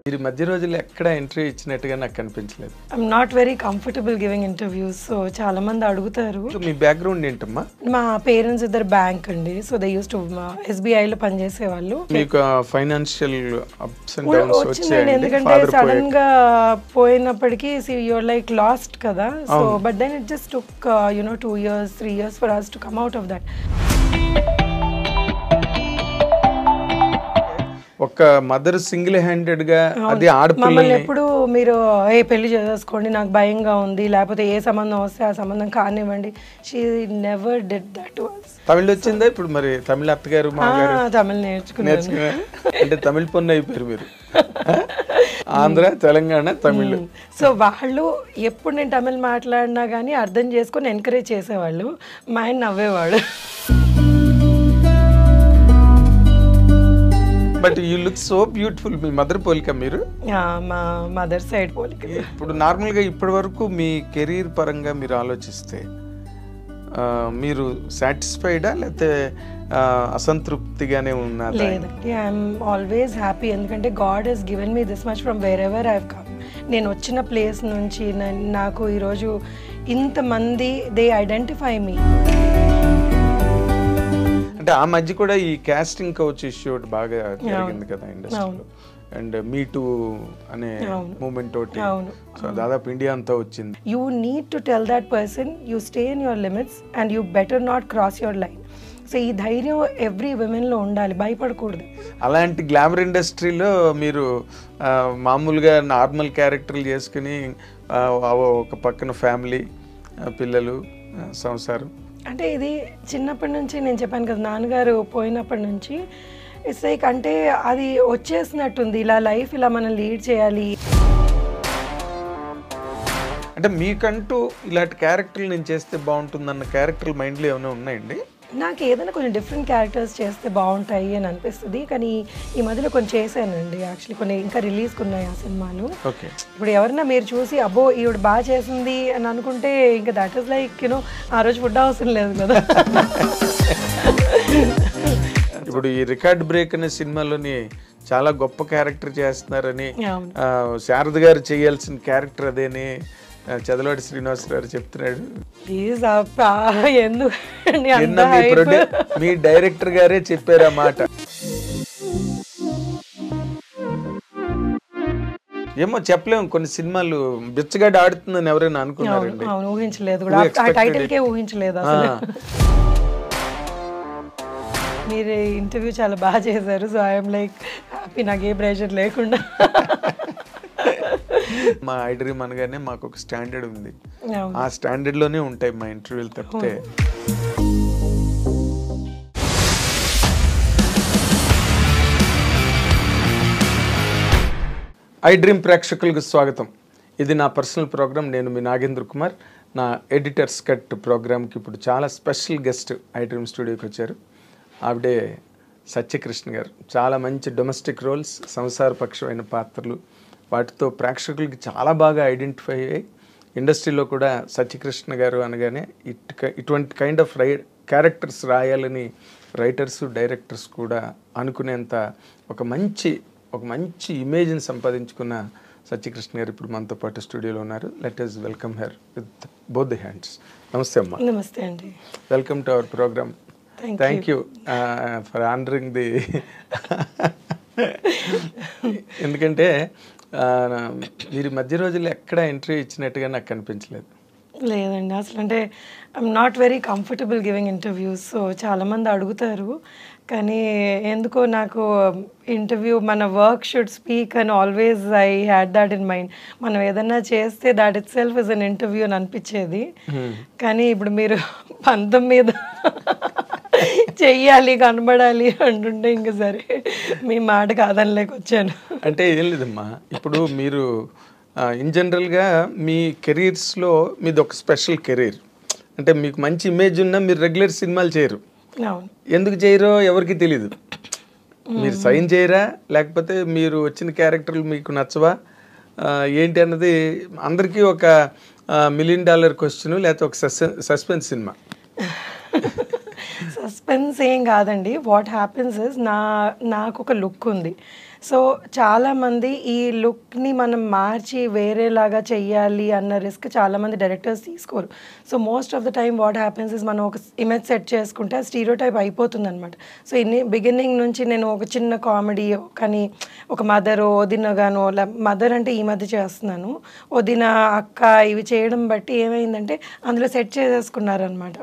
మీరు మధ్య రోజుల్లో ఎక్కడ ఇంటర్వ్యూ ఇచ్చినట్టుగా నాకు కనిపించలేదు. I'm not very comfortable giving interviews. So చాలా మంది అడుగుతారు. మీ బ్యాక్గ్రౌండ్ ఏంటమ్మా? మా పేరెంట్స్ ఇద్దరు బ్యాంక్ అండి. So they used to SBI లో పనిచేసే వాళ్ళు. మీకు ఫైనాన్షియల్ అప్స్ అండ్ డౌన్స్ వచ్చాయండి ఎందుకంటే సడన్ గా పోయినప్పటికీ యూఆర్ లైక్ లాస్ట్ కదా. So but then it just took 2 years 3 years for us to come out of that. ఒక మదర్ సింగిల్ హ్యాండెడ్ గా అది మమ్మల్ని ఎప్పుడు మీరు పెళ్లి చేసుకోండి నాకు భయంగా ఉంది లేకపోతే ఏ సంబంధం వస్తే ఆ సంబంధం కానివ్వండి. She never did that to us. తమిళ వచ్చిందా ఇప్పుడు? మరి తమిళ అత్తగారు మామగారు తమిళ నేర్చుకున్నారు అంటే తమిళ పొన్ను అయిపోయారు మీరు. ఆంధ్ర తెలంగాణ తమిళ్. సో వాళ్ళు ఎప్పుడు నేను తమిళ్ మాట్లాడినా కానీ అర్థం చేసుకొని ఎంకరేజ్ చేసేవాళ్ళు. మా ఆయన నవ్వేవాడు. But you look so beautiful. మీ మదర్ పోలిక మీరు? మా మదర్ సైడ్ పోలిక. ఇప్పుడు నార్మల్గా ఇప్పటి వరకు మీ కెరీర్ పరంగా మీరు ఆలోచిస్తే మీరు సాటిస్ఫైడా లేకపోతే అసంతృప్తిగానే ఉన్నారా? లేదండి, ఐఎమ్ ఆల్వేస్ హ్యాపీ. ఎందుకంటే God has given me this much from wherever I have come. నేను వచ్చిన ప్లేస్ నుంచి నాకు ఈరోజు ఇంతమంది దే ఐడెంటిఫై మీ. అంటే ఆ మధ్య కూడా ఈ కాస్టింగ్ కౌచ్ ఇష్యూ బాగా జరిగింది కదా ఇండస్ట్రీలో. అండ్ మీ టూ అనే మూమెంట్ తోటి సో దాదాపు ఇండియా అంతా వచ్చింది. You need to tell that person you stay in your limits and you better not cross your line. So ఈ ధైర్యం ఎవ్రీ విమెన్లో ఉండాలి, భయపడకూడదు. అలాంటి గ్లామర్ ఇండస్ట్రీలో మీరు మామూలుగా నార్మల్ క్యారెక్టర్లు చేసుకుని ఒక పక్కన ఫ్యామిలీ, పిల్లలు, సంసారం. అంటే ఇది చిన్నప్పటి నుంచి నేను చెప్పాను కదా, నాన్నగారు పోయినప్పటి నుంచి ఇట్స్ లైక్ అంటే అది వచ్చేసినట్టుంది. ఇలా లైఫ్ ఇలా మనం లీడ్ చేయాలి. అంటే మీకంటూ ఇలాంటి క్యారెక్టర్లు నేను చేస్తే బాగుంటుందన్న క్యారెక్టర్లు మైండ్లో ఏమైనా ఉన్నాయండి? నాకు ఏదైనా కొంచెం డిఫరెంట్ క్యారెక్టర్స్ చేస్తే బాగుంటాయి అని అనిపిస్తుంది. కానీ ఈ మధ్యలో కొంచెం చేశానండి. యాక్చువల్లీ కొన్ని ఇంకా రిలీజ్కి ఉన్నాయి ఆ సినిమాలు. ఇప్పుడు ఎవరైనా మీరు చూసి అబ్బో ఈవిడ బాగా చేసింది అని అనుకుంటే ఇంకా దట్ ఈస్ లైక్ ఆ రోజు ఫుడ్ అవసరం లేదు కదా. ఇప్పుడు ఈ రికార్డ్ బ్రేక్ అనే సినిమాలోని చాలా గొప్ప క్యారెక్టర్ చేస్తున్నారని, శారద గారు చేయాల్సిన క్యారెక్టర్ అదేని చదలవాడి శ్రీనివాస్ గారు చెప్తున్నాడు. మీ డైరెక్టర్ గారే చెప్పారు ఆ మాట. ఏమో చెప్పలేము, కొన్ని సినిమాలు బిచ్చగాడు ఆడుతుందని ఎవరైనా అనుకున్నారండి? ఊహించలేదు కూడా, టైటిల్ కే ఊహించలేదు అసలు. మీరు ఇంటర్వ్యూ చాలా బాగా చేశారు. సో ఐఎమ్ లైక్ హ్యాపీ, నాకు ఏ ప్రెషర్ లేకుండా. మా ఐడ్రీమ్ అనగానే మాకు ఒక స్టాండర్డ్ ఉంది, ఆ స్టాండర్డ్ లోనే ఉంటాయి మా ఇంటర్వ్యూలు తప్పితే. ఐడ్రీమ్ ప్రేక్షకులకు స్వాగతం. ఇది నా పర్సనల్ ప్రోగ్రామ్. నేను మీ నాగేంద్ర కుమార్. నా ఎడిటర్స్ కట్ ప్రోగ్రామ్కి ఇప్పుడు చాలా స్పెషల్ గెస్ట్ ఐడ్రీమ్ స్టూడియోకి వచ్చారు. ఆవిడే సత్యకృష్ణ గారు. చాలా మంచి డొమెస్టిక్ రోల్స్, సంసారపక్షమైన పాత్రలు, వాటితో ప్రేక్షకులకి చాలా బాగా ఐడెంటిఫై అయ్యాయి. ఇండస్ట్రీలో కూడా సత్యకృష్ణ గారు అనగానే ఇటువంటి కైండ్ ఆఫ్ క్యారెక్టర్స్ రాయాలని రైటర్స్, డైరెక్టర్స్ కూడా అనుకునేంత ఒక మంచి ఇమేజ్ని సంపాదించుకున్న సత్యకృష్ణ గారు ఇప్పుడు మనతో పాటు స్టూడియోలో ఉన్నారు. Let us welcome her with both the hands. నమస్తే అమ్మా. నమస్తే అండి. Welcome to our programme. Thank you for honouring the. ఎందుకంటే మీరు మధ్య రోజుల్లో ఎక్కడ ఇంటర్వ్యూ ఇచ్చినట్టుగా నాకు కనిపించలేదు. లేదండి, అసలు అంటే I'm not very comfortable giving interviews. So చాలామంది అడుగుతారు, కానీ ఎందుకో నాకు ఇంటర్వ్యూ మన వర్క్ షుడ్ స్పీక్ అని always I had that in mind. మనం ఏదన్నా చేస్తే that itself is an interview అని అనిపించేది. కానీ ఇప్పుడు మీరు పంతం మీద చెయ్యాలి, కనబడాలి అంటుంటే ఇంకా సరే మీ మాట కాదనిలేక వచ్చాను. అంటే ఏం లేదమ్మా, ఇప్పుడు మీరు ఇన్ జనరల్గా మీ కెరీర్స్లో మీది ఒక స్పెషల్ కెరీర్. అంటే మీకు మంచి ఇమేజ్ ఉన్నా మీరు రెగ్యులర్ సినిమాలు చేయరు. ఎందుకు చేయరో ఎవరికి తెలీదు. మీరు సైన్ చేయరా, లేకపోతే మీరు వచ్చిన క్యారెక్టర్లు మీకు నచ్చవా ఏంటి అన్నది అందరికీ ఒక $1 million క్వశ్చన్, లేకపోతే ఒక సస్పెన్స్ సినిమా. సస్పెన్స్ ఏం కాదండి. వాట్ హ్యాపెన్స్ ఇస్ నాకు ఒక లుక్ ఉంది. సో చాలామంది ఈ లుక్ని మనం మార్చి వేరేలాగా చెయ్యాలి అన్న రిస్క్ చాలామంది డైరెక్టర్స్ తీసుకోరు. So most of the time what happens is మనం ఒక ఇమేజ్ సెట్ చేసుకుంటే ఆ స్టీరియోటైప్ అయిపోతుంది అనమాట. సో బిగినింగ్ నుంచి నేను ఒక చిన్న కామెడీ కానీ ఒక మదర్ వదినగాను, మదర్ అంటే ఈ మధ్య చేస్తున్నాను, వదిన అక్క ఇవి చేయడం బట్టి ఏమైందంటే అందులో సెట్ చేసేసుకున్నారనమాట.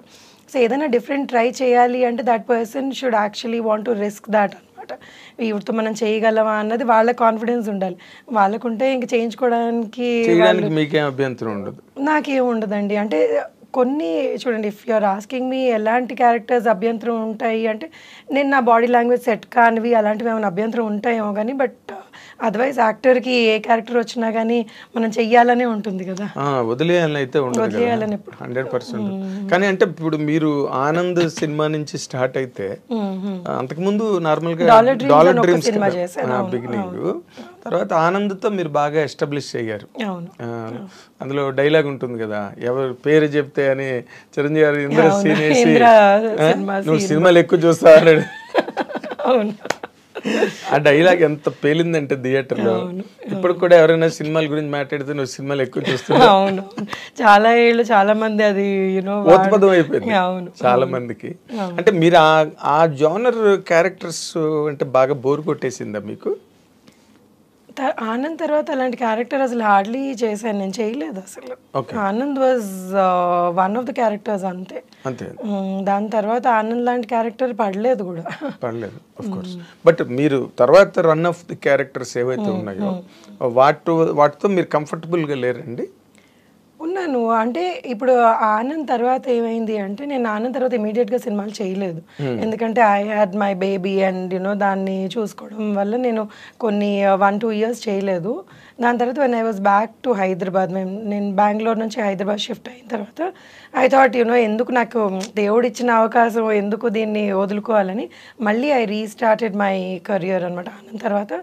సో ఏదైనా డిఫరెంట్ ట్రై చేయాలి అంటే that person should actually want to risk that అనమాట. వీటితో మనం చేయగలమా అన్నది వాళ్ళ కాన్ఫిడెన్స్ ఉండాలి. వాళ్ళకుంటే ఇంక చేయించుకోవడానికి మీకేం అభ్యంతరం ఉండదు? నాకేం ఉండదండి. అంటే కొన్ని చూడండి, ఇఫ్ యూఆర్ ఆస్కింగ్ మీ ఎలాంటి క్యారెక్టర్స్ అభ్యంతరం ఉంటాయి అంటే నేను నా బాడీ లాంగ్వేజ్ సెట్ కానివి అలాంటివి ఏమైనా అభ్యంతరం ఉంటాయేమో కానీ, బట్ అదర్వైజ్ యాక్టర్కి ఏ క్యారెక్టర్ వచ్చినా కానీ మనం చెయ్యాలనే ఉంటుంది కదా, వదిలేయాలని అయితే వదిలేయాలని 100%. కానీ అంటే ఇప్పుడు మీరు ఆనంద్ సినిమా నుంచి స్టార్ట్ అయితే అంతకుముందు నార్మల్ గా డాలర్ డ్రీమ్స్ బిగినింగ్, తర్వాత ఆనంద్తో మీరు బాగా ఎస్టాబ్లిష్ అయ్యారు. అందులో డైలాగ్ ఉంటుంది కదా, ఎవరు పేరు చెప్తే అని చిరంజీవి గారు ఇంద్ర సీన్ వేసి నువ్వు సినిమాలు ఎక్కువ చూస్తా అన్నాడు. ఆ డైలాగ్ ఎంత పేలిందంటే థియేటర్లో. ఇప్పుడు కూడా ఎవరైనా సినిమాల గురించి మాట్లాడితే నువ్వు సినిమాలు ఎక్కువ చూస్తున్నావు. అవును, చాలా ఏళ్ళు చాలా మంది అది ఓత్పదం అయిపోయింది చాలా మందికి. అంటే మీరు ఆ జోనర్ క్యారెక్టర్స్ అంటే బాగా బోర్ కొట్టేసిందా మీకు? ఆనంద్ తర్వాత అలాంటి క్యారెక్టర్ అసలు హార్డ్లీ చేశాను, నేను చేయలేదు అసలు. Anand was one of the characters అంతే. దాని తర్వాత ఆనంద్ లాంటి క్యారెక్టర్ పడలేదు కూడా. పడలేదు ఆఫ్ కోర్స్. బట్ మీరు తర్వాత రన్ ఆఫ్ ది క్యారెక్టర్స్ ఏవైతే ఉన్నాయో వాటితో మీరు కంఫర్టబుల్గా లేరండి? ఉన్నాను. అంటే ఇప్పుడు ఆనంద్ తర్వాత ఏమైంది అంటే నేను ఆనంద్ తర్వాత ఇమీడియట్గా సినిమాలు చేయలేదు. ఎందుకంటే I had my baby and దాన్ని చూసుకోవడం వల్ల నేను కొన్ని 1-2 ఇయర్స్ చేయలేదు. దాని తర్వాత when I was back to Hyderabad, నేను బెంగళూరు నుంచి హైదరాబాద్ షిఫ్ట్ అయిన తర్వాత ఐ థాట్ ఎందుకు నాకు దేవుడు ఇచ్చిన అవకాశం ఎందుకు దీన్ని వదులుకోవాలని మళ్ళీ ఐ రీస్టార్టెడ్ మై కెరియర్ అనమాట ఆనంద్ తర్వాత.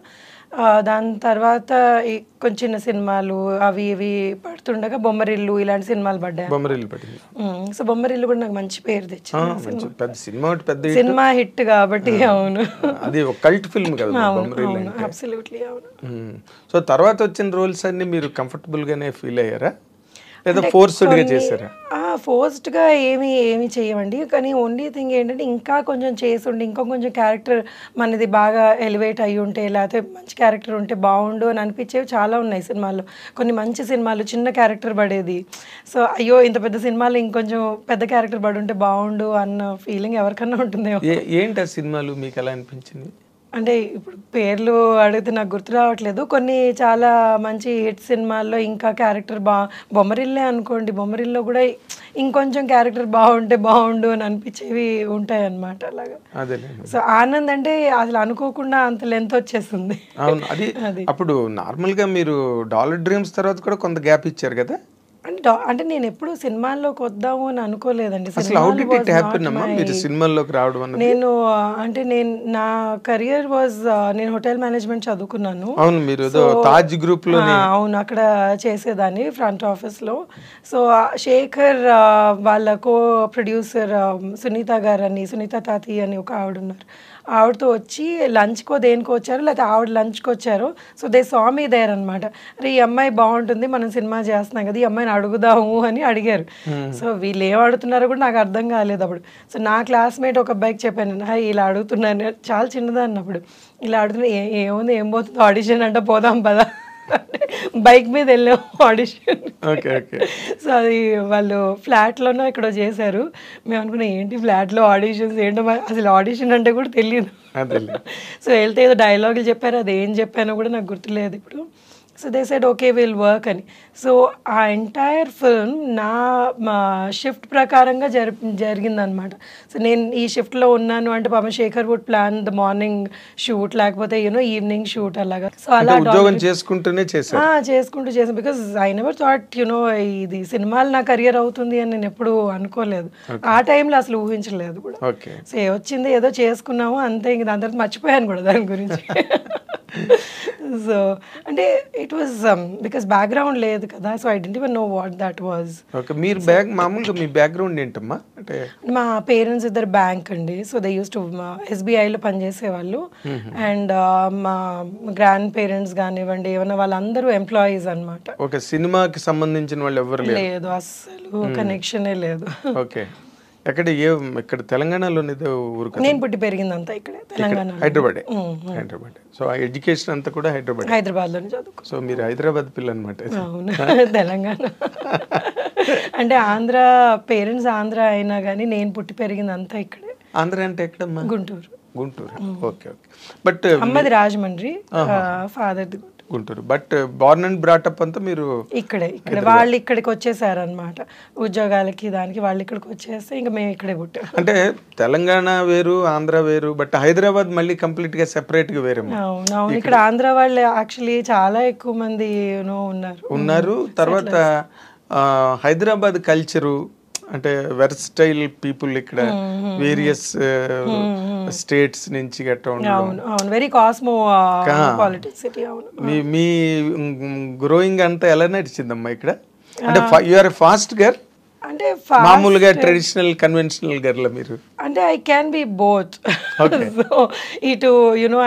దాని తర్వాత కొంచెం చిన్న సినిమాలు అవి ఇవి పడుతుండగా బొమ్మరిల్లు ఇలాంటి సినిమాలు పడ్డాయి. సో బొమ్మరిల్లు కూడా నాకు మంచి పేరు తెచ్చింది, సినిమా హిట్ కాబట్టి. అవును, అది ఒక కల్ట్ ఫిల్మ్ కదా. అబ్సల్యూట్లీ అవును. సో తర్వాత వచ్చిన రోల్స్ అన్ని మీరు కంఫర్టబుల్ గానే ఫీల్ అయ్యారా లేదా ఫోర్స్డ్ గా చేశారా? ఫోర్స్డ్ గా ఏమి చేయమండి. కానీ ఓన్లీ థింగ్ ఏంటంటే ఇంకా కొంచెం చేస్తుండే, ఇంకా కొంచెం క్యారెక్టర్ మనది బాగా ఎలివేట్ అయ్యి ఉంటే లేకపోతే మంచి క్యారెక్టర్ ఉంటే బాగుండు అని అనిపించేవి చాలా ఉన్నాయి సినిమాల్లో. కొన్ని మంచి సినిమాలు చిన్న క్యారెక్టర్ పడేది. సో అయ్యో ఇంత పెద్ద సినిమాలో ఇంకొంచెం పెద్ద క్యారెక్టర్ పడి ఉంటే బాగుండు అన్న ఫీలింగ్ ఎవరికన్నా ఉంటుందేమో. ఏంటి ఆ సినిమాలు మీకు ఎలా అనిపించింది? అంటే ఇప్పుడు పేర్లు అడిగితే నాకు గుర్తు రావట్లేదు. కొన్ని చాలా మంచి హిట్ సినిమాల్లో ఇంకా క్యారెక్టర్ బొమ్మరిల్లే అనుకోండి, బొమ్మరిల్లో కూడా ఇంకొంచెం క్యారెక్టర్ బాగుంటే బాగుండు అని అనిపించేవి ఉంటాయి అన్నమాట. అలాగా. సో ఆనంద్ అంటే అసలు అనుకోకుండా అంత లెంత్ వచ్చేస్తుంది. అది అప్పుడు నార్మల్ గా మీరు డాలర్ డ్రీమ్స్ తర్వాత కూడా కొంత గ్యాప్ ఇచ్చారు కదా. అంటే నేను ఎప్పుడు సినిమాల్లోకి వద్దాము అని అనుకోలేదండి. నేను అంటే నా కెరియర్ వాజ్, నేను హోటల్ మేనేజ్మెంట్ చదువుకున్నాను. అవును, అక్కడ చేసేదాన్ని ఫ్రంట్ ఆఫీస్ లో. సో శేఖర్ వాళ్ళ కో ప్రొడ్యూసర్ సునీత గారు అని, సునీత తాతి అని ఒక ఆవిడ ఉన్నారు. ఆవిడతో వచ్చి లంచ్కో దేనికో వచ్చారు, లేకపోతే ఆవిడ లంచ్కి వచ్చారు. So they saw me there అనమాట. అరే ఈ అమ్మాయి బాగుంటుంది, మనం సినిమా చేస్తున్నాం కదా, ఈ అమ్మాయిని అడుగుదాము అని అడిగారు. సో వీళ్ళు ఏం అడుగుతున్నారో కూడా నాకు అర్థం కాలేదు అప్పుడు. సో నా క్లాస్మేట్ ఒక అబ్బాయికి చెప్పాను, ఇలా అడుగుతున్నాను, చాలా చిన్నదాన్ని అప్పుడు, ఇలా అడుగుతున్నా ఏముంది ఏం పోతుంది ఆడిషన్ అంటే పోదాం పదా, బైక్ మీద వెళ్ళాం ఆడిషన్. సో అది వాళ్ళు ఫ్లాట్లోనో ఇక్కడ చేశారు. మేము అనుకున్నాం ఏంటి ఫ్లాట్లో ఆడిషన్స్ ఏంటో, అసలు ఆడిషన్ అంటే కూడా తెలియదు. సో వెళ్తే ఏదో డైలాగులు చెప్పారు, అది ఏం చెప్పానో కూడా నాకు గుర్తులేదు ఇప్పుడు. So they said okay will work అని. సో ఆ ఎంటైర్ ఫిల్మ్ నా షిఫ్ట్ ప్రకారంగా జరిగిందనమాట. సో నేను ఈ షిఫ్ట్లో ఉన్నాను అంటే పాపం Shekhar would plan the morning shoot, లేకపోతే ఈవినింగ్ షూట్ అలాగా. సో అలా చేసుకుంటూ చేసాను. బికాస్ ఐ నెవర్ థాట్ ఇది సినిమాలు నా కెరియర్ అవుతుంది అని నేను ఎప్పుడు అనుకోలేదు. ఆ టైంలో అసలు ఊహించలేదు కూడా. సో వచ్చింది ఏదో చేసుకున్నాము అంతే, ఇంక దాని తర్వాత మర్చిపోయాను కూడా దాని గురించి. సో అంటే ఇట్ వాజ్ బికాస్ బ్యాక్గ్రౌండ్ లేదు కదా, so I didn't even know what that was. Okay, మీరు మామూలుగా మీ బ్యాక్గ్రౌండ్ ఏంటమ్మా? అంటే మా పేరెంట్స్ ఇద్దరు బ్యాంక్ అండి, సో దే యూస్ టు ఎస్బీఐలో పనిచేసేవాళ్ళు. అండ్ మా గ్రాండ్ పేరెంట్స్ కానివ్వండి ఏమన్నా వాళ్ళందరూ ఎంప్లాయీస్ అనమాట. ఓకే, సినిమాకి సంబంధించిన వాళ్ళు ఎవరు లేదు, అస్సలు కనెక్షనే లేదు. ఓకే, ఎక్కడ ఇక్కడ తెలంగాణలోనే ఊరు? నేను పుట్టి పెరిగిందంతా ఇక్కడే తెలంగాణ, హైదరాబాద్. సో ఆ ఎడ్యుకేషన్ అంతా కూడా హైదరాబాద్లోనే చదువుకో. సో మీరు హైదరాబాద్ పిల్ల అనమాట. అవును, తెలంగాణ అంటే ఆంధ్ర, పేరెంట్స్ ఆంధ్ర అయినా కానీ నేను పుట్టి పెరిగిందంతా ఇక్కడే. ఆంధ్ర అంటే ఎక్కడమ్మా? గుంటూరు. Okay okay. బట్ అమ్మది రాజమండ్రి, ఫాదర్ది Guntur. But born and brought up అంతా మీరు ఇక్కడే వాళ్ళు ఇక్కడికి వచ్చేసారు అనమాట ఉద్యోగాలకి, దానికి వాళ్ళు ఇక్కడికి వచ్చేస్తే ఇంకా మేము ఇక్కడే పుట్టాం. అంటే తెలంగాణ వేరు, ఆంధ్ర వేరు, బట్ హైదరాబాద్ మళ్ళీ కంప్లీట్ గా సెపరేట్ గా వేరే. అవును, ఇక్కడ ఆంధ్ర వాళ్ళు యాక్చువల్లీ చాలా ఎక్కువ మంది ఉన్నారు. తర్వాత హైదరాబాద్ కల్చరు అంటే వెర్స్టైల్ పీపుల్ ఇక్కడ వేరియస్ స్టేట్స్ నుంచి గట్రా ఉండడం, వెరీ కాస్మో పాలిటిక్స్ సిటీ. అవును, మీ గ్రోయింగ్ అంతా ఎలా నడిచిందమ్మా ఇక్కడ? అంటే you are a fast girl అంటే మామూలుగా ట్రెడిషనల్ కన్వెన్షనల్ గర్ల్ మీరు? అంటే I can be both. So ఇటు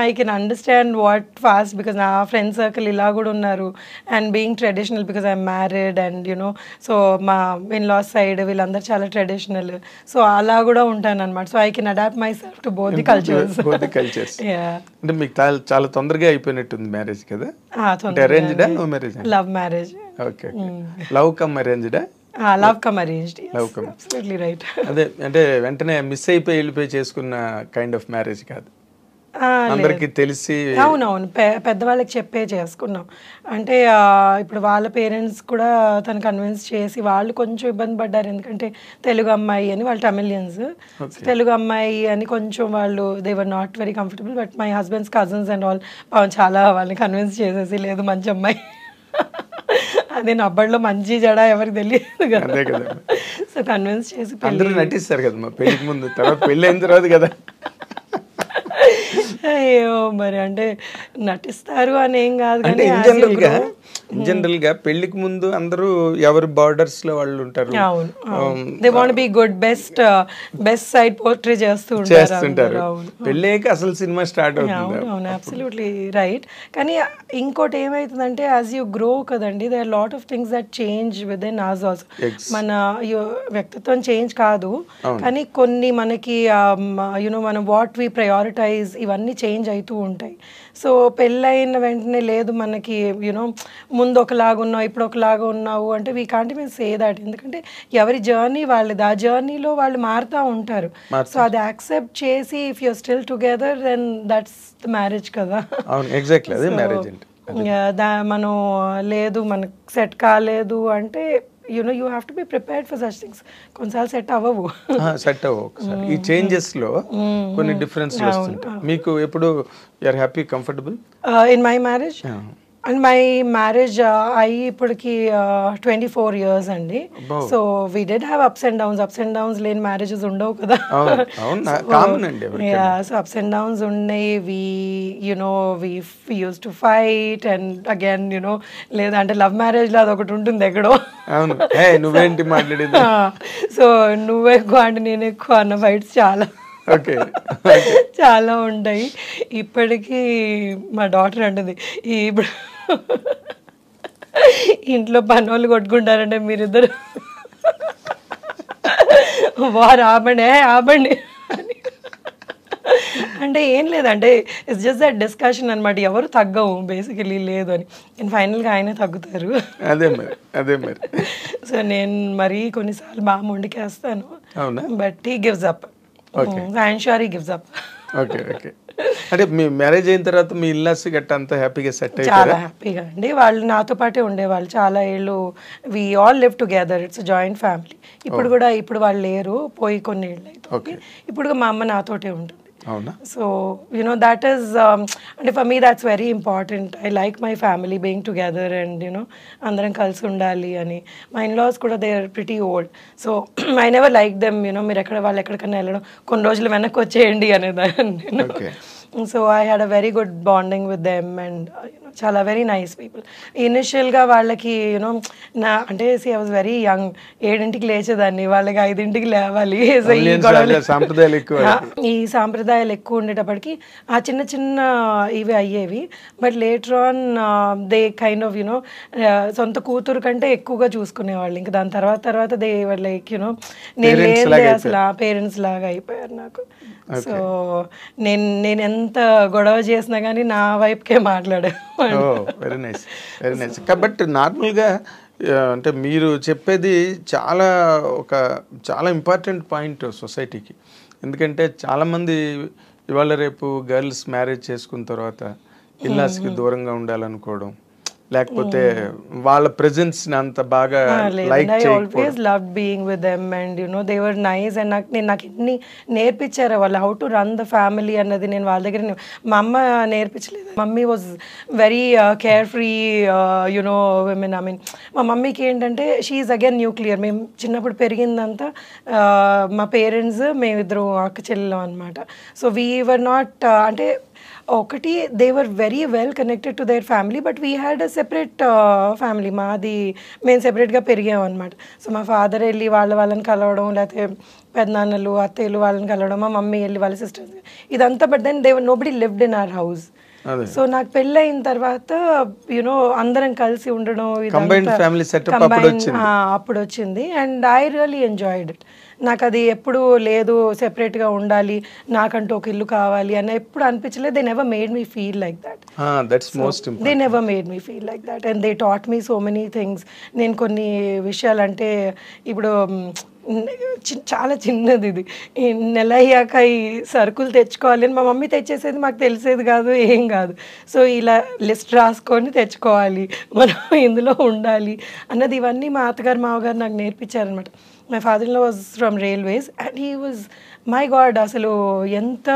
I can understand what fast, because నా ఫ్రెండ్ సర్కిల్ ఇలా కూడా ఉన్నారు. And being traditional because I'm married and so మా ఇన్ లాస్ సైడ్ వీళ్ళందరూ చాలా ట్రెడిషనల్, సో అలా కూడా ఉంటాను అనమాట. So I can adapt myself to both the cultures. అంటే మీకు చాలా తొందరగా అయిపోయినట్టుంది మ్యారేజ్ కదా? అరేంజ్డా marriage? Love marriage. Okay, love come అరేంజ్డా? Love come arranged. Absolutely right. అదే అంటే వెంటనే మిస్ అయిపోయి వెళ్ళిపోయి చేసుకున్న కైండ్ ఆఫ్ మ్యారేజ్ కాదు, అందరికి తెలిసి. అవునవును, పెద్దవాళ్ళకి చెప్పే చేసుకున్నాం. అంటే ఇప్పుడు వాళ్ళ పేరెంట్స్ కూడా తను కన్విన్స్ చేసి, వాళ్ళు కొంచెం ఇబ్బంది పడ్డారు, ఎందుకంటే తెలుగు అమ్మాయి అని, వాళ్ళు తమిళియన్స్, తెలుగు అమ్మాయి అని కొంచెం వాళ్ళు they were not very comfortable. But my husband's cousins and all చాలా వాళ్ళని కన్విన్స్ చేసేసి, లేదు మంచి అమ్మాయి, అదే నబ్బడిలో మంచి జడ ఎవరికి తెలియదు కదా, సో కన్విన్స్ చేసి అందరూ నటిస్తారు కదా పెళ్లికి ముందు, తర్వాత పెళ్ళి అయిన తర్వాత కదా. అయ్యో మరి అంటే నటిస్తారు అని ఏం కాదు, అంటే ఇన్ జనరల్ గా పెళ్లికి ముందు అందరూ ఎవరి బార్డర్స్ లో వాళ్ళు ఉంటారు. They want be good, best side portray చేస్తుంటారు. పెళ్ళేక అసలు సినిమా స్టార్ట్ అవుతుంది. అవును, అబ్సల్యూట్లీ రైట్. కానీ ఇంకోటి ఏమైతుందంటే యాజ్ యూ గ్రో కదండి, they are lot of things that change with in us also. మన వ్యక్తిత్వం చేంజ్ కాదు, కానీ కొన్ని మనకి మనం వాట్ వి ప్రయారిటైజ్ ఇవన్నీ చేంజ్ అవుతూ ఉంటాయి. సో పెళ్ళైన వెంటనే లేదు మనకి ముందు ఒకలాగా ఉన్నావు ఇప్పుడు ఒకలాగా ఉన్నావు అంటే we can't even say that, ఎందుకంటే ఎవరి జర్నీ వాళ్ళది, ఆ జర్నీలో వాళ్ళు మారుతూ ఉంటారు. సో అది యాక్సెప్ట్ చేసి if you still together then that's the marriage కదా. ఎగ్జాక్ట్లీ అదే మ్యారేజ్ అంటే. మనం లేదు మనకు సెట్ కాలేదు అంటే you have to be prepared for such things. కొన్నిసార్లు సెట్ అవ్వవు. ఈ చేంజెస్ లో కొన్ని డిఫరెన్స్లు వస్తుంటాయి. మీకు ఎప్పుడు you are happy, comfortable in my marriage? And my marriage అయ్యి ఇప్పటికి 24 years అండి. So we did have ups and downs లేని మ్యారేజెస్ ఉండవు కదా. సో అప్స్ అండ్ డౌన్స్ ఉన్నాయి. We used to fight and again లేదంటే లవ్ మ్యారేజ్ లో అదొకటి ఉంటుంది ఎక్కడో. నువ్వేంటి మాట్లాడేది, సో నువ్వు ఎక్కువ అంటే నేను ఎక్కువ అన్న ఫైట్స్ చాలా ఉంటాయి. ఇప్పటికీ మా డాటర్ అంటుంది, ఇప్పుడు ఇంట్లో పని వాళ్ళు కొట్టుకుంటారంటే మీరిద్దరు వారు ఆపండి అంటే ఏం లేదంటే ఇట్స్ జస్ట్ దట్ డిస్కషన్ అనమాట. ఎవరు తగ్గవు బేసికలీ లేదు అని, నేను ఫైనల్గా ఆయనే తగ్గుతారు. అదే మరి సో నేను మరీ కొన్నిసార్లు బాగా మొండికేస్తాను, but he gives up. I'm sure he gives up. అంటే మీ మ్యారేజ్ అయిన తర్వాత మీ ఇల్లాస్ గట్ట అంతా హ్యాపీగా సెట్ అయ్యారా? చాలా హ్యాపీగా అండి. వాళ్ళు నాతో పాటే ఉండేవాళ్ళు చాలా ఏళ్ళు. We all live together, it's joint family. ఇప్పుడు వాళ్ళు లేరు, పోయి కొన్ని ఏళ్ళు అయితే. ఇప్పుడు మా అమ్మ నాతోటే ఉంటుంది. సో that is అంటే for me that's very important. I like my family being together and అందరం కలిసి ఉండాలి అని. మా in-laws కూడా they are pretty old, so I never liked them మీరు వాళ్ళు ఎక్కడికన్నా వెళ్ళడం కొన్ని రోజులు వెనక్కి వచ్చేయండి అనేదాన్ని. So I had a very good bonding with them and చాలా వెరీ నైస్ పీపుల్. ఇనిషియల్గా వాళ్ళకి యూనో నా అంటే ఐ వాజ్ వెరీ యంగ్, 7ంటికి లేచేదాన్ని, వాళ్ళకి 5ంటికి లేవాలి. సో ఈ గొడవలు సాంప్రదాయాలు ఎక్కువ, ఈ సాంప్రదాయాలు ఎక్కువ ఉండేటప్పటికి ఆ చిన్న చిన్న ఇవి అయ్యేవి. But later on they kind of you know సొంత కూతురు కంటే ఎక్కువగా చూసుకునేవాళ్ళు. ఇంకా దాని తర్వాత దే లైక్ యూనో నేను లేదే అసలు ఆ పేరెంట్స్ లాగా అయిపోయారు నాకు. సో నేను ఎంత గొడవ చేసినా కానీ నా వైపుకే మాట్లాడాను. Very nice, very nice. But నార్మల్గా అంటే మీరు చెప్పేది చాలా ఇంపార్టెంట్ పాయింట్ సొసైటీకి. ఎందుకంటే చాలామంది ఇవాళ రేపు గర్ల్స్ మ్యారేజ్ చేసుకున్న తర్వాత ఇల్లాస్కి దూరంగా ఉండాలనుకోవడం, లేకపోతే వాళ్ళ ప్రెజెన్స్ ని అంత బాగా లైక్ చేయకపోవడం. I always loved being with them and you know they were nice and నాకు ఎన్ని నేర్పించారు వాళ్ళు how to run the family అన్నది. నేను వాళ్ళ దగ్గర మా అమ్మ నేర్పించలేదు. Mummy was very carefree you know women. I mean మా మమ్మీకి ఏంటంటే షీఈస్ అగైన్ న్యూక్లియర్. మేము చిన్నప్పుడు పెరిగిందంతా మా పేరెంట్స్ మేమిద్దరు అక్క చెల్లెలం అనమాట. సో వీ వర్ నాట్ అంటే ఒకటి they were very well connected to their family but we had a separate family. మాది మేము సెపరేట్గా పెరిగాం అనమాట. సో మా ఫాదర్ వెళ్ళి వాళ్ళని కలవడం, లేకపోతే పెద్దనాన్నలు అత్తయ్యలు వాళ్ళని కలవడం, మా మమ్మీ వెళ్ళి వాళ్ళ సిస్టర్స్ ఇదంతా. But then they nobody lived in our house. So నాకు పెళ్ళయిన తర్వాత యూనో అందరం కలిసి ఉండడం అప్పుడు వచ్చింది. And I really enjoyed it. నాకు అది ఎప్పుడు లేదు సెపరేట్గా ఉండాలి, నాకంటూ ఒక ఇల్లు కావాలి అని ఎప్పుడు అనిపించలేదు. They never made me feel like that. They never made me feel like that and they taught me so many things. నేను కొన్ని విషయాలు అంటే ఇప్పుడు చాలా చిన్నది ఇది, నెల అయ్యాక ఈ సరుకులు తెచ్చుకోవాలి అని మా మమ్మీ తెచ్చేసేది, మాకు తెలిసేది కాదు, ఏం కాదు. సో ఇలా లిస్ట్ రాసుకొని తెచ్చుకోవాలి, మనం ఇందులో ఉండాలి అన్నది ఇవన్నీ మా అత్తగారు మామగారు నాకు నేర్పించారనమాట. My father in law was from railways and he was my God అసలు ఎంత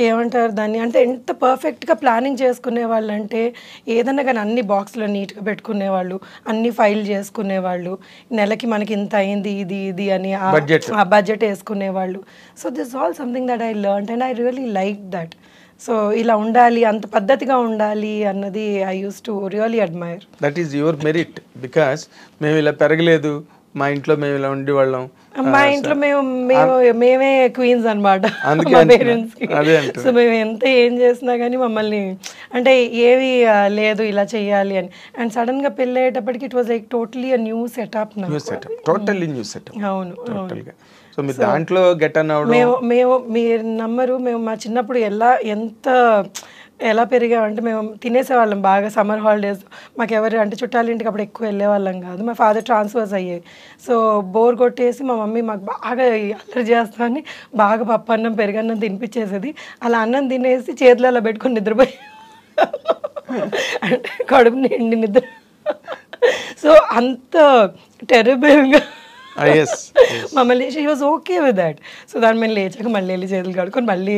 ఏమంటారు దాన్ని అంటే ఎంత పర్ఫెక్ట్గా ప్లానింగ్ చేసుకునేవాళ్ళు అంటే ఏదన్నా కానీ అన్ని బాక్స్లో నీట్గా పెట్టుకునేవాళ్ళు, అన్ని ఫైల్ చేసుకునేవాళ్ళు, నెలకి మనకి ఇంత అయింది ఇది అని ఆ బడ్జెట్ వేసుకునేవాళ్ళు. So this all something that I learned and I really like that. So ఇలా ఉండాలి, అంత పద్ధతిగా ఉండాలి అన్నది I used to really admire. That is your merit. Because మేము ఇలా పెరగలేదు, మా ఇంట్లో మేము ఇలా ఉండేవాళ్ళం, మా ఇంట్లో మేమే క్వీన్స్ అనమాట మా పేరెంట్స్కి. సో మేము ఎంత ఏం చేసినా కానీ మమ్మల్ని అంటే ఏవి లేదు ఇలా చెయ్యాలి అని. అండ్ సడన్గా పెళ్ళి అయ్యేటప్పటికి it was like totally a new setup. అవును. సో మీరు దాంట్లో గెట్ అన్ అవడం. మీరు నమ్మరు, మేము మా చిన్నప్పుడు ఎలా పెరిగామంటే మేము తినేసేవాళ్ళం బాగా. సమ్మర్ హాలిడేస్ మాకు ఎవరు అంటే చుట్టాలింటికి అప్పుడు ఎక్కువ వెళ్ళేవాళ్ళం కాదు. మా ఫాదర్ ట్రాన్స్ఫర్స్ అయ్యాయి. సో బోర్ కొట్టేసి మా మమ్మీ మాకు బాగా అల్లరి చేస్తామని బాగా పప్పు అన్నం పెరుగన్నం తినిపించేసేది. అలా అన్నం తినేసి చేతులు అలా పెట్టుకొని నిద్రపోయి అంటే కడుపు నిండి నిద్ర. సో అంత టెరబుల్గా మమ్మల్ని she was okay with that. So దాన్ని మేము లేచాక మళ్ళీ వెళ్ళి చేతులు కడుక్కొని మళ్ళీ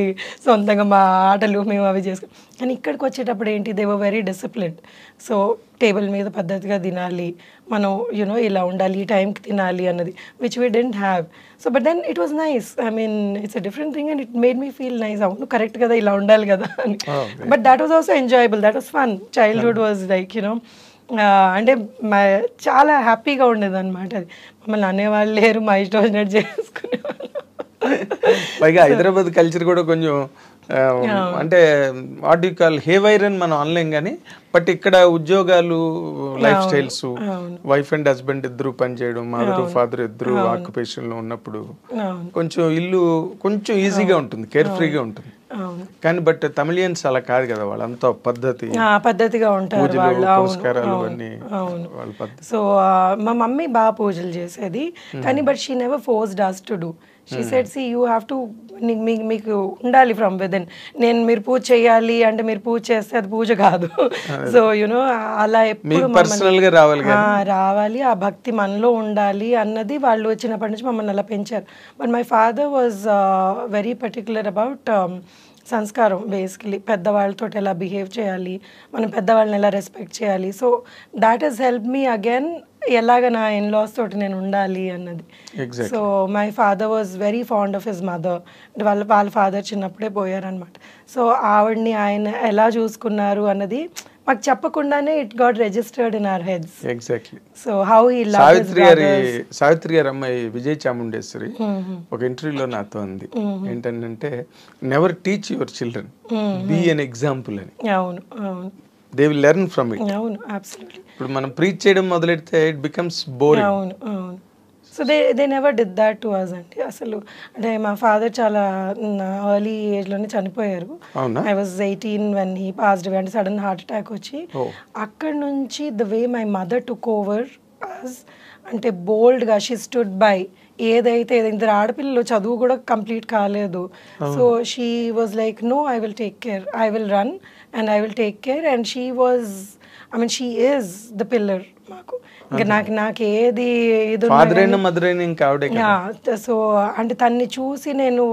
సొంతంగా మా ఆటలు మేము అవి చేసుకుని. కానీ ఇక్కడికి వచ్చేటప్పుడు ఏంటి, they were very disciplined. So table మీద పద్ధతిగా తినాలి, మనం యూనో ఇలా ఉండాలి, ఈ టైంకి తినాలి అన్నది which we didn't have. So but then it was nice. I mean it's a different thing and it made me feel nice. అవును కరెక్ట్ కదా, ఇలా ఉండాలి కదా అని. But that was also enjoyable, that was fun. Childhood was like you know అంటే చాలా హ్యాపీగా ఉండేది అనమాట. అది మమ్మల్ని అనేవాళ్ళు లేరు, మా ఇష్టం వచ్చినట్టు చేసుకునేవాళ్ళు. పైగా హైదరాబాద్ కల్చర్ కూడా కొంచెం అంటే వాట్ యు కాల్ హేవైర్ అని మనం అనలేం కానీ, బట్ ఇక్కడ ఉద్యోగాలు, life styles, wife and husband ఇద్దరు పనిచేయడం, మదర్ ఫాదర్ ఇద్దరు ఆక్యుపేషన్ లో ఉన్నప్పుడు కొంచెం ఇల్లు కొంచెం ఈజీగా ఉంటుంది, కేర్ ఫ్రీగా ఉంటుంది. కానీ బట్ తమిళియన్స్ అలా కాదు కదా, వాళ్ళంతా పద్ధతిగా ఉంటారు వాళ్ళు. సో మా మమ్మీ బాగా పూజలు చేసేది కానీ but she never forced us to do. She said, see, you have to మీకు ఉండాలి ఫ్రమ్ విదిన్. మీరు పూజ చేయాలి అంటే మీరు పూజ చేస్తే అది పూజ కాదు. సో యునో అలా ఎప్పుడు రావాలి, ఆ భక్తి మనలో ఉండాలి అన్నది వాళ్ళు వచ్చినప్పటి నుంచి మమ్మల్ని అలా పెంచారు. But my father was very particular about సంస్కారం బేసికలీ పెద్దవాళ్ళతో ఎలా బిహేవ్ చేయాలి, మనం పెద్దవాళ్ళని ఎలా రెస్పెక్ట్ చేయాలి. So that is help me again ఎలాగ నా ఇన్లాస్ తోటి నేను ఉండాలి అన్నది. So my father was very fond of his mother. వాళ్ళ ఫాదర్ చిన్నప్పుడే పోయారనమాట. సో ఆవిడ్ని ఆయన ఎలా చూసుకున్నారు అన్నది మాకు చెప్పకుండానే it got registered in our heads. Exactly. So how he Savitri గారి అమ్మాయి విజయ్ చాముండేశ్వరి ఒక ఇంటర్వ్యూలో నాతో అంది ఏంటంటే, never teach your children, be an example అని. అవును అవును, they will learn from it. అవును అబ్సల్యూట్లీ. ఇప్పుడు మనం ప్రీచ్ చేయడం మొదలెడితే ఇట్ బికమ్స్ బోరింగ్. అవును అవును. So they never did that to us అండి. అసలు అంటే మా ఫాదర్ చాలా ఎర్లీ ఏజ్లోనే చనిపోయారు. I was 18 when he passed away. అంటే సడన్ హార్ట్ అటాక్ వచ్చి అక్కడి నుంచి the way my mother took over us అంటే బోల్డ్గా షీ స్టూడ్ బై. ఏదైతే ఇద్దరు ఆడపిల్లలు చదువు కూడా కంప్లీట్ కాలేదు. So she was like no, I will take care, I will run and I will take care. And she was, I mean she is the pillar మాకు. ఇంకా నాకు ఏది ఇది సో అంటే తన్ని చూసి నేను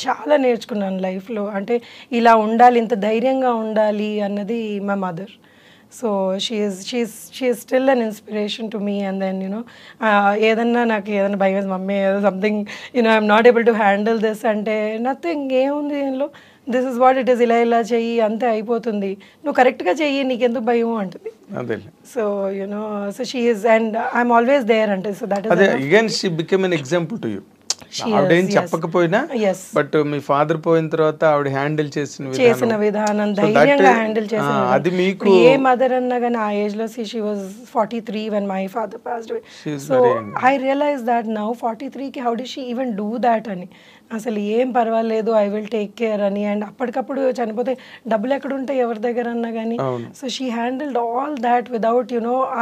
చాలా నేర్చుకున్నాను లైఫ్లో. అంటే ఇలా ఉండాలి, ఇంత ధైర్యంగా ఉండాలి అన్నది మా mother. So she is still an inspiration to me. And then ఏదన్నా నాకు ఏదైనా భయం, mummy something I'm not able to handle this అంటే నథింగ్, ఏముంది దీనిలో, this is what it is, ఇలా చెయ్యి అంతే అయిపోతుంది, నువ్వు కరెక్ట్గా చెయ్యి, నీకెందుకు భయం అంటుంది. So so she is and I'm always there అంటే. So that is again she become an example to you. ఆవిడేం చెప్పకపోయినా బట్ మీ ఫాదర్ పోయిన తర్వాత ఆవిడ హ్యాండిల్ చేసిన విధానం, ధైర్యంగా హ్యాండిల్ చేసిన అది మీకు ఏ మదర్ అన్నా కానీ ఆ ఏజ్ లో she was 43 when my father passed away. So I realized that now 43 కి how did she even do that అని. అసలు ఏం పర్వాలేదు, ఐ విల్ టేక్ కేర్ అని. అండ్ అప్పటికప్పుడు చనిపోతే డబ్బులు ఎక్కడ ఉంటాయి ఎవరి దగ్గర అన్నా కానీ. So she handled all that without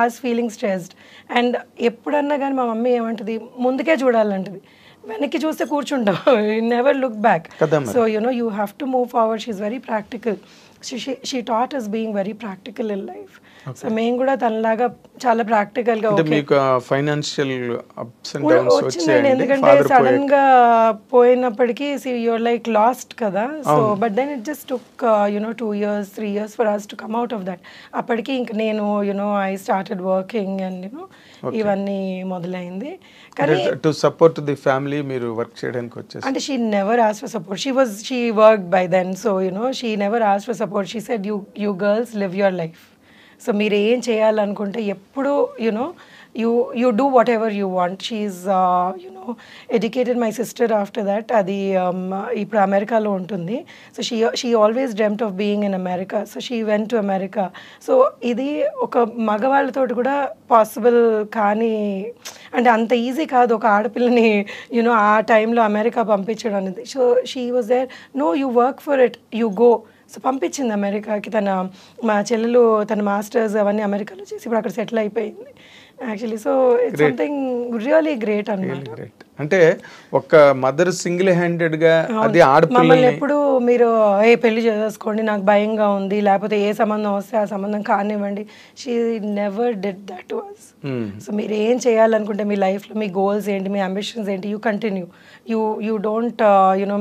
us feeling stressed. And ఎప్పుడన్నా కానీ మా మమ్మీ ఏమంటది, ముందుకే చూడాలంటది, వెనక్కి చూస్తే కూర్చుంటాం, never look back. So you have to move forward. She is very practical. She taught us being very practical in life. So మేము కూడా తనలాగా చాలా ప్రాక్టికల్ గా వచ్చిందండి. ఎందుకంటే సడన్ గా పోయినప్పటికీ యూర్ లైక్ లాస్ట్ కదా. So but then it just took 2 years 3 years for us to come out of that. అప్పటికి ఇంక నేను ఐ స్టార్టెడ్ వర్కింగ్ అండ్ ఇవన్నీ మొదలైంది. కానీ టు సపోర్ట్ ది ఫ్యామిలీ మీరు వర్క్ చేయడానికి వచ్చేసి అంటే she never asked for support. She worked by then. So she never asked for support. She said you girls live your life. So మీరు ఏం చేయాలనుకుంటే ఎప్పుడు you do whatever you want. She's educated my sister after that. అది ఇప్పుడు అమెరికాలో ఉంటుంది. So she always dreamt of being in America. So she went to America. So ఇది ఒక మగవాళ్ళతోటి కూడా పాసిబుల్ కానీ అంటే అంత ఈజీ కాదు ఒక ఆడపిల్లని ఆ టైంలో అమెరికా పంపించడం అనేది. So she was there, no you work for it, you go. So పంపించింది అమెరికాకి. మా చెల్లెలు తన మాస్టర్స్ అవన్నీ అమెరికాలో చేసి ఇప్పుడు అక్కడ సెటిల్ అయిపోయింది actually. So it's something really great అన్నమాట. అంటే ఒక మదర్ సింగిల్ హ్యాండెడ్ గా అది మమ్మల్ని ఎప్పుడు మీరు పెళ్లి చేసుకోండి, నాకు భయంగా ఉంది, లేకపోతే ఏ సంబంధం వస్తే ఆ సంబంధం కానివ్వండి, she never did that to us. So మీరు ఏం చేయాలనుకుంటే మీ లైఫ్లో మీ గోల్స్ ఏంటి, మీ అంబిషన్స్ ఏంటి, యూ కంటిన్యూ, యూ డోంట్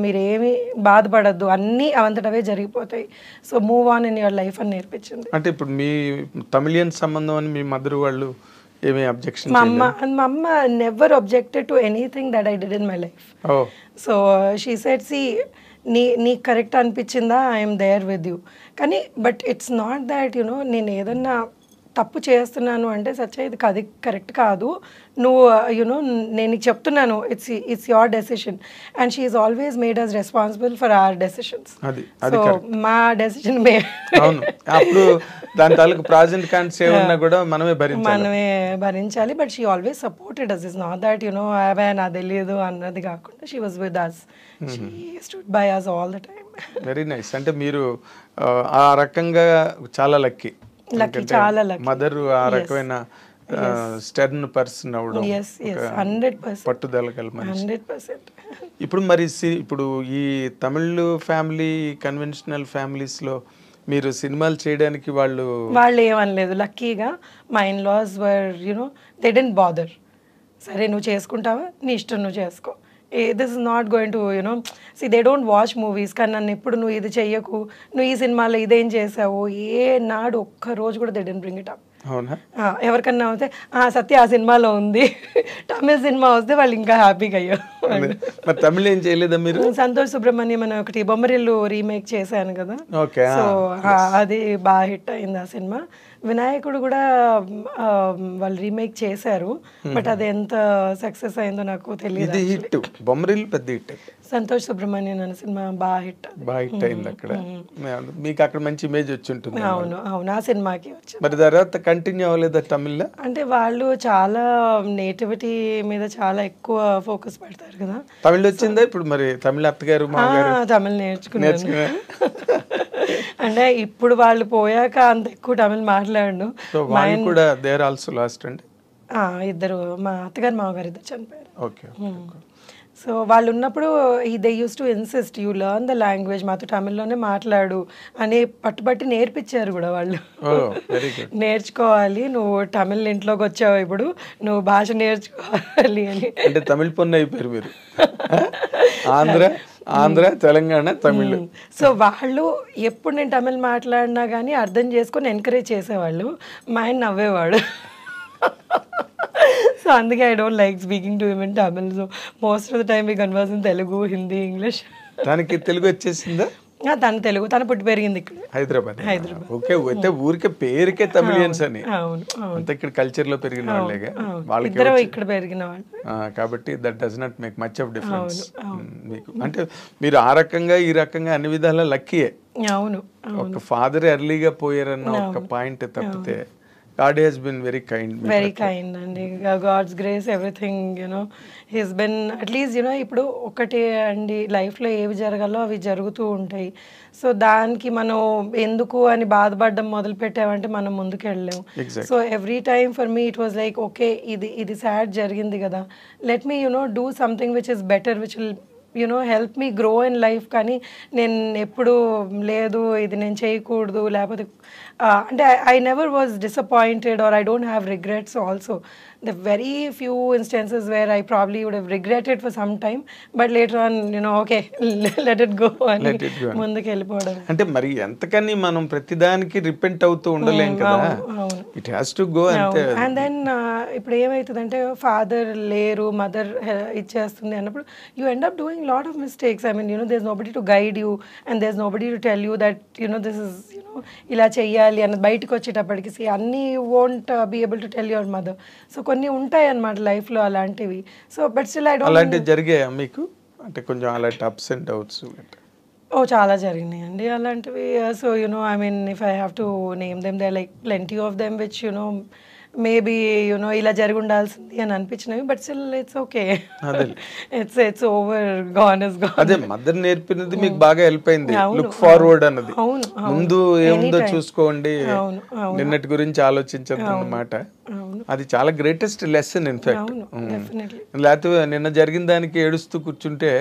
మీరు ఏమి బాధపడద్దు, అన్నీ అవంతటవే జరిగిపోతాయి. So move on in your life అని నేర్పించింది. అంటే ఇప్పుడు మీ తమిళియన్ సంబంధం అని మీ మదర్ వాళ్ళు ఏమీ అబ్జెక్షన్? మా అమ్మ never objected to anything that I did in my life. So she said, see నీకు కరెక్ట్ అనిపించిందా, ఐఎమ్ దేర్ విత్ యూ. కానీ బట్ ఇట్స్ నాట్ దాట్ నేను ఏదన్నా తప్పు చేస్తున్నాను అంటే సచ్చా ఇది అది కరెక్ట్ కాదు, నువ్వు నేను నీకు చెప్తున్నాను, it's your decision. And she is always made us responsible for our decisions. So మా డెసిషన్ అప్పుడు దాని తాలూకు ప్రాజెక్ట్ కాన్సే ఉన్నా కూడా మనమే భరించాలి. But she always supported us. Is not that అవే నాకు తెలియదు అన్నది కాకుండా she was with us. She stood by us all the time. Very nice. అంటే మీరు ఆ రకంగా చాలా లక్కీ. చాలా లక్కీ. మదర్ ఆ రకమైన స్టర్న్ పర్సన్ అవడం, 100% పట్టుదల గల మనిషి. 100%. ఇప్పుడు మరి ఇప్పుడు ఈ తమిళ్ ఫ్యామిలీ కన్వెన్షనల్ ఫ్యామిలీస్ లో మీరు సినిమాలు చేయడానికి వాళ్ళు ఏమనలేదు. లక్కీగా మా in laws were they didn't bother. సరే నువ్వు చేసుకుంటావా, నీ ఇష్టం నువ్వు చేసుకో, this is not going to you know see they don't watch movies, కానీ నన్ను ఎప్పుడు నువ్వు ఇది చెయ్యకు, నువ్వు ఈ సినిమాలో ఇదేం చేసావు, ఏ నాడు ఒక్క రోజు కూడా they don't bring it up. అవునా? ఎవరికన్నా వస్తే సత్య ఆ సినిమాలో ఉంది, తమిళ సినిమా వస్తే వాళ్ళు ఇంకా హ్యాపీగా అయ్యారు. మరి తమిళ ఏం చేయలేదా మీరు? సంతోష్ సుబ్రహ్మణ్యం అని ఒకటి బొమ్మరిల్లు రీమేక్ చేశాను కదా, సో అది బాగా హిట్ అయింది ఆ సినిమా. వినాయకుడు కూడా వాళ్ళు రీమేక్ చేశారు, బట్ అది ఎంత సక్సెస్ అయిందో నాకు తెలియదు. హిట్ బొమ్మరిల్లు పెద్ద హిట్. సంతోష్ సుబ్రహ్మణ్యం అనే సినిమా బాగా హిట్ అయింది అక్కడ, మీకు అక్కడ మంచి ఇమేజ్ వచ్చి ఉంటుంది. అవును అవును, ఆ సినిమాకి వచ్చింది. మరి తర్వాత కంటిన్యూ అవ్వలేదా తమిళ్లో? అంటే వాళ్ళు చాలా నేటివిటీ మీద చాలా ఎక్కువ ఫోకస్ పెడతారు కదా. తమిళ్ వచ్చిందా ఇప్పుడు? మరి తమిళ అత్తగారు తమిళ్ నేర్చుకున్నాను. అంటే ఇప్పుడు వాళ్ళు పోయాక అంత ఎక్కువ తమిళ్ మాట్లాడను. కూడా దేర్ ఆల్సో లాస్ట్ అండి. ఇద్దరు, మా అత్తగారు మామగారు ఇద్దరు చనిపోయారు. ఓకే. సో వాళ్ళు ఉన్నప్పుడు they used to insist you learn the language, మాతో తమిళ్లోనే మాట్లాడు అని పట్టుబట్టి నేర్పించారు కూడా వాళ్ళు. నేర్చుకోవాలి, నువ్వు తమిళ్ ఇంట్లోకి వచ్చావు, ఇప్పుడు నువ్వు భాష నేర్చుకోవాలి అని. అంటే తమిళ్ పొన్ను అయిపోయారు మీరు. ఆంధ్ర తెలంగాణ తమిళ్. సో వాళ్ళు ఎప్పుడు నేను తమిళ్ మాట్లాడినా కానీ అర్థం చేసుకొని ఎంకరేజ్ చేసేవాళ్ళు. మా ఆయన నవ్వేవాడు. సో అందుకే I don't like speaking to him in Tamil. So most of the time we converse in Telugu, Hindi, English. దానికి తెలుగు వచ్చేసిందా? తను తెలుగు, తను పుట్టి పెరిగింది ఇక్కడ హైదరాబాద్. ఓకే. అయితే ఊరికే పేరుకే తమిళియన్స్ అని, అంత ఇక్కడ కల్చర్ లో పెరిగిన వాళ్ళేగా, వాళ్ళకి ఇక్కడ పెరిగిన వాళ్ళు కాబట్టి that does not make much of difference మీకు. అంటే మీరు ఆ రకంగా ఈ రకంగా అన్ని విధాలా లక్కీయే. అవును, ఒక ఫాదర్ ఎర్లీగా పోయారన్న ఒక పాయింట్ తప్పితే God has been very kind. Very kind, and God's grace, everything, you know, he's been at least, you know, ఇప్పుడు ఒకటే అండి లైఫ్లో ఏవి జరగాలో అవి జరుగుతూ ఉంటాయి. సో దానికి మనం ఎందుకు అని బాధపడడం మొదలు పెట్టామంటే మనం ముందుకు వెళ్ళలేము. So every time for me it was like okay, ఇది సాడ్ జరిగింది కదా, let me you know do something which is better, which will you know help me grow in life. కానీ నేను ఎప్పుడు లేదు ఇది నేను చేయకూడదు, లేకపోతే అంటే I never was disappointed or I don't have regrets also. The very few instances where I probably would have regretted for some time, but later on, you know, okay, let it go అని ముందుకు వెళ్ళిపోవడం. అంటే మరి ఎంతకని మనం ప్రతిదానికి repent అవుతూ ఉండలేం కదా, ఇట్ హ్యాస్ టు గో అంతే. అండ్ దెన్ ఇప్పుడు ఏమవుతుందంటే ఫాదర్ లేరు, మదర్ ఇచ్చేస్తుంది అన్నప్పుడు you end up doing lot of mistakes. I mean, you know, there's nobody to guide you and there's nobody to tell you that, you know, this is, you know, ఇలా చెయ్యాలి అన్నది బయటకు వచ్చేటప్పటికి అన్నీ won't be able to tell your mother. So కొన్ని ఉంటాయి అన్నమాట లైఫ్లో అలాంటివి. So but still I don't. అలాంటివి జరిగాయా మీకు? అంటే కొంచెం అలాంటి అప్స్ అండ్ డౌట్స్? చాలా జరిగినాయి అండి అలాంటివి. So you know I mean if I have to name them, they like plenty of them which you know maybe you know ఇలా జరిగి ఉండాల్సింది అని అనిపించినవి, but still it's okay, it's over, gone is gone. అదే మదర్ నేర్పినది మీకు బాగా హెల్ప్ అయింది, లుక్ ఫార్వర్డ్ అన్నది. ముందు ఏముందో చూసుకోండి, నిన్నటి గురించి ఆలోచించద్దు అన్నమాట. అది చాలా గ్రేటెస్ట్ లెసన్ ఇన్ఫాక్ట్. లేకపోతే నిన్న జరిగిన దానికి ఏడుస్తూ కూర్చుంటే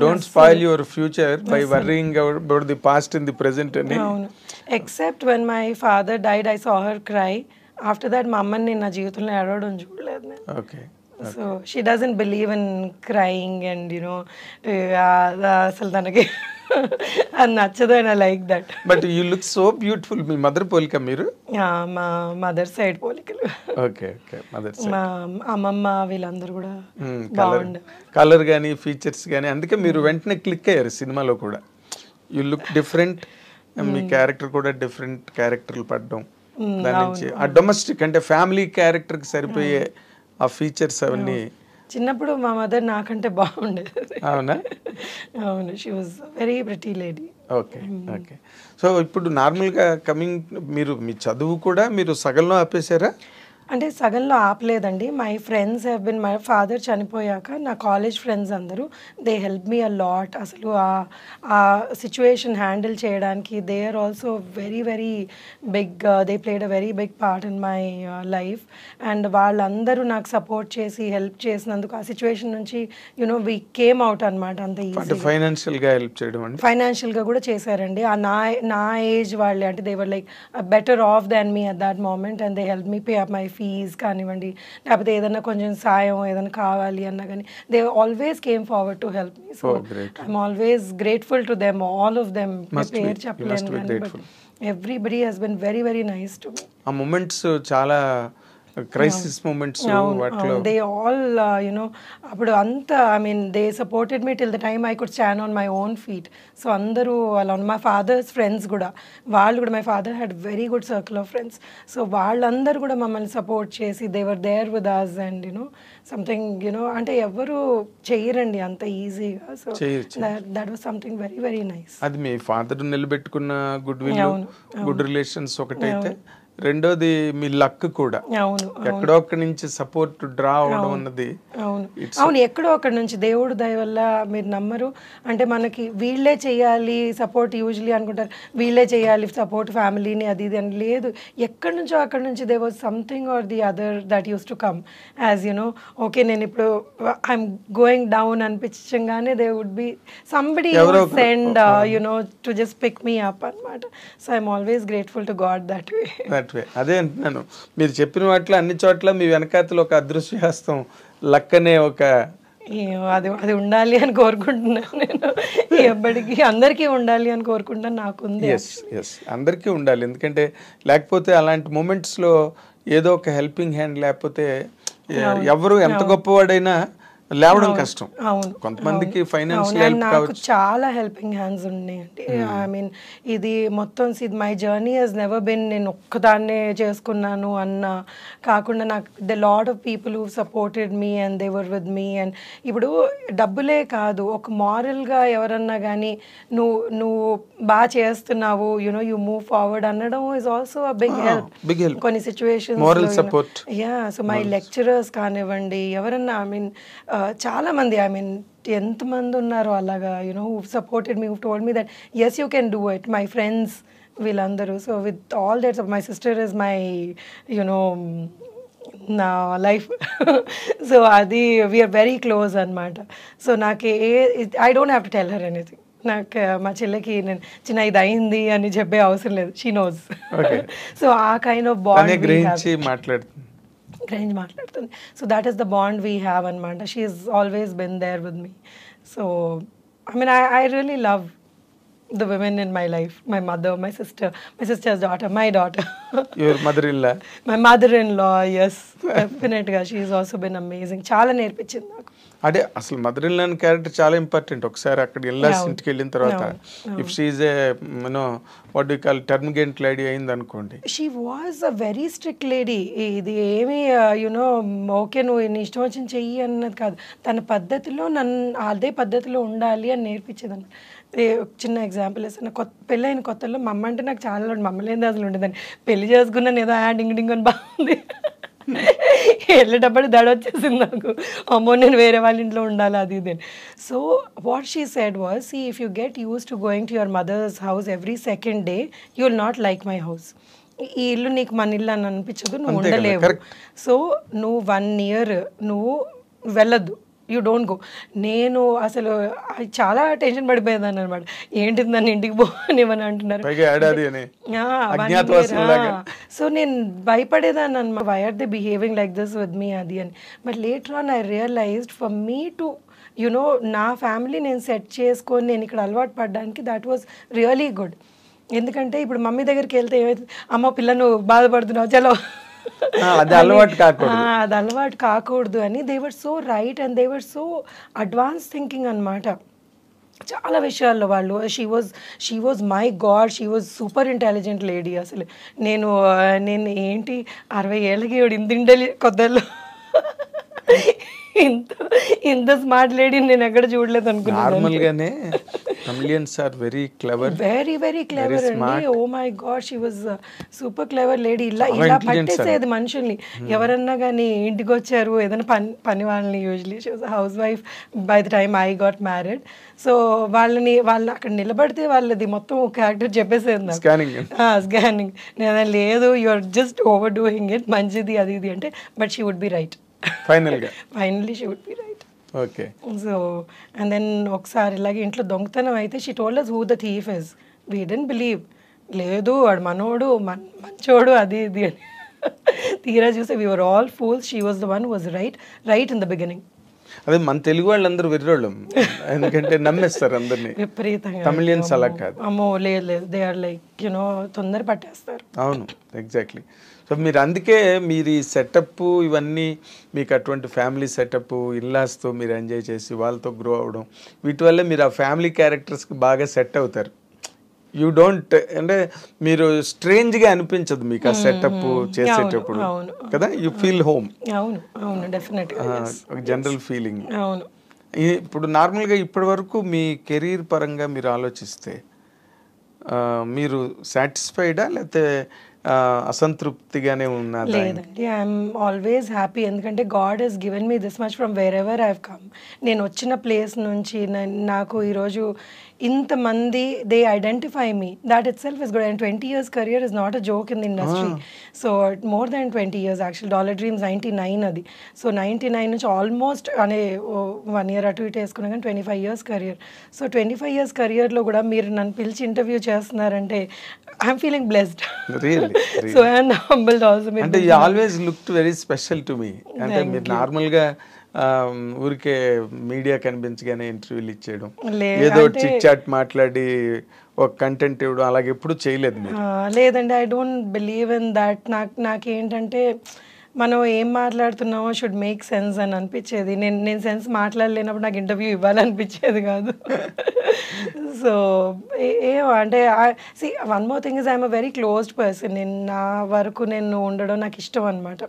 don't spoil your future by worrying about the past in the present అని. Except when my father died I saw her cry. After that మా అమ్మని నేను నా జీవితంలో ఏడవడం చూడలేదు నేను. Okay. So she doesn't believe in crying and you know అసలు తనకి అది నచ్చదు and I like that. But you look so beautiful. మీ మదర్ పోలిక మీరు? మా మదర్ సైడ్ పోలికలు. Okay okay. మదర్ సైడ్ మా అమ్మమ్మ వీళ్ళందరూ కూడా బాగుండే, కలర్ కానీ ఫీచర్స్ కానీ, అందుకే మీరు వెంటనే క్లిక్ అయ్యారు సినిమాలో కూడా. You look different, me character కూడా డిఫరెంట్ క్యారెక్టర్లు పడడం, దాని నుంచి ఆ డొమెస్టిక్ అంటే ఫ్యామిలీ క్యారెక్టర్కి సరిపోయే ఆ ఫీచర్స్ అవన్నీ. చిన్నప్పుడు మా మదర్ నాకంటే బాగుండేది. అవునా? అవును, she was very pretty lady. Okay okay. So ఇప్పుడు నార్మల్గా కమింగ్, మీరు మీ చదువు కూడా మీరు సగంలో ఆపేశారా? అంటే సగంలో ఆపలేదండి. My friends have been, my father చనిపోయాక నా కాలేజ్ ఫ్రెండ్స్ అందరూ they help me a lot. అసలు ఆ సిచ్యువేషన్ హ్యాండిల్ చేయడానికి they are also very very big, they played a very big part in my life. And వాళ్ళందరూ నాకు support చేసి help చేసినందుకు ఆ సిచ్యువేషన్ నుంచి యునో వి కేమ్ అవుట్ అనమాట. అంత ఈజీ ఫైనాన్షియల్గా హెల్ప్ చేయడం, ఫైనాన్షియల్గా కూడా చేశారండి. నా ఏజ్ వాళ్ళే, అంటే they were like better off than me at that moment and they help me pay up my fees కానివ్వండి, లేకపోతే ఏదైనా కొంచెం సాయం ఏదైనా కావాలి అన్నా కానీ they always came forward to help me. So I'm always grateful to them, all of them. పేరు చెప్పలేను కానీ but everybody has been very very nice to me. ఆ మూమెంట్స్ చాలా క్రైసిస్ మూమెంట్స్ వాటిలో దే ఆల్ అప్పుడు అంతా I mean they supported me till the time I could stand on my own feet. So అందరూ అలా మా ఫాదర్స్ ఫ్రెండ్స్ కూడా, వాళ్ళు కూడా, my father had very good circle of friends. So వాళ్ళందరూ కూడా మమ్మల్ని సపోర్ట్ చేసి they were there with us and something అంటే ఎవరు చెయ్యరండి అంత ఈజీగా. So that was something very very nice. అది మీ ఫాదర్ నిలబెట్టుకున్న గుడ్ విల్, గుడ్ రిలేషన్స్ ఒకటైతే, రెండోది మీ లక్ కూడా. ఎక్కడో అక్కడి నుంచి సపోర్ట్ డ్రా అవడం అన్నది. అవును, ఎక్కడో అక్కడి నుంచి దేవుడు దయ వల్ల. మీరు నమ్మరు, అంటే మనకి వీళ్ళే చేయాలి సపోర్ట్, యూజువలీ అనుకుంటారు వీళ్ళే చేయాలి సపోర్ట్ ఫ్యామిలీని అది ఇది అని. లేదు, ఎక్కడి నుంచో అక్కడి నుంచి they was something or the other that used to come as okay నేను ఇప్పుడు ఐఎమ్ గోయింగ్ డౌన్ అనిపించగానే they would be somebody send to just pick me up అనమాట. So I'm always grateful to God that way. అదే అంటున్నాను, మీరు చెప్పిన వాటిలో అన్ని చోట్ల మీ వెనకాతలు ఒక అదృశ్య హస్తం, లక్ అనే ఒక అది అది ఉండాలి అని కోరుకుంటున్నాను నేను. ఎప్పటికీ అందరికీ ఉండాలి అని కోరుకుంటాను, నాకుంది. ఎస్ అందరికీ ఉండాలి, ఎందుకంటే లేకపోతే అలాంటి మూమెంట్స్లో ఏదో ఒక హెల్పింగ్ హ్యాండ్ లేకపోతే ఎవరు ఎంత గొప్పవాడైనా లేవడం కష్టం. కొంతమందికి ఫైనాన్షియల్ నాకు చాలా హెల్పింగ్ హ్యాండ్స్ ఉన్నాయండి. ఐ మీన్ ఇది మొత్తం my journey has never been నేను ఒక్కదాన్నే చేసుకున్నాను అన్న కాకుండా, నాకు the lot of people who supported me and they were with me. అండ్ ఇప్పుడు డబ్బులే కాదు, ఒక మారల్గా ఎవరన్నా కానీ నువ్వు బాగా చేస్తున్నావు, యూ మూవ్ ఫార్వర్డ్ అనడం is also a big help. కొన్ని సిచ్యువేషన్స్ సో మై లెక్చరర్స్ కానివ్వండి, ఎవరన్నా ఐ మీన్ చాలా మంది, ఐ మీన్ ఎంతమంది ఉన్నారో అలాగా who supported me, who told me that yes you can do it. My friends వీళ్ళందరూ. So with all that my sister is my నా లైఫ్. సో అది వీఆర్ వెరీ క్లోజ్ అనమాట. So నాకు I don't have to tell her anything. నాకు మా చెల్లెకి నేను చిన్న ఇది అయింది అని చెప్పే అవసరం లేదు, షీ నోస్. సో ఆ కైండ్ ఆఫ్ బాండ్ గ్రహించి మాట్లాడుతుంది. So that is the bond we have అనమాట. She is always been there with me. So I mean I really love the women in my life, my mother, my sister, my sister's daughter, my daughter. Your mother-in-law? My mother-in-law, yes, definitely. She has also been amazing. చాలా నేర్పించింది నాకు. అదే అసలు మదర్-ఇన్-లా character చాలా important. ఒకసారి అక్కడ ఇల్లాస్ ఇంటికి వెళ్ళిన తర్వాత if she is a what do call termagant lady అయింది అనుకోండి, she was a very strict lady. ఇది ఏమి ఓకే నువ్వు నీ ఇష్టం వచ్చిన చెయ్యి అన్నది కాదు, తన పద్ధతిలో అదే పద్ధతిలో ఉండాలి అని నేర్పించేది అన్నమాట. చిన్న ఎగ్జాంపుల్ వేస్తాను, పెళ్ళైన కొత్తలో మా అమ్మ అంటే నాకు చాలా మమ్మల్ని అసలు ఉండేదాన్ని. పెళ్లి చేసుకున్నాను ఏదో డింగ్ డింగ్ అని బాగుంది, వెళ్ళేటప్పుడు దడ వచ్చేసింది నాకు, అమ్మో నేను వేరే వాళ్ళ ఇంట్లో ఉండాలి అది ఇది. So what she said was, see if you get used to going to your mother's house every second day, you will not like my house. ఈ ఇల్లు నీకు మన ఇల్లు అని అనిపించదు, నువ్వు ఉండలేవు. సో నువ్వు 1 year నువ్వు వెళ్ళొద్దు, యూ డోంట్ గో. నేను అసలు చాలా టెన్షన్ పడిపోయేదాన్ని అనమాట, ఏంటి నన్ను ఇంటికి పోనివని అంటున్నారు. సో నేను భయపడేదాన్ని అనమాట, why are they behaving like this with me అది అని. But later on I realised for me to నా ఫ్యామిలీ నేను సెట్ చేసుకొని నేను ఇక్కడ అలవాటు పడడానికి దట్ వాజ్ రియలీ గుడ్. ఎందుకంటే ఇప్పుడు మమ్మీ దగ్గరికి వెళ్తే ఏమైతుంది, అమ్మ పిల్ల నువ్వు బాధపడుతున్నావు చలో అది అలవాటు కాకూడదు అని. They were so right and they were so advance thinking అనమాట చాలా విషయాల్లో వాళ్ళు. She was my God, she was super intelligent lady. అసలు నేను ఏంటి 60 ఏళ్ళకి ఇంత కొత్తలో ఇంత స్మార్ట్ లేడీని నేను ఎక్కడ చూడలేదు అనుకున్నాను. వెరీ వెరీ క్లెవర్ అండి. Oh my God, she was super clever lady. ఇలా పట్టేసేది మనుషుల్ని. ఎవరన్నా కానీ ఇంటికి వచ్చారు ఏదైనా పని వాళ్ళని, usually she was house wife by the time I got married. So వాళ్ళని అక్కడ నిలబడితే వాళ్ళది మొత్తం క్యారెక్టర్ చెప్పేసేది నాకు, స్కానింగ్. నేను లేదు you are just overdoing it, మంచిది అది ఇది అంటే, but she would be right. Finally she would be right. Okay. So and then ఒకసారి ఇలాగే ఇంట్లో దొంగతనం అయితే she told us who the thief is. We didn't believe. లేదు వాడు మనోడు మంచోడు అది ఇది అని. తీరా చూస్తే we were all fools, she was the one who was right in the beginning. అదే మన తెలుగు వాళ్ళందరూ వెర్రోళ్ళం, ఎందుకంటే నమ్మేస్తారు అందరినీ. విపరీతంగా తమిళియన్స్ అలా కాదు. అమ్మో లేదు, దే ఆర్ లైక్ తొందర పట్టేస్తారు. అవును, ఎగ్జాక్ట్లీ. సో మీరు అందుకే మీరు ఈ సెటప్ ఇవన్నీ మీకు అటువంటి ఫ్యామిలీ సెటప్ ఇల్లాస్తో మీరు ఎంజాయ్ చేసి వాళ్ళతో గ్రో అవ్వడం, వీటి వల్ల మీరు ఆ ఫ్యామిలీ క్యారెక్టర్స్కి బాగా సెట్ అవుతారు. యూ డోంట్ అంటే మీరు స్ట్రేంజ్గా అనిపించదు మీకు ఆ సెటప్ చేసేటప్పుడు కదా, యూ ఫీల్ హోమ్. అవును అవును, డెఫినెట్గా జనరల్ ఫీలింగ్. అవును. ఇప్పుడు నార్మల్గా ఇప్పటి వరకు మీ కెరీర్ పరంగా మీరు ఆలోచిస్తే మీరు సాటిస్ఫైడా లేకపోతే అసంతృప్తిగానే ఉన్నదా? లేదండి, ఐఎమ్ ఆల్వేస్ హ్యాపీ. ఎందుకంటే God has given me this much from wherever I have come. నేను వచ్చిన ప్లేస్ నుంచి నాకు ఈరోజు ఇంతమంది they identify me, that itself is good. And 20 years career is not a joke in the industry. So more than 20 years actually. Dollar Dreams 99 అది. So 99 నుంచి almost అనే 1 year అటు ఇటు వేసుకున్నా కానీ 25 years career. సో 25 years careerలో కూడా మీరు నన్ను పిలిచి ఇంటర్వ్యూ చేస్తున్నారంటే I'm feeling blessed. So and humbled also. అంటే you always looked very special to me. అంటే మీరు నార్మల్గా ఊరికే మీడియా కనిపించగానే ఇంటర్వ్యూలు ఇచ్చేయడం, ఏదో చిట్ చాట్ మాట్లాడి ఒక కంటెంట్ ఇవ్వడం అలాగే ఎప్పుడు చేయలేదు మీరు? లేదండి, I don't believe in that. నాకేంటంటే మనం ఏం మాట్లాడుతున్నామో షుడ్ మేక్ సెన్స్ అని అనిపించేది. నేను సెన్స్ మాట్లాడలేనప్పుడు నాకు ఇంటర్వ్యూ ఇవ్వాలనిపించేది కాదు. సో అంటే see one more thing is I'm a very closed person. నేను నా వరకు నేను ఉండడం నాకు ఇష్టం అనమాట.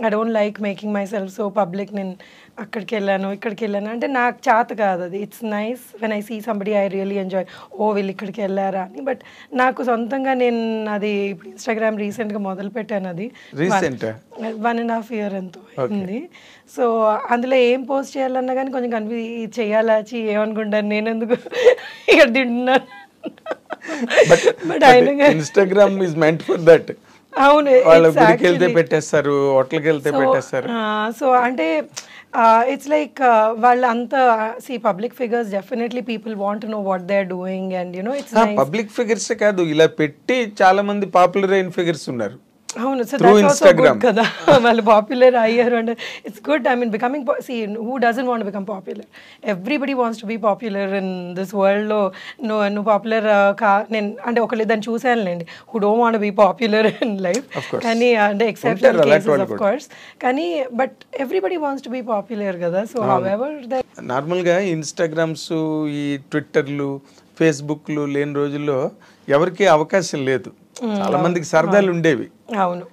I don't like making myself so public. నేను అక్కడికి వెళ్ళాను ఇక్కడికి వెళ్ళాను అంటే నాకు చేత కాదు అది. It's nice when I see somebody I really enjoy, oh వీళ్ళు ఇక్కడికి వెళ్ళారా అని. బట్ నాకు సొంతంగా నేను అది ఇప్పుడు ఇన్స్టాగ్రామ్ రీసెంట్గా మొదలు పెట్టాను. అది 1.5 year ఎంతో అయింది. సో అందులో ఏం పోస్ట్ చేయాలన్నా కానీ కొంచెం చేయాలా ఏమనుకుంటాను నేను ఎందుకు ఇక్కడ తింటున్నాను. But Instagram is meant for that. అవును, గుడికి వెళ్తే పెట్టేస్తారు, హోటల్కి వెళ్తే పెట్టేస్తారు. సో అంటే ఇట్స్ లైక్ వాళ్ళంతా see public figures definitely people want to know what they are doing and it's public figures కాదు, ఇలా పెట్టి చాలా మంది పాపులర్ అయిన ఫిగర్స్ ఉన్నారు. అవును, సో దట్స్ ఆల్సో గుడ్ కదా. వాళ్ళు పాపులర్ అయ్యారు అంటే it's good. I mean becoming see who doesn't want become popular? Everybody wants to be popular in this వరల్డ్లో. నువ్వు పాపులర్ నేను అంటే ఒకళ్ళిద్దరిని చూసానులేండి who don't want be popular in life, కానీ అంటే ఎక్సెప్షనల్ కేసెస్ ఆఫ్ కోర్స్. కానీ but everybody wants to be popular కదా. సో హౌఎవర్ నార్మల్గా ఇన్స్టాగ్రామ్స్ ఈ ట్విట్టర్లు ఫేస్బుక్లు లేని రోజుల్లో ఎవరికి అవకాశం లేదు. చాలా మందికి సరదాలు ఉండేవి. అవును,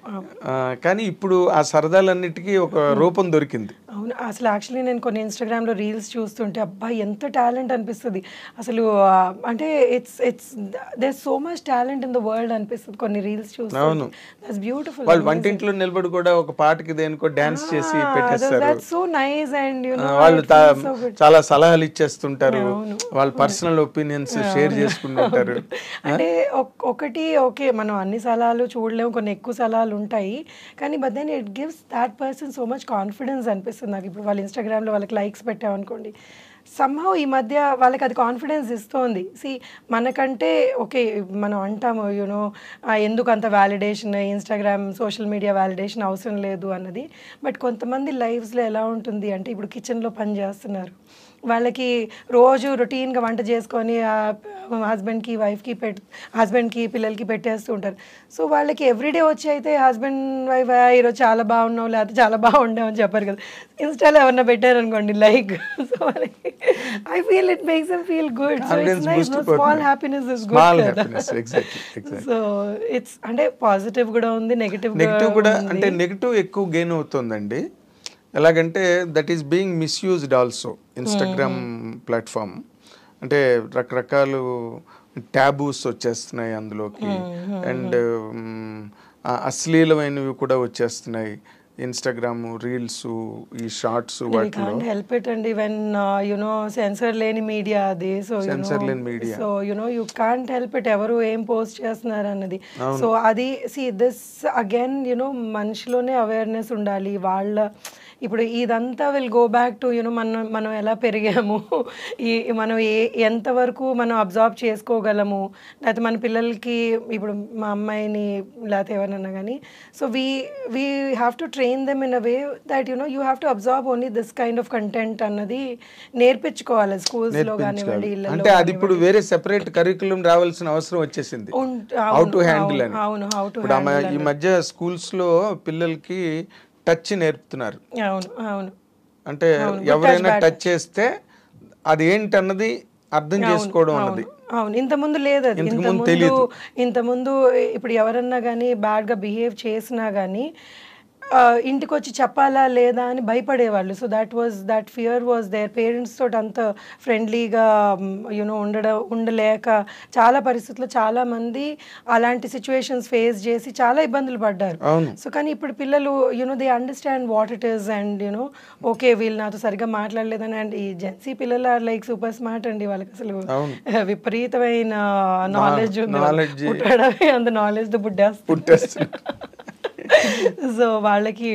కానీ ఇప్పుడు ఆ సరదాలన్నిటికీ ఒక రూపం దొరికింది. అవును, అసలు యాక్చువల్లీ నేను కొన్ని ఇన్స్టాగ్రామ్లో రీల్స్ చూస్తుంటే అబ్బా ఎంత టాలెంట్ అనిపిస్తుంది అసలు. అంటే it's there so much talent in the world అనిపిస్తుంది కొన్ని రీల్స్ చూస్తే. అవును, దట్స్ బ్యూటిఫుల్. వాళ్ళు వంటింట్లో నిలబడి కూడా ఒక పాటకి దేనికో డాన్స్ చేసి పెట్టేస్తారు. That's so nice. అండ్ వాళ్ళు చాలా సలహాలు ఇచ్చేస్తుంటారు, వాళ్ళ పర్సనల్ ఒపీనియన్స్ షేర్ చేసుకుంటుంటారు. అంటే ఒకటి ఓకే మనం అన్ని సలహాలు చూడలేము, కొన్ని ఎక్కువ సలహాలు ఉంటాయి, కానీ but then it gives that person so much confidence అనిపిస్తుంది నాకు. ఇప్పుడు వాళ్ళ ఇన్స్టాగ్రామ్లో వాళ్ళకి లైక్స్ పెట్టామనుకోండి, సమ్హౌ ఈ మధ్య వాళ్ళకి అది కాన్ఫిడెన్స్ ఇస్తోంది. సి మనకంటే ఓకే మనం అంటాము ఎందుకు అంత validation, Instagram social media validation అవసరం లేదు అన్నది. బట్ కొంతమంది లైఫ్స్లో ఎలా ఉంటుంది అంటే ఇప్పుడు కిచెన్లో పని చేస్తున్నారు, వాళ్ళకి రోజు రొటీన్గా వంట చేసుకొని హస్బెండ్కి వైఫ్కి హస్బెండ్కి పిల్లలకి పెట్టేస్తూ ఉంటారు. సో వాళ్ళకి ఎవ్రీడే వచ్చి అయితే హస్బెండ్ వైఫ్ ఈరోజు చాలా బాగున్నావు లేకపోతే చాలా బాగుండావు అని చెప్పారు కదా. ఇన్స్టాలో ఎవరన్నా పెట్టారనుకోండి లైక్, సో వాళ్ళకి I feel it makes them feel good. So it's nice, small happiness is good కదా. సో ఇట్స్ అంటే పాజిటివ్ కూడా ఉంది, నెగిటివ్ కూడా. అంటే నెగిటివ్ ఎక్కువ గెయిన్ అవుతుందండి. ఎలాగంటే that is being misused also. Instagram platform అంటే రకరకాలు ట్యాబూస్ వచ్చేస్తున్నాయి అందులోకి, అండ్ అశ్లీలమైనవి కూడా వచ్చేస్తున్నాయి. ఇన్స్టాగ్రామ్ రీల్స్, ఈ షార్ట్స్ We వాటిలో can't help it and when censor లేని మీడియా అది సో సెన్సర్ లేని media. So you can't help it ఎవరు ఏం పోస్ట్ చేస్తున్నారు అన్నది. సో అది దిస్ అగైన్ మనిషిలోనే అవేర్నెస్ ఉండాలి వాళ్ళ. ఇప్పుడు ఇదంతా విల్ గో బ్యాక్ టు మనం ఎలా పెరిగాము, మనం ఎంతవరకు మనం అబ్జర్వ్ చేసుకోగలము, లేకపోతే మన పిల్లలకి ఇప్పుడు మా అమ్మాయిని లేకపోతే ఎవరన్నా కానీ so we have to train them in a way that you have to observe only this kind of content అన్నది నేర్పించుకోవాలి స్కూల్స్లో కానివ్వండి, ఇళ్ళలో. అంటే అది ఇప్పుడు వేరే సెపరేట్ కరికులం రావాల్సిన అవసరం వచ్చేసింది. హౌ టు హ్యాండిల్ అని. అవును, హౌ టు ఇప్పుడు ఈ మధ్య స్కూల్స్ లో పిల్లలకి టచ్ నేర్పుతున్నారు. అవును అవును అంటే ఎవరైనా టచ్ చేస్తే అది ఏంటన్నది అర్థం చేసుకోవడం అన్నది. అవును, ఇంతకుముందు లేదు అది. ఇంతకుముందు ఇప్పుడు ఎవరన్నా కానీ బ్యాడ్గా బిహేవ్ చేసినా కానీ ఇంటికి వచ్చి చెప్పాలా లేదా అని భయపడేవాళ్ళు. So that fear was there. Parents తోటి అంత ఫ్రెండ్లీగా ఉండలేక చాలా పరిస్థితుల్లో చాలామంది అలాంటి సిచ్యువేషన్స్ ఫేస్ చేసి చాలా ఇబ్బందులు పడ్డారు. సో కానీ ఇప్పుడు పిల్లలు they understand what it is and okay వీళ్ళు నాతో సరిగ్గా మాట్లాడలేదని. అండ్ ఈ జెన్సీ పిల్లలు ఆర్ లైక్ సూపర్ స్మార్ట్ అండి. వాళ్ళకి అసలు విపరీతమైన నాలెడ్జ్ ఉంది. పుట్టడమే అంత నాలెడ్జ్ పుట్టేస్తారు. సో వాళ్ళకి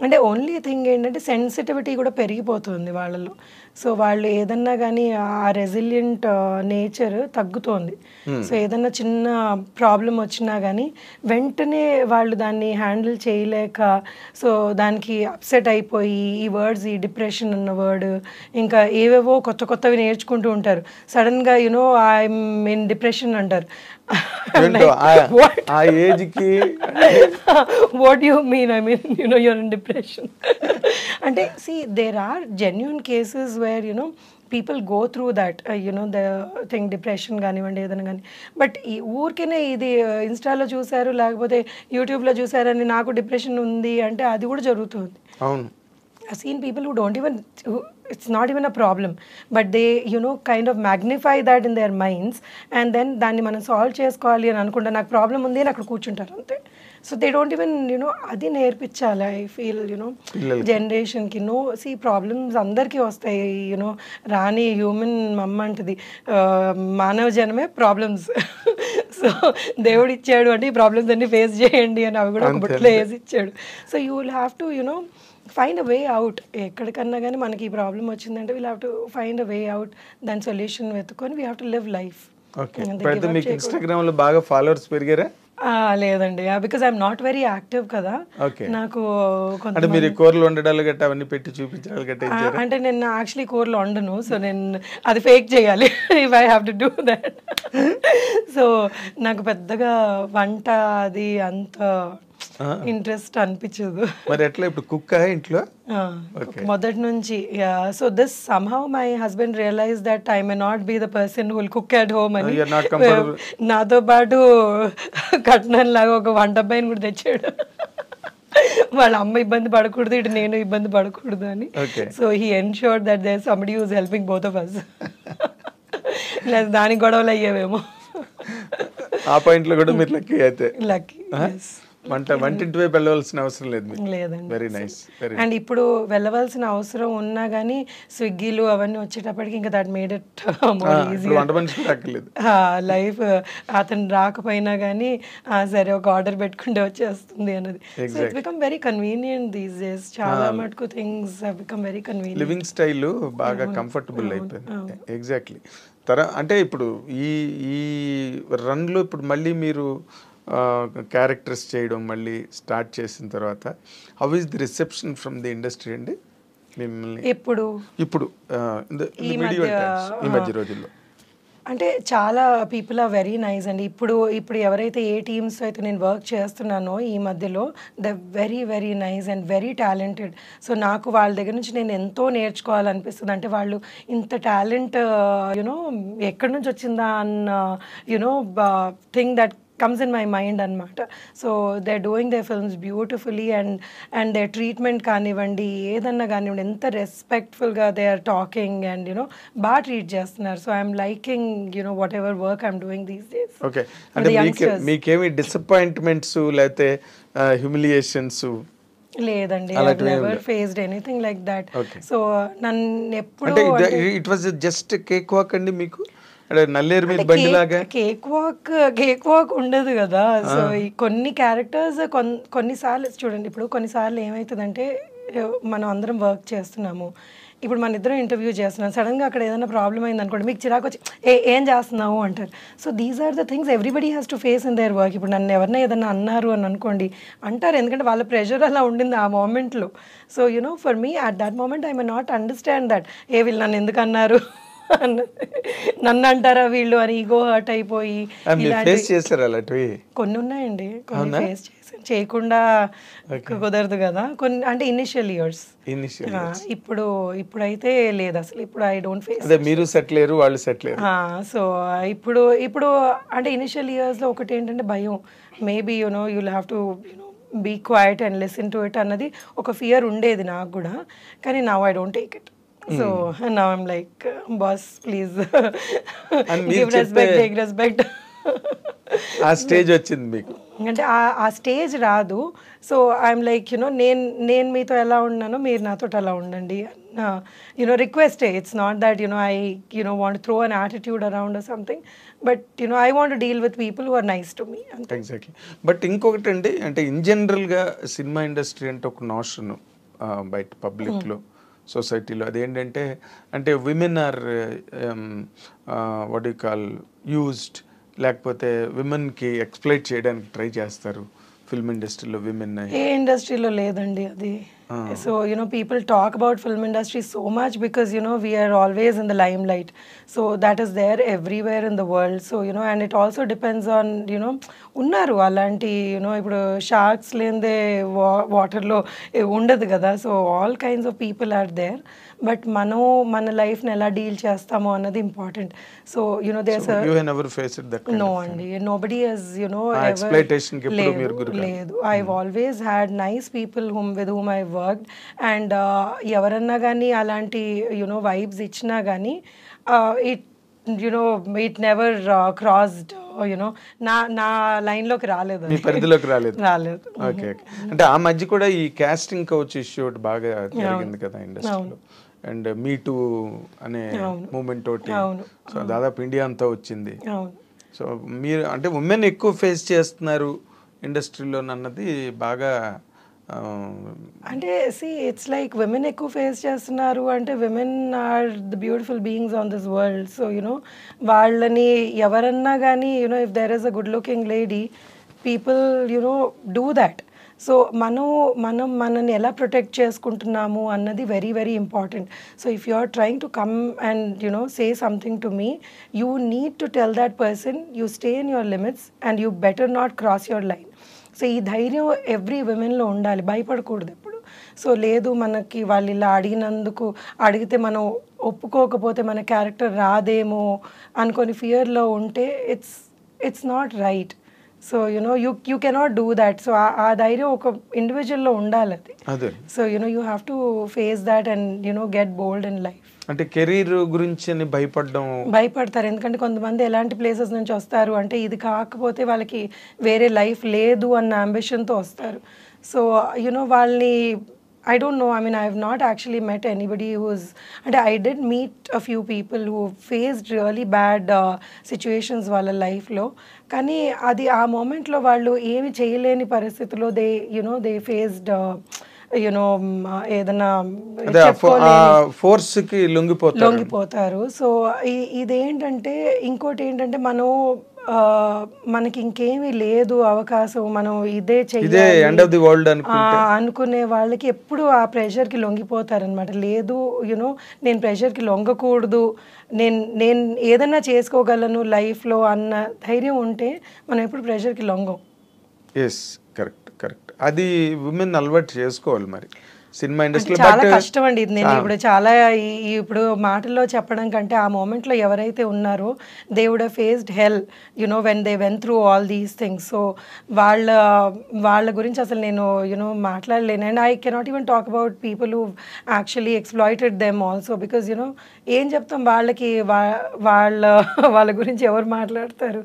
అంటే ఓన్లీ థింగ్ ఏంటంటే సెన్సిటివిటీ కూడా పెరిగిపోతుంది వాళ్ళలో. సో వాళ్ళు ఏదన్నా కానీ ఆ రెసిలియంట్ నేచర్ తగ్గుతోంది. సో ఏదన్నా చిన్న ప్రాబ్లం వచ్చినా కానీ వెంటనే వాళ్ళు దాన్ని హ్యాండిల్ చేయలేక సో దానికి అప్సెట్ అయిపోయి ఈ వర్డ్స్, ఈ డిప్రెషన్ అన్న వర్డ్ ఇంకా ఏవేవో కొత్తవి నేర్చుకుంటూ ఉంటారు. సడన్గా ఐఎమ్ ఇన్ డిప్రెషన్ అంటారు. ఆ ఏజ్ కి what do you mean? I mean, you're in depression. అంటే see, there are genuine cases where people go through that the thing, depression కానివ్వండి ఏదైనా కానీ. బట్ ఈ ఊరికేనే ఇది ఇన్స్టాలో చూసారు లేకపోతే యూట్యూబ్లో చూసారని నాకు డిప్రెషన్ ఉంది అంటే అది కూడా జరుగుతుంది. అవును, I've seen people who don't even, it's not even a problem, but they kind of magnify that in their minds and then దాన్ని మనం సాల్వ్ చేసుకోవాలి అని అనుకుంటా నాకు ప్రాబ్లం ఉంది అని అక్కడ కూర్చుంటారు అంతే. సో దే డోంట్ ఈవెన్ అది నేర్పించాలి. ఐ ఫీల్ జనరేషన్కి సీ ప్రాబ్లమ్స్ అందరికీ వస్తాయి. రాని హ్యూమన్ మమ్మ అంటది మానవ జనమే ప్రాబ్లమ్స్. సో దేవుడు ఇచ్చాడు అంటే ఈ ప్రాబ్లమ్స్ అన్ని ఫేస్ చేయండి అని అవి కూడా ఒక బుట్లో వేసి ఇచ్చాడు. So you will have to find a way out. ఎక్కడికన్నా కానీ మనకి ఈ ప్రాబ్లం వచ్చిందంటే we'll have to find a way out. దాని సొల్యూషన్ వెతుకొని we have to live life. మీకు ఇన్స్టాగ్రామ్ లో బాగా ఫాలోవర్స్ పెరిగారా? లేదండి, because I'm not very active కదా. నాకు మీరు కూరలు వండడాలు గట్ట అవన్నీ పెట్టి చూపించాలి గట్ట అంటే నేను యాక్చువల్లీ కూరలు వండను. సో నేను అది ఫేక్ చేయాలి if I have to do that. So నాకు పెద్దగా వంట అది అంత ఇంట్రెస్ట్ అనిపించదు. మరి ఎట్లా ఇప్పుడు కుక్ ఇంట్లో మొదటి నుంచి. So this somehow my husband realise that I may not be the person who will cook at home అని నాతో పాటు కట్నం లాగా ఒక వంట అబ్బాయిని కూడా తెచ్చాడు. వాళ్ళ అమ్మ ఇబ్బంది పడకూడదు, ఇటు నేను ఇబ్బంది పడకూడదు అని. So he ensured that there somebody who is helping both of us. లేదా దానికి గొడవలు అయ్యేవేమో. ఆ పాయింట్ లో కూడా మీరు లక్కీ అయితే. లక్కీ. వంటింటి వైపు వెళ్ళవలసిన అవసరం లేదు. లేదండి. Very nice. అండ్ ఇప్పుడు వెళ్ళవలసిన అవసరం ఉన్నా కానీ స్విగ్గీలు అవన్నీ వచ్చేటప్పటికి ఇంకా దట్ మేడ్ ఇట్ లైఫ్. అతను రాకపోయినా కానీ సరే ఒక ఆర్డర్ పెట్టుకుంటే వచ్చేస్తుంది అన్నది. So it's become very convenient these days. చాలా మటుకు things have become very convenient. Living style బాగా కంఫర్టబుల్ అయిపోయింది. ఎగ్జాక్ట్లీ. అంటే ఇప్పుడు ఈ రన్లో ఇప్పుడు మళ్ళీ మీరు క్యారెక్టర్స్ చేయడం మళ్ళీ స్టార్ట్ చేసిన తర్వాత how is the reception from the industry అండి మిమ్మల్ని ఇప్పుడు ఈ మధ్య రోజుల్లో? అంటే చాలా పీపుల్ ఆర్ వెరీ నైస్ అండి. ఇప్పుడు ఎవరైతే ఏ టీమ్స్ అయితే నేను వర్క్ చేస్తున్నానో ఈ మధ్యలో the very very nice and very talented. So నాకు వాళ్ళ దగ్గర నుంచి నేను ఎంతో నేర్చుకోవాలనిపిస్తుంది. అంటే వాళ్ళు ఇంత టాలెంట్ ఎక్కడి నుంచి వచ్చిందా అన్న thing that comes in my mind anamata. So they're doing their films beautifully and their treatment kanivandi edanna kanivandi enta respectful ga they are talking and ba treat chestunaru. So I'm liking whatever work I'm doing these days. Okay. And meekemi disappointments lete humiliations లేదండి, I అలాంటివి ఏం never లేవు. Faced anything like that. Okay. So నన్ను ఎప్పుడు అంటే it was just cake walk అండి మీకు, అంటే నల్లేరు మీద బండిలాగా? కేక్ వాక్ ఉండదు కదా. సో ఈ కొన్ని క్యారెక్టర్స్ కొన్నిసార్లు చూడండి, ఇప్పుడు కొన్నిసార్లు ఏమవుతుందంటే మనం అందరం వర్క్ చేస్తున్నాము, ఇప్పుడు మన ఇద్దరం ఇంటర్వ్యూ చేస్తున్నాం, సడన్గా అక్కడ ఏదైనా ప్రాబ్లం అయింది అనుకోండి, మీకు చిరాకు వచ్చి ఏం చేస్తున్నావు అంటారు. So these are the things everybody has to face in their work. ఇప్పుడు నన్ను ఎవరైనా ఏదైనా అన్నారు అని అనుకోండి, అంటారు, ఎందుకంటే వాళ్ళ ప్రెషర్ అలా ఉండింది ఆ మూమెంట్లో. So you know for me at that moment I may not understand that వీళ్ళు నన్ను ఎందుకు అన్నారు, నన్ను అంటారా వీళ్ళు అని ఈగో హర్ట్ అయిపోయి ఫేస్ చేశారు అలాంటివి కొన్ని ఉన్నాయండి. కొన్ని ఫేస్ చేశాను, చేయకుండా కుదరదు కదా కొన్ని, అంటే ఇనిషియల్ ఇయర్స్. ఇప్పుడైతే లేదు అసలు, ఇప్పుడు ఐ డోంట్ ఫేస్. అదే మీరు సెటిల్ అయ్యారు, వాళ్ళు సెటిల్ అయ్యారు. సో ఇప్పుడు అంటే ఇనిషియల్ ఇయర్స్లో ఒకటి ఏంటంటే భయం, maybe you know you'll have to you know be quiet and listen to it అన్నది ఒక ఫియర్ ఉండేది నాకు కూడా. కానీ now I don't take it. So now I'm like boss please give respect, take respect. ఆ స్టేజ్ వచ్చింది మీకు అంటే ఆ స్టేజ్ రాదు. సో ఐఎమ్ లైక్ యునో నేను మీతో ఎలా ఉన్నానో మీరు నాతో అలా ఉండండి, you know request. It's not that you know I you know want throw an attitude around or something, but you know I want deal with people who are nice to me. Exactly. But ఇంకొకటి అండి, అంటే ఇన్ జనరల్గా సినిమా ఇండస్ట్రీ అంటే ఒక notion బయట పబ్లిక్లో, సొసైటీలో, అదేంటంటే అంటే women are what you call used, లేకపోతే విమెన్కి ఎక్స్ప్లైట్ చేయడానికి ట్రై చేస్తారు ఫిల్మ్ ఇండస్ట్రీలో విమెన్. ఏ ఇండస్ట్రీలో లేదండి అది. So you know people talk about film industry so much because you know we are always in the limelight. So that is there everywhere in the world. So you know and it also depends on you know ఉన్నారు అలాంటి you know ఇప్పుడు sharks లేనిదే వాటర్లో ఉండదు కదా. So all kinds of people are there. But మనం మన లైఫ్ని ఎలా డీల్ చేస్తామో అన్నది important. So you know there no అండి, నోబడీ హస్ యునో లేదు. I always had nice people with whom I worked. And ఎవరన్నా కానీ అలాంటి యునో వైబ్స్ ఇచ్చినా కానీ it you know it never crossed you know నా లైన్లోకి రాలేదు, పరిధిలోకి రాలేదు. ఓకే. అంటే ఆ మధ్య కూడా ఈ కాస్టింగ్ కౌచ్ ఇష్యూ బాగా జరిగింది కదా ఇండస్ట్రీలో, అండ్ మీ టూ అనే మూమెంట్ తోటి సో దాదాపు ఇండియా అంతా వచ్చింది. సో మీరు అంటే ఉమెన్ ఎక్కువ ఫేస్ చేస్తున్నారు ఇండస్ట్రీలో అన్నది బాగా అంటే ఇట్స్ లైక్ విమెన్ ఎక్కువ ఫేస్ చేస్తున్నారు అంటే women are the beautiful beings on this world. So you know వాళ్ళని ఎవరన్నా కానీ you know if there is a good looking lady people you know do that. So మనని ఎలా ప్రొటెక్ట్ చేసుకుంటున్నాము అన్నది very very important. So if you are trying to come and you know say something to me, you need to tell that person you stay in your limits and you better not cross your line. So ఈ ధైర్యం every విమెన్లో ఉండాలి, భయపడకూడదు ఎప్పుడు. So లేదు మనకి వాళ్ళు ఇలా అడిగితే మనం ఒప్పుకోకపోతే మన క్యారెక్టర్ రాదేమో అనుకొని ఫియర్లో ఉంటే it's not right. So you know you cannot do that. So ఆ ధైర్యం ఒక ఇండివిజువల్లో ఉండాలి అది. So you know you have to face that and you know get bold in life. అంటే కెరీర్ గురించి భయపడతారు, ఎందుకంటే కొంతమంది ఎలాంటి ప్లేసెస్ నుంచి వస్తారు అంటే ఇది కాకపోతే వాళ్ళకి వేరే లైఫ్ లేదు అన్న అంబిషన్తో వస్తారు. సో యునో వాళ్ళని I don't know. I mean, I have not actually met anybody who's... And I did meet a few people who faced really bad situations వాళ్ళ లైఫ్లో. కానీ అది ఆ మూమెంట్లో వాళ్ళు ఏమి చేయలేని పరిస్థితుల్లో they faced యునో ఏదైనా ఫోర్స్కి లొంగిపోతారు. సో ఇదేంటంటే ఇంకోటి ఏంటంటే మనకి ఇంకేమీ లేదు అవకాశం, మనం ఇదే చెయ్యాలి అనుకునే వాళ్ళకి ఎప్పుడు ఆ ప్రెషర్కి లొంగిపోతారనమాట. లేదు యునో నేను ప్రెషర్కి లొంగకూడదు, నేను ఏదైనా చేసుకోగలను లైఫ్లో అన్న ధైర్యం ఉంటే మనం ఎప్పుడు ప్రెషర్కి లొంగం. Yes, correct. అది విమెన్ అలవాటు చేసుకోవాలి మరి సినిమా ఇండస్ట్రీ. చాలా కష్టం అండి ఇది. నేను ఇప్పుడు చాలా ఇప్పుడు మాటల్లో చెప్పడం కంటే ఆ మూమెంట్లో ఎవరైతే ఉన్నారో they would have faced hell you know when they went through all these things. So వాళ్ళ గురించి అసలు నేను యునో మాట్లాడలేను. And I cannot even talk about people who actually exploited them also because you know ఏం చెప్తాం వాళ్ళకి, వాళ్ళ గురించి ఎవరు మాట్లాడతారు.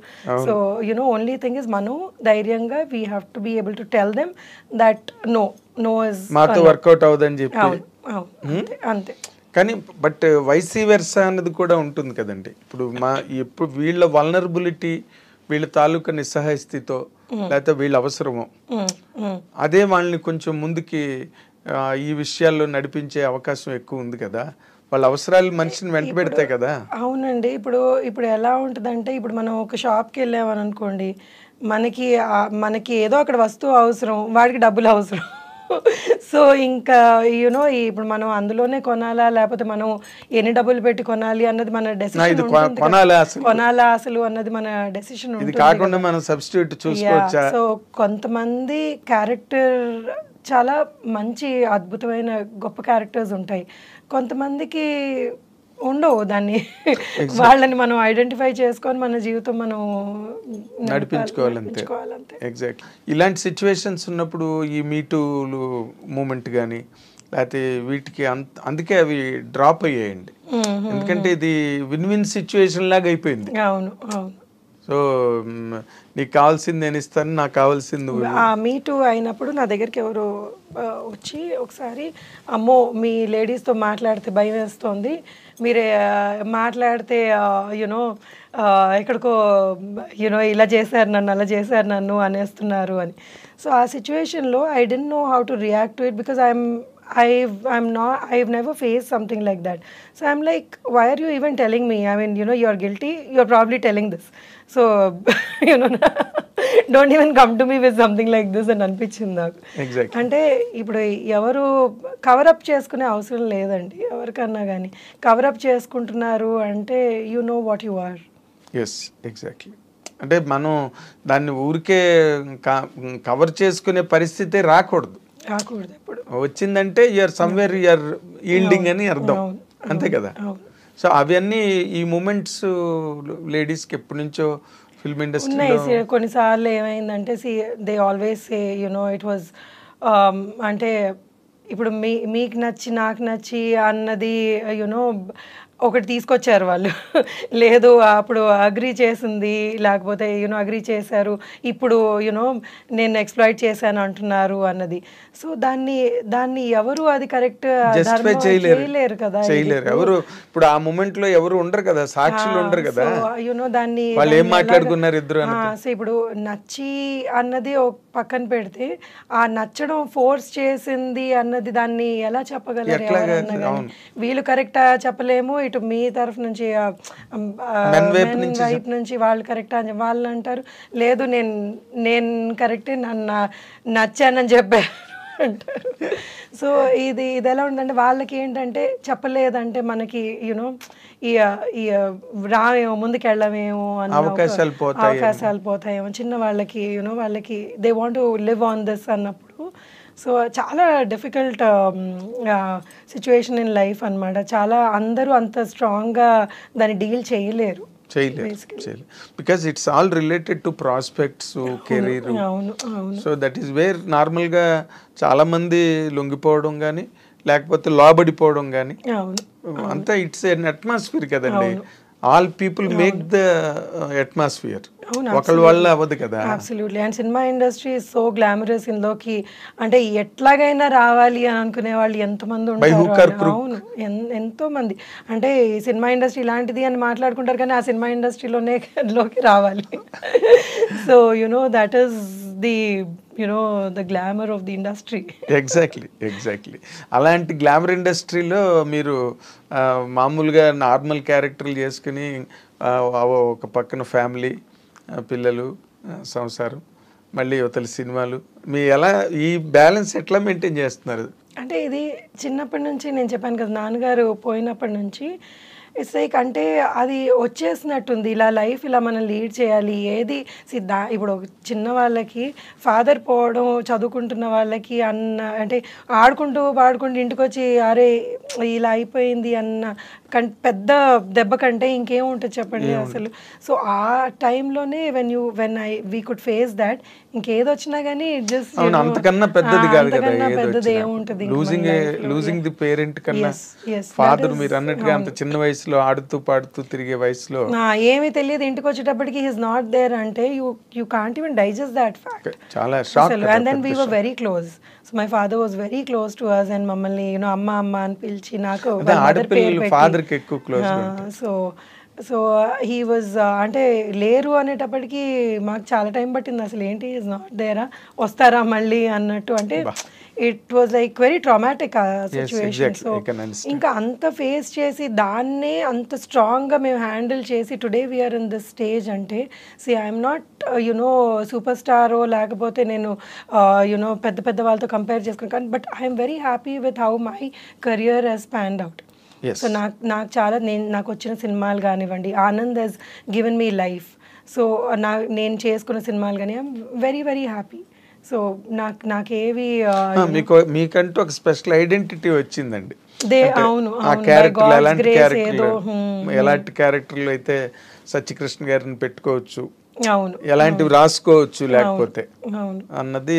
So you know only thing is మనం ధైర్యంగా we have to be able to tell them that no no is మాతో వర్కౌట్ అవ్వదని చెప్పి. అవును అవును అంతే. కానీ బట్ వైసీ వెర్సా అన్నది కూడా ఉంటుంది కదండి. ఇప్పుడు వీళ్ళ వల్నరబిలిటీ, వీళ్ళ తాలూకా నిస్సహాయ స్థితితో లేకపోతే వీళ్ళ అవసరమో అదే వాళ్ళని కొంచెం ముందుకి ఈ విషయాల్లో నడిపించే అవకాశం ఎక్కువ ఉంది కదా. వాళ్ళ అవసరాలు మనిషిని వెంట పెడతాయి కదా. అవునండి. ఇప్పుడు ఎలా ఉంటుందంటే, ఇప్పుడు మనం ఒక షాప్కి వెళ్ళామని అనుకోండి, మనకి ఏదో అక్కడ వస్తువు అవసరం, వాడికి డబ్బులు అవసరం. సో ఇంకా ఇప్పుడు మనం అందులోనే కొనాలా, లేకపోతే మనం ఎన్ని డబ్బులు పెట్టి కొనాలి అన్నది మన డెసిషన్ ఉంటుంది. కొనాలా అసలు అన్నది మన డెసిషన్ ఉంటుంది. కాకుండా మనం సబ్స్టిట్యూట్ చూసుకోవచ్చా. సో కొంతమంది క్యారెక్టర్ చాలా మంచి అద్భుతమైన గొప్ప క్యారెక్టర్స్ ఉంటాయి, కొంతమందికి ఉండవు. దాన్ని వాళ్ళని మనం ఐడెంటిఫై చేసుకొని మన జీవితం మనం నడిపించుకోవాలంతే. ఎగ్జాక్ట్లీ. ఇలాంటి సిచ్యువేషన్స్ ఉన్నప్పుడు ఈ మీటూలు మూమెంట్ కానీ లేకపోతే వీటికి అందుకే అవి డ్రాప్ అయ్యాయండి. ఎందుకంటే ఇది విన్ విన్ సిచ్యువేషన్ లాగా అయిపోయింది. అవును అవును. సో నీకు కావాల్సింది నేను ఇస్తాను, నాకు కావాల్సింది. మీటూ అయినప్పుడు నా దగ్గరికి ఎవరు వచ్చి ఒకసారి, అమ్మో మీ లేడీస్తో మాట్లాడితే భయం వేస్తుంది, మీరే మాట్లాడితే ఎక్కడికో ఇలా చేశారు నన్ను, అలా చేశారు నన్ను అనేస్తున్నారు అని. సో ఆ సిచ్యువేషన్లో I don't know how to react to it, because I've never faced something like that. So I'm like, why are you even telling me? I mean, you're guilty, you're probably telling this. So, don't even come to me with something like this అని అనిపించింది నాకు. అంటే ఇప్పుడు ఎవరు cover up చేసుకునే అవసరం లేదండి ఎవరికన్నా కానీ. కవరప్ చేసుకుంటున్నారు అంటే you know what you are. Yes, exactly. అంటే మనం దాన్ని ఊరికే కవర్ చేసుకునే పరిస్థితి రాకూడదు. ఎప్పుడు వచ్చిందంటే యూఆర్ సమ్వేర్ యూఆర్ ఈల్డింగ్ అని అర్థం, అంతే కదా. సో అవన్నీ ఈ మూమెంట్స్ లేడీస్కి ఎప్పటి నుంచో ఫిల్మ్ ఇండస్ట్రీ. కొన్నిసార్లు ఏమైందంటే they always say it was అంటే ఇప్పుడు మీకు నచ్చి నాకు నచ్చి అన్నది ఒకటి తీసుకొచ్చారు వాళ్ళు. లేదు అప్పుడు అగ్రీ చేసింది, లేకపోతే అగ్రీ చేశారు, ఇప్పుడు నేను ఎక్స్ప్లాయిట్ చేశాను అంటున్నారు అన్నది. సో దాన్ని ఎవరు అది కరెక్ట్ చేయలేరు కదా. ఎవరు ఇప్పుడు ఆ మూమెంట్ లో ఎవరు ఉండరు కదా, సాక్షులు ఉండరు కదా. దాన్ని వాళ్ళు ఏం మాట్లాడుకున్నారు ఇద్దరు. సో ఇప్పుడు నచ్చి అన్నది పక్కన పెడితే, ఆ నచ్చడం ఫోర్స్ చేసింది అన్నది దాన్ని ఎలా చెప్పగలరు ఎవరన్నా కానీ. వీళ్ళు కరెక్టా చెప్పలేము, ఇటు మీ తరఫు నుంచి వైపు నుంచి వాళ్ళు కరెక్టా అని వాళ్ళు అంటారు, లేదు నేను కరెక్టే, నన్ను నచ్చానని చెప్పారు అంటారు. సో ఇది ఎలా ఉందంటే, వాళ్ళకి ఏంటంటే చెప్పలేదంటే మనకి రామేమో, ముందుకెళ్ళమేమో అన్న అవకాశాలు పోతాయేమో చిన్న వాళ్ళకి. వాళ్ళకి they want to live on this అన్నప్పుడు. సో చాలా డిఫికల్ట్ సిచ్యువేషన్ ఇన్ లైఫ్ అనమాట. చాలా అందరూ అంత స్ట్రాంగ్గా దాన్ని డీల్ చేయలేరు. Because it's all related to prospects, career. So that is where నార్మల్గా చాలా మంది లొంగిపోవడం కానీ లేకపోతే లోబడిపోవడం కానీ అంతా ఇట్స్ ఎన్ అట్మాస్ఫియర్ కదండి. All people make the atmosphere, ఒకళ్ళ వల్ల అవ్వదు కదా. Absolutely. And cinema industry is so glamorous. ఇందులోకి అంటే ఎట్లాగైనా రావాలి అని అనుకునే వాళ్ళు ఎంతమంది ఉంటారు. అవును, ఎంతో మంది. అంటే ఈ సినిమా ఇండస్ట్రీ ఇలాంటిది అని మాట్లాడుకుంటారు, కానీ ఆ సినిమా ఇండస్ట్రీలోకి రావాలి. So that is the glamour of the industry. Exactly. అలాంటి గ్లామర్ ఇండస్ట్రీలో మీరు మామూలుగా నార్మల్ క్యారెక్టర్లు చేసుకుని ఒక పక్కన ఫ్యామిలీ, పిల్లలు, సంసారం, మళ్ళీ యువతల సినిమాలు, మీ ఎలా ఈ బ్యాలెన్స్ ఎట్లా మెయింటైన్ చేస్తున్నారు? అంటే ఇది చిన్నప్పటి నుంచి నేను చెప్పాను కదా, నాన్నగారు పోయినప్పటి నుంచి ఇట్స్ లైక్ అంటే అది వచ్చేసినట్టుంది. ఇలా లైఫ్ ఇలా మనం లీడ్ చేయాలి. ఏది ఇప్పుడు చిన్న వాళ్ళకి ఫాదర్ పోవడం, చదువుకుంటున్న వాళ్ళకి అంటే ఆడుకుంటూ పాడుకుంటూ ఇంటికి వచ్చి అరే ఇలా అయిపోయింది అన్న పెద్ద దెబ్బ కంటే ఇంకేం ఉంటుంది చెప్పండి అసలు. సో ఆ టైంలోనే వీ కుడ్ ఫేస్ దాట్, ఇంకేది వచ్చినా కానీ జస్ట్ అవును, అంతకన్నా పెద్దది కాదు కదా పెద్దది ఏముంటుంది. లూజింగ్ ది పేరెంట్ కన్నా ఫాదర్ మీరు అన్నట్టుగా అంత చిన్న వయసులో ఆడుతూ పాడుతూ తిరిగే వయసులో ఏమీ తెలియదు, ఇంటికి వచ్చేటప్పటికి హీస్ నాట్ దేర్ అంటే you can't even digest that fact. చాలా shock. And then we were very close. So my father was very close to us and మమ్మల్ని అమ్మ అమ్మ అని పిలిచి నాకు ఫాదర్ కి ఎక్కువ క్లోజ్. సో హీ వాజ్ అంటే లేరు అనేటప్పటికి మాకు చాలా టైం పట్టింది, అసలు ఏంటి ఈజ్ నాట్ దేరా, వస్తారా మళ్ళీ అన్నట్టు. అంటే it was like very traumatic situation. So ఇంకా అంత ఫేస్ చేసి దాన్నే అంత స్ట్రాంగ్గా మేము హ్యాండిల్ చేసి today we're in this stage అంటే ఐఎమ్ నాట్ సూపర్ స్టారో లేకపోతే నేను పెద్ద పెద్ద వాళ్ళతో కంపేర్ చేసుకున్నాను కానీ but I'm very happy with how my career has panned out. సో నాకు చాలా నాకు వచ్చిన సినిమాలు కానివ్వండి, Anand has given me life. So నేను చేసుకున్న సినిమాలు కానీ I'm very very happy. So నాకేవి మీకంటూ ఒక స్పెషల్ ఐడెంటిటీ వచ్చిందండి. అవును, ఎలాంటి క్యారెక్టర్లు అయితే సత్యకృష్ణ గారిని పెట్టుకోవచ్చు, అవును, ఎలాంటివి రాసుకోవచ్చు లేకపోతే అన్నది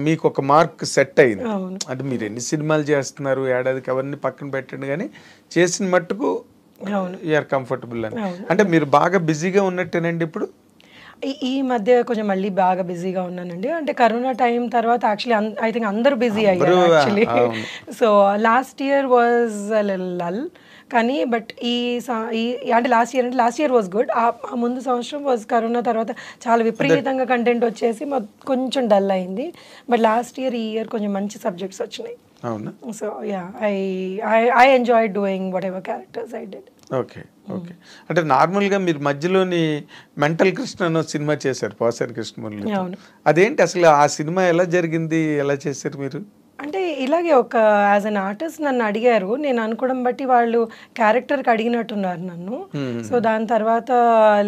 మీకు ఒక మార్క్ సెట్ అయింది. అంటే మీరు ఎన్ని సినిమాలు చేస్తున్నారు ఏడాదికి అవన్నీ పక్కన పెట్టండి కానీ చేసిన మట్టుకు యూఆర్ కంఫర్టబుల్ అని. అంటే మీరు బాగా బిజీగా ఉన్నట్టేనండి ఇప్పుడు? ఈ మధ్య కొంచెం మళ్ళీ బాగా బిజీగా ఉన్నానండి. అంటే కరోనా టైం తర్వాత యాక్చువల్లీ ఐ థింక్ అందరూ బిజీ అయ్యారు actually. So last year was lull కానీ బట్ అంటే లాస్ట్ ఇయర్ వాజ్ గుడ్. ఆ ముందు సంవత్సరం వాజ్ కరోనా తర్వాత చాలా విపరీతంగా కంటెంట్ వచ్చేసి కొంచెం డల్ అయింది. బట్ లాస్ట్ ఇయర్ ఈ ఇయర్ కొంచెం మంచి సబ్జెక్ట్స్ వచ్చినాయి. So yeah I enjoy doing what ever characters I did. Okay okay. అంటే నార్మల్గా మీరు మధ్యలోని మెంటల్ కృష్ణ అనే సినిమా చేశారు పోసారి కృష్ణమురళి. అదేంటి అసలు ఆ సినిమా ఎలా జరిగింది, ఎలా చేశారు మీరు? అంటే ఇలాగే ఒక యాజ్ అన్ ఆర్టిస్ట్ నన్ను అడిగారు, నేను అనుకోవడం బట్టి వాళ్ళు క్యారెక్టర్కి అడిగినట్టున్నారు నన్ను. సో దాని తర్వాత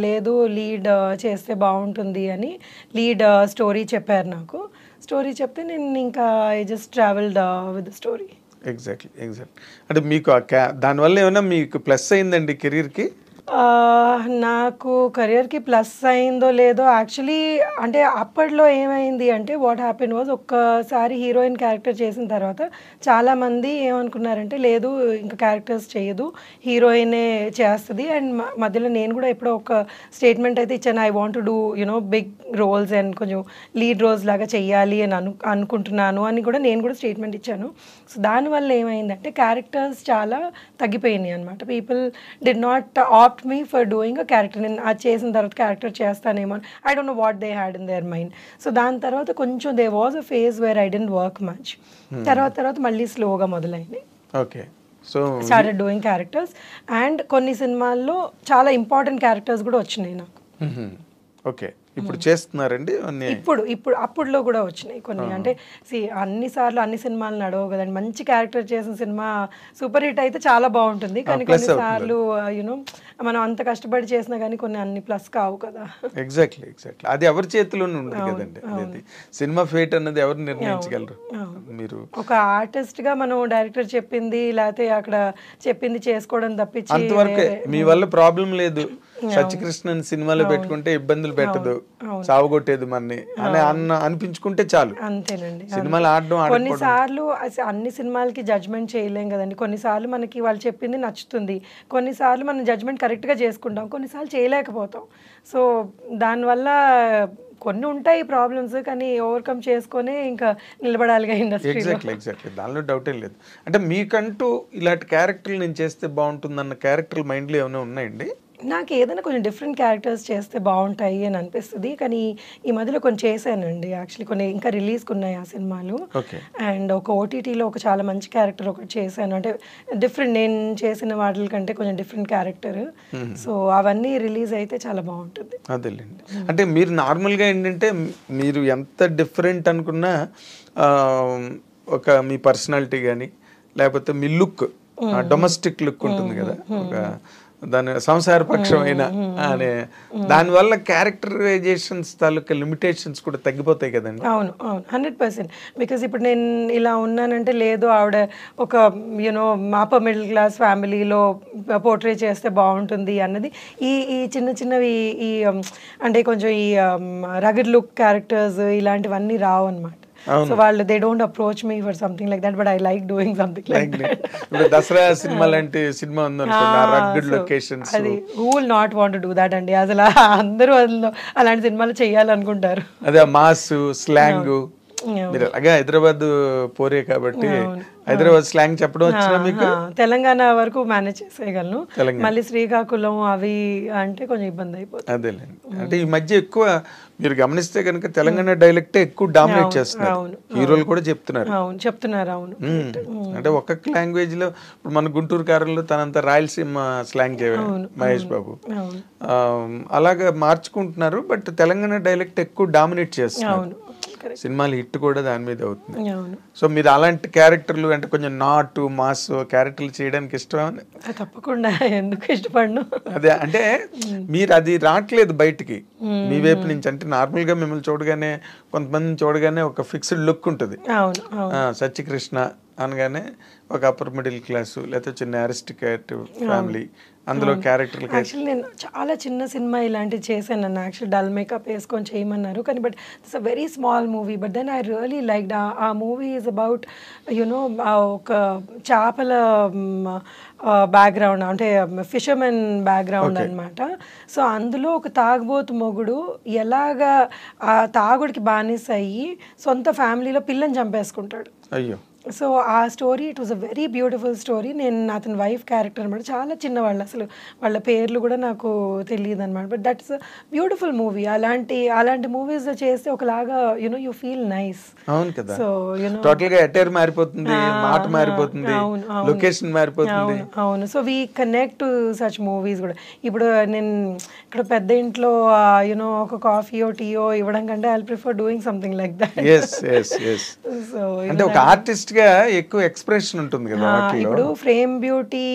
లేదు లీడ్ చేస్తే బాగుంటుంది అని లీడ్ స్టోరీ చెప్పారు నాకు. స్టోరీ చెప్తే నేను ఇంకా I just travelled with the story. Exactly. అంటే మీకు దానివల్ల ఏమైనా మీకు ప్లస్ అయిందండి కెరీర్కి? నాకు కెరియర్కి ప్లస్ అయిందో లేదో యాక్చువల్లీ అంటే అప్పట్లో ఏమైంది అంటే వాట్ హ్యాపెన్ వాజ్ ఒక్కసారి హీరోయిన్ క్యారెక్టర్ చేసిన తర్వాత చాలామంది ఏమనుకున్నారంటే లేదు ఇంకా క్యారెక్టర్స్ చేయదు హీరోయినే చేస్తుంది. అండ్ మధ్యలో నేను కూడా ఎప్పుడో ఒక స్టేట్మెంట్ అయితే ఇచ్చాను, I want to do big roles and కొంచెం లీడ్ రోల్స్ లాగా చెయ్యాలి అని అనుకుంటున్నాను అని కూడా నేను కూడా స్టేట్మెంట్ ఇచ్చాను. సో దానివల్ల ఏమైందంటే క్యారెక్టర్స్ చాలా తగ్గిపోయినాయి అనమాట. People did not opt me for doing a character. నేను అది చేసిన తర్వాత క్యారెక్టర్ చేస్తానేమో I don't know what they had in their mind. So దాని తర్వాత కొంచెం they was a phase where I didn't work much. తర్వాత మళ్ళీ స్లోగా మొదలైంది. Okay. So started doing characters and కొన్ని సినిమాల్లో చాలా ఇంపార్టెంట్ క్యారెక్టర్స్ కూడా వచ్చినాయి నాకు. ఓకే. ఇప్పుడు చేస్తున్నారండి ఇప్పుడు అప్పుడులో కూడా వచ్చినాయి కొన్ని. అంటే అన్నిసార్లు అన్ని సినిమాలు నడవు కదండి. మంచి క్యారెక్టర్ చేసిన సినిమా సూపర్ హిట్ అయితే చాలా బాగుంటుంది కానీ కొన్నిసార్లు మనం అంత కష్టపడి చేసినా కానీ కొన్ని అన్ని ప్లస్ కావు కదా. ఎగ్జాక్ట్లీ. అది ఎవరి చేతిలోనే ఉంటుంది కదండి. అనేది సినిమా ఫేట్ అన్నది ఎవరు నిర్ణయించగలరు? మీరు ఒక ఆర్టిస్ట్ గా మనం డైరెక్టర్ చెప్పింది లేకపోతే అక్కడ చెప్పింది చేసుకోవడం తప్పించి అంతవరకే. మీ వల్ల ప్రాబ్లం లేదు, సత్యకృష్ణన్ సినిమాలో పెట్టుకుంటే ఇబ్బందులు పెట్టదు, సావగొట్టేది మనని అని అనిపించుకుంటే చాలు. అంతేనండి. సినిమాలు ఆడడం కొన్నిసార్లు అన్ని సినిమాలకి జడ్జ్మెంట్ చేయలేం కదండి. కొన్నిసార్లు మనకి వాళ్ళు చెప్పింది నచ్చుతుంది, కొన్నిసార్లు మనం జడ్జ్మెంట్ కరెక్ట్గా చేసుకుంటాం, కొన్నిసార్లు చేయలేకపోతాం. సో దానివల్ల కొన్ని ఉంటాయి ప్రాబ్లమ్స్ కానీ ఓవర్కమ్ చేసుకొని ఇంకా నిలబడాలిగా ఇండస్ట్రీ. ఎగ్జాక్ట్లీ. దానిలో డౌటే లేదు. అంటే మీకంటూ ఇలాంటి క్యారెక్టర్లు నేను చేస్తే బాగుంటుందన్న క్యారెక్టర్లు మైండ్లో ఏమైనా ఉన్నాయండి? నాకు ఏదైనా కొంచెం డిఫరెంట్ క్యారెక్టర్స్ చేస్తే బాగుంటాయి అని అనిపిస్తుంది కానీ ఈ మధ్యలో కొన్ని చేశానండి యాక్చువల్లీ. కొన్ని ఇంకా రిలీజ్కి ఉన్నాయి ఆ సినిమాలు. అండ్ ఒక ఓటీటీలో ఒక చాలా మంచి క్యారెక్టర్ ఒకటి చేశాను. అంటే డిఫరెంట్ నేను చేసిన వాటి కంటే కొంచెం డిఫరెంట్ క్యారెక్టర్. సో అవన్నీ రిలీజ్ అయితే చాలా బాగుంటుంది. అదేలేండి. అంటే మీరు నార్మల్గా ఏంటంటే మీరు ఎంత డిఫరెంట్ అనుకున్నా ఒక మీ పర్సనాలిటీ కానీ లేకపోతే మీ లుక్ డొమెస్టిక్ లుక్ ఉంటుంది కదా, ఒక దాని సంసారపక్షమైన అనే దానివల్ల క్యారెక్టరైజేషన్స్ తాలూకా లిమిటేషన్స్ కూడా తగ్గిపోతాయి కదండి. అవును అవును 100%. బికాజ్ ఇప్పుడు నేను ఇలా ఉన్నానంటే లేదు ఆవిడ ఒక యూనో అప్పర్ మిడిల్ క్లాస్ ఫ్యామిలీలో పోర్ట్రే చేస్తే బాగుంటుంది అన్నది ఈ చిన్న చిన్నవి ఈ అంటే కొంచెం ఈ రగడ్ లుక్ క్యారెక్టర్స్ ఇలాంటివన్నీ రావు అనమాట. సో వాళ్ళు they don't approach me for something like that, but I like doing something like that. ఇప్పుడు దసరా సినిమా లాంటి సినిమా ఉందనుకోండి, ఆ రగ్గడ్ లొకేషన్స్, అది who will not want to do that అండి. అసలు అందరూ అందులో అలాంటి సినిమాలు చేయాలనుకుంటారు. అదే మాస్ స్లాంగ్. మీరు అలాగే హైదరాబాద్ పోరే కాబట్టి హైదరాబాద్ స్లాంగ్ చెప్పడం వచ్చినా మీకు? తెలంగాణ వరకు మేనేజ్ చేసేయగలను, మళ్ళీ శ్రీకాకుళం అవి అంటే కొంచెం ఇబ్బంది అయిపోతుంది. అదేలేండి. అంటే ఈ మధ్య ఎక్కువ మీరు గమనిస్తే కనుక తెలంగాణ డైలెక్టే ఎక్కువ డామినేట్ చేస్తున్నారు, హీరోలు కూడా చెప్తున్నారు. అవును. అంటే ఒక్కొక్క లాంగ్వేజ్ లో ఇప్పుడు మన గుంటూరు కారంలో తనంత రాయలసీమ స్లాంగ్ మహేష్ బాబు అలాగా మార్చుకుంటున్నారు. బట్ తెలంగాణ డైలెక్ట్ ఎక్కువ డామినేట్ చేస్తున్నారు. సినిమాలు హిట్ కూడా దాని మీద అవుతుంది. సో మీరు అలాంటి క్యారెక్టర్లు అంటే కొంచెం నాటు మాస్ క్యారెక్టర్లు చేయడానికి ఇష్టం? తప్పకుండా, ఎందుకు ఇష్టపడను. అదే అంటే మీరు అది రావట్లేదు బయటికి మీ వైపు నుంచి. అంటే నార్మల్ గా మిమ్మల్ని చూడగానే కొంతమందిని చూడగానే ఒక ఫిక్స్డ్ లుక్ ఉంటుంది. సత్యకృష్ణ అనగానే ఒక అప్పర్ మిడిల్ క్లాసు లేకపోతే చిన్న అరిస్టికేట్ ఫ్యామిలీ, అందులో క్యారెక్టర్. యాక్చువల్లీ నేను చాలా చిన్న సినిమా ఇలాంటివి చేశాను. నన్ను యాక్చువల్లీ డల్ మేకప్ వేసుకొని చేయమన్నారు, కానీ but it's a very small movie. But then I really like ఆ మూవీ ఈజ్ అబౌట్ యునో ఒక చేపల బ్యాక్గ్రౌండ్, అంటే ఫిషర్మెన్ బ్యాక్గ్రౌండ్ అనమాట. సో అందులో ఒక తాగుబోతు మొగుడు ఎలాగా ఆ తాగుడికి బానిస అయ్యి సొంత ఫ్యామిలీలో పిల్లని చంపేసుకుంటాడు. అయ్యో. సో ఆ story it was a very beautiful story. నేను అతని వైఫ్ క్యారెక్టర్ అనమాట, చాలా చిన్నవాళ్ళు, అసలు వాళ్ళ పేర్లు కూడా నాకు తెలియదు అనమాట. But that's a beautiful movie. అలాంటి మూవీస్ చేస్తే ఒకలాగా యునో యూ ఫీల్ నైస్. అవును కదా. సో యునో టోటల్ గా అటైర్ మారిపోతుంది, మాట మారిపోతుంది, లొకేషన్ మారిపోతుంది. అవును. So we connect to such movies కూడా. ఇప్పుడు నేను ఇక్కడ పెద్ద ఇంట్లో యునో ఒక కాఫీయో టీయో ఇవ్వడం కంటే I prefer doing something like that. So అంటే ఒక ఆర్టిస్ట్ గా ఎక్కువ ఎక్స్ప్రెషన్ ఉంటుంది కదా. ఇప్పుడు ఫ్రేమ్ బ్యూటీ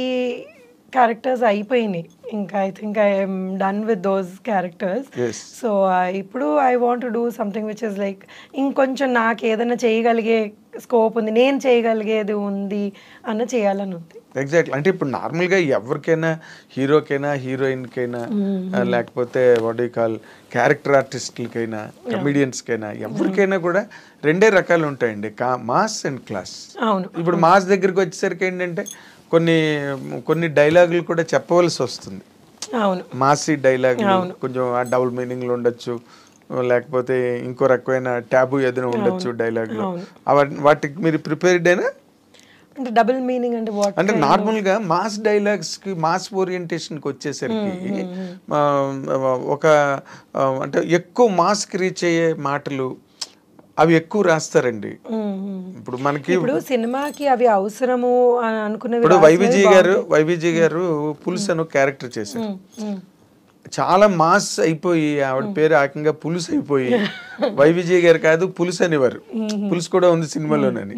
క్యారెక్టర్స్ అయిపోయినాయి, ఇంకా I think I'm done with those characters. So ఇప్పుడు I want to do something which is like ఇంకొంచెం నాకు ఏదైనా చేయగలిగే స్కోప్ ఉంది, నేను చేయగలిగేది ఉంది అన్న చేయాలని ఉంది. ఎగ్జాక్ట్లీ. అంటే ఇప్పుడు నార్మల్గా ఎవరికైనా, హీరోకైనా హీరోయిన్కైనా లేకపోతే వాట్ యు కాల్ క్యారెక్టర్ ఆర్టిస్టులకైనా కమెడియన్స్కైనా ఎవరికైనా కూడా రెండే రకాలు ఉంటాయండి, మాస్ అండ్ క్లాస్. ఇప్పుడు మాస్ దగ్గరికి వచ్చేసరికి ఏంటంటే కొన్ని డైలాగులు కూడా చెప్పవలసి వస్తుంది. మాసీ డైలాగులు కొంచెం డబుల్ మీనింగ్లు ఉండొచ్చు, లేకపోతే ఇంకో రకమైన ట్యాబు ఏదైనా ఉండొచ్చు డైలాగులు. వాటికి మీరు ప్రిపేర్డ్ అయినా? అంటే డబుల్ మీనింగ్ అంటే వాట్? అంటే నార్మల్ గా మాస్ డైలాగ్స్ కి, మాస్ ఓరియంటేషన్ కి వచ్చేసరికి ఒక అంటే ఎక్కువ మాస్ కి రీచ్ అయ్యే మాటలు అవి ఎక్కువ రాస్తారండి. ఇప్పుడు మనకి సినిమాకి అవి అవసరము అని అనుకునేవి. ఇప్పుడు వైవిజీ గారు పులుసు అని క్యారెక్టర్ చేశారు, చాలా మాస్ అయిపోయి ఆవిడ పేరు ఏకంగా పులుసు అయిపోయి వైవిజయ్ గారు కాదు పులుసు అనేవారు. పులుసు కూడా ఉంది సినిమాలోనని,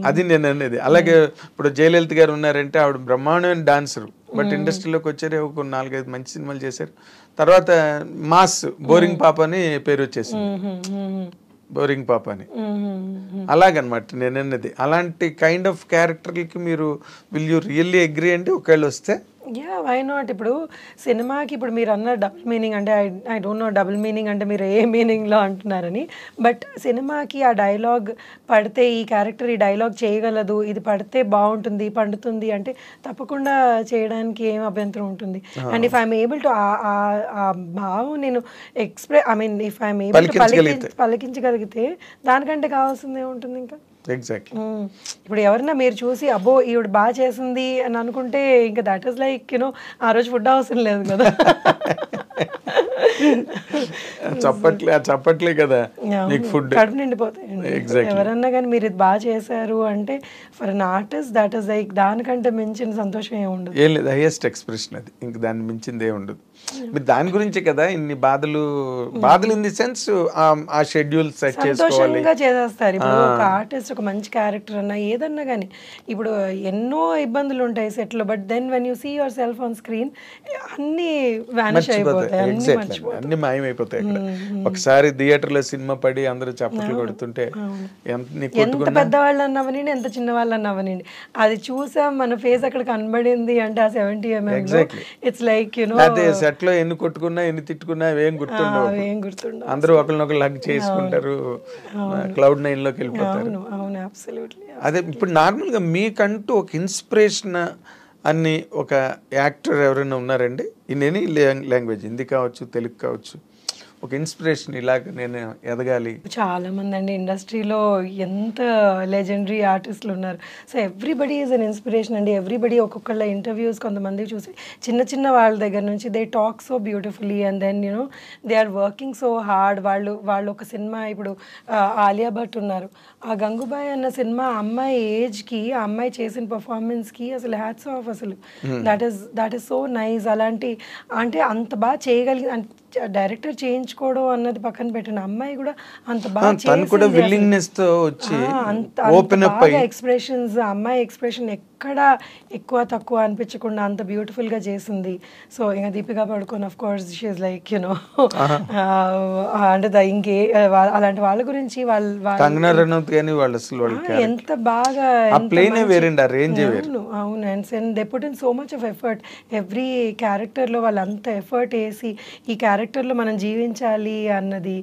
అది నేను అనేది. అలాగే ఇప్పుడు జయలలిత గారు ఉన్నారంటే ఆవిడ బ్రహ్మాండమైన డాన్సర్, బట్ ఇండస్ట్రీలోకి వచ్చారు, ఒక 4-5 మంచి సినిమాలు చేశారు. తర్వాత మాస్ బోరింగ్ పాప అని పేరు వచ్చేసింది, బోరింగ్ పాప అని. అలాగనమాట నేను అన్నది. అలాంటి కైండ్ ఆఫ్ క్యారెక్టర్లకి మీరు విల్ యూ రియల్లీ అగ్రీ అండి ఒకవేళ వస్తే? Yeah, why not. ఇప్పుడు సినిమాకి ఇప్పుడు మీరు అన్న డబుల్ మీనింగ్ అంటే I don't know double meaning అంటే మీరు ఏ మీనింగ్లో అంటున్నారని. బట్ సినిమాకి ఆ డైలాగ్ పడితే, ఈ క్యారెక్టర్ ఈ డైలాగ్ చేయగలదు, ఇది పడితే బాగుంటుంది, పండుతుంది అంటే తప్పకుండా చేయడానికి ఏం అభ్యంతరం ఉంటుంది. And if I'm able to ఆ భావం నేను ఇఫ్ ఐఎమ్ ఏబుల్ టు పలికించగలిగితే దానికంటే కావాల్సింది ఏముంటుంది ఇంకా. ఎగ్జాక్ట్లీ. ఇప్పుడు ఎవరన్నా మీరు చూసి అబ్బో ఈవిడ బాగా చేసింది అని అనుకుంటే ఇంకా దట్ ఈస్ లైక్ యూనో ఆ రోజు ఫుడ్ అవసరం లేదు కదా. చప్పట్లే కదా ఫుడ్, కడుపు నిండిపోతాయండి. ఎవరన్నా కానీ మీరు ఇది బాగా చేశారు అంటే for an artist that is like దానికంటే మించిన సంతోషం ఏమి ఉండదు. ఏం లేదు, హైయెస్ట్ ఎక్స్ప్రెషన్ అది, ఇంక దాన్ని మించింది ఏమి ఉండదు. మీరు దాని గురించే కదా ఇన్ని బాధలు ఇన్ ది సెన్స్ ఆ షెడ్యూల్ సెట్ చేసుకోవాలి, సంతోషంగా చేసేస్తారు. ఇప్పుడు ఒక ఆర్టిస్ట్ ఒక మంచి క్యారెక్టర్ అన్నా ఏదన్నా కానీ ఇప్పుడు ఎన్నో ఇబ్బందులు ఉంటాయి సెట్ లో, but then when you see yourself on screen అన్ని వానిష్ అయిపోతాయి, అన్ని మర్చిపోతాయి, అన్ని మాయమైపోతాయి. అక్కడ ఒకసారి థియేటర్ లో సినిమా పడి అందరూ చప్పట్లు కొడుతుంటే ఎంత పెద్దవాళ్ళు అన్నవనండి, ఎంత చిన్న వాళ్ళు అన్నవనండి, అది చూసాం మన ఫేస్ అక్కడ కనబడింది అంటే ఆ 70 mm ఇట్స్ లైక్ అదే సెట్ లో ఎన్ని కొట్టుకున్నా ఎన్ని తిట్టుకున్నా ఏం గుర్తుండవు, అందరూ ఒకరినొకరు హగ్ చేసుకుంటారు, క్లౌడ్ 9 లోకి వెళ్ళిపోతారు. అదే ఇప్పుడు నార్మల్ గా మీకంటూ ఒక ఇన్స్పిరేషన్ అని ఒక యాక్టర్ ఎవరైనా ఉన్నారండి ఇన్ ఎనీ లాంగ్వేజ్, హిందీ కావచ్చు తెలుగు కావచ్చు, ఒక ఇన్స్పిరేషన్ ఇలాగ నేను ఎదగాలి? చాలా మంది అండి ఇండస్ట్రీలో ఎంత లెజెండరీ ఆర్టిస్టులు ఉన్నారు. So everybody is an inspiration అండి. ఎవ్రీబడి ఒక్కొక్కళ్ళ ఇంటర్వ్యూస్ కొంతమంది చూసి చిన్న చిన్న వాళ్ళ దగ్గర నుంచి they talk so beautifully and then they are working so hard. వాళ్ళు ఒక సినిమా ఇప్పుడు ఆలియా భట్ ఉన్నారు, ఆ గంగూబాయ్ అన్న సినిమా అమ్మాయి ఏజ్కి ఆ అమ్మాయి చేసిన పర్ఫార్మెన్స్కి అసలు హ్యాట్స్ ఆఫ్. అసలు దట్ ఈస్ సో నైస్. అలాంటి అంటే అంత బాగా చేయగలిగి డైరెక్టర్ చేయించుకోవడం అన్నది పక్కన పెట్టిన అమ్మాయి కూడా అంత బాగా ఎక్స్ప్రెషన్స్, అమ్మాయి ఎక్స్ప్రెషన్ ఎక్కడ ఎక్కువ తక్కువ అనిపించకుండా అంత బ్యూటిఫుల్ గా చేసింది. సో ఇంకా Deepika Padukone of course she is like అంటే ఇంకే అలాంటి వాళ్ళ గురించి ఎంత బాగా అవును. And they put in so much of effort. Every character లో వాళ్ళు అంత ఎఫర్ట్ వేసి ఈ క్యారెక్టర్లో మనం జీవించాలి అన్నది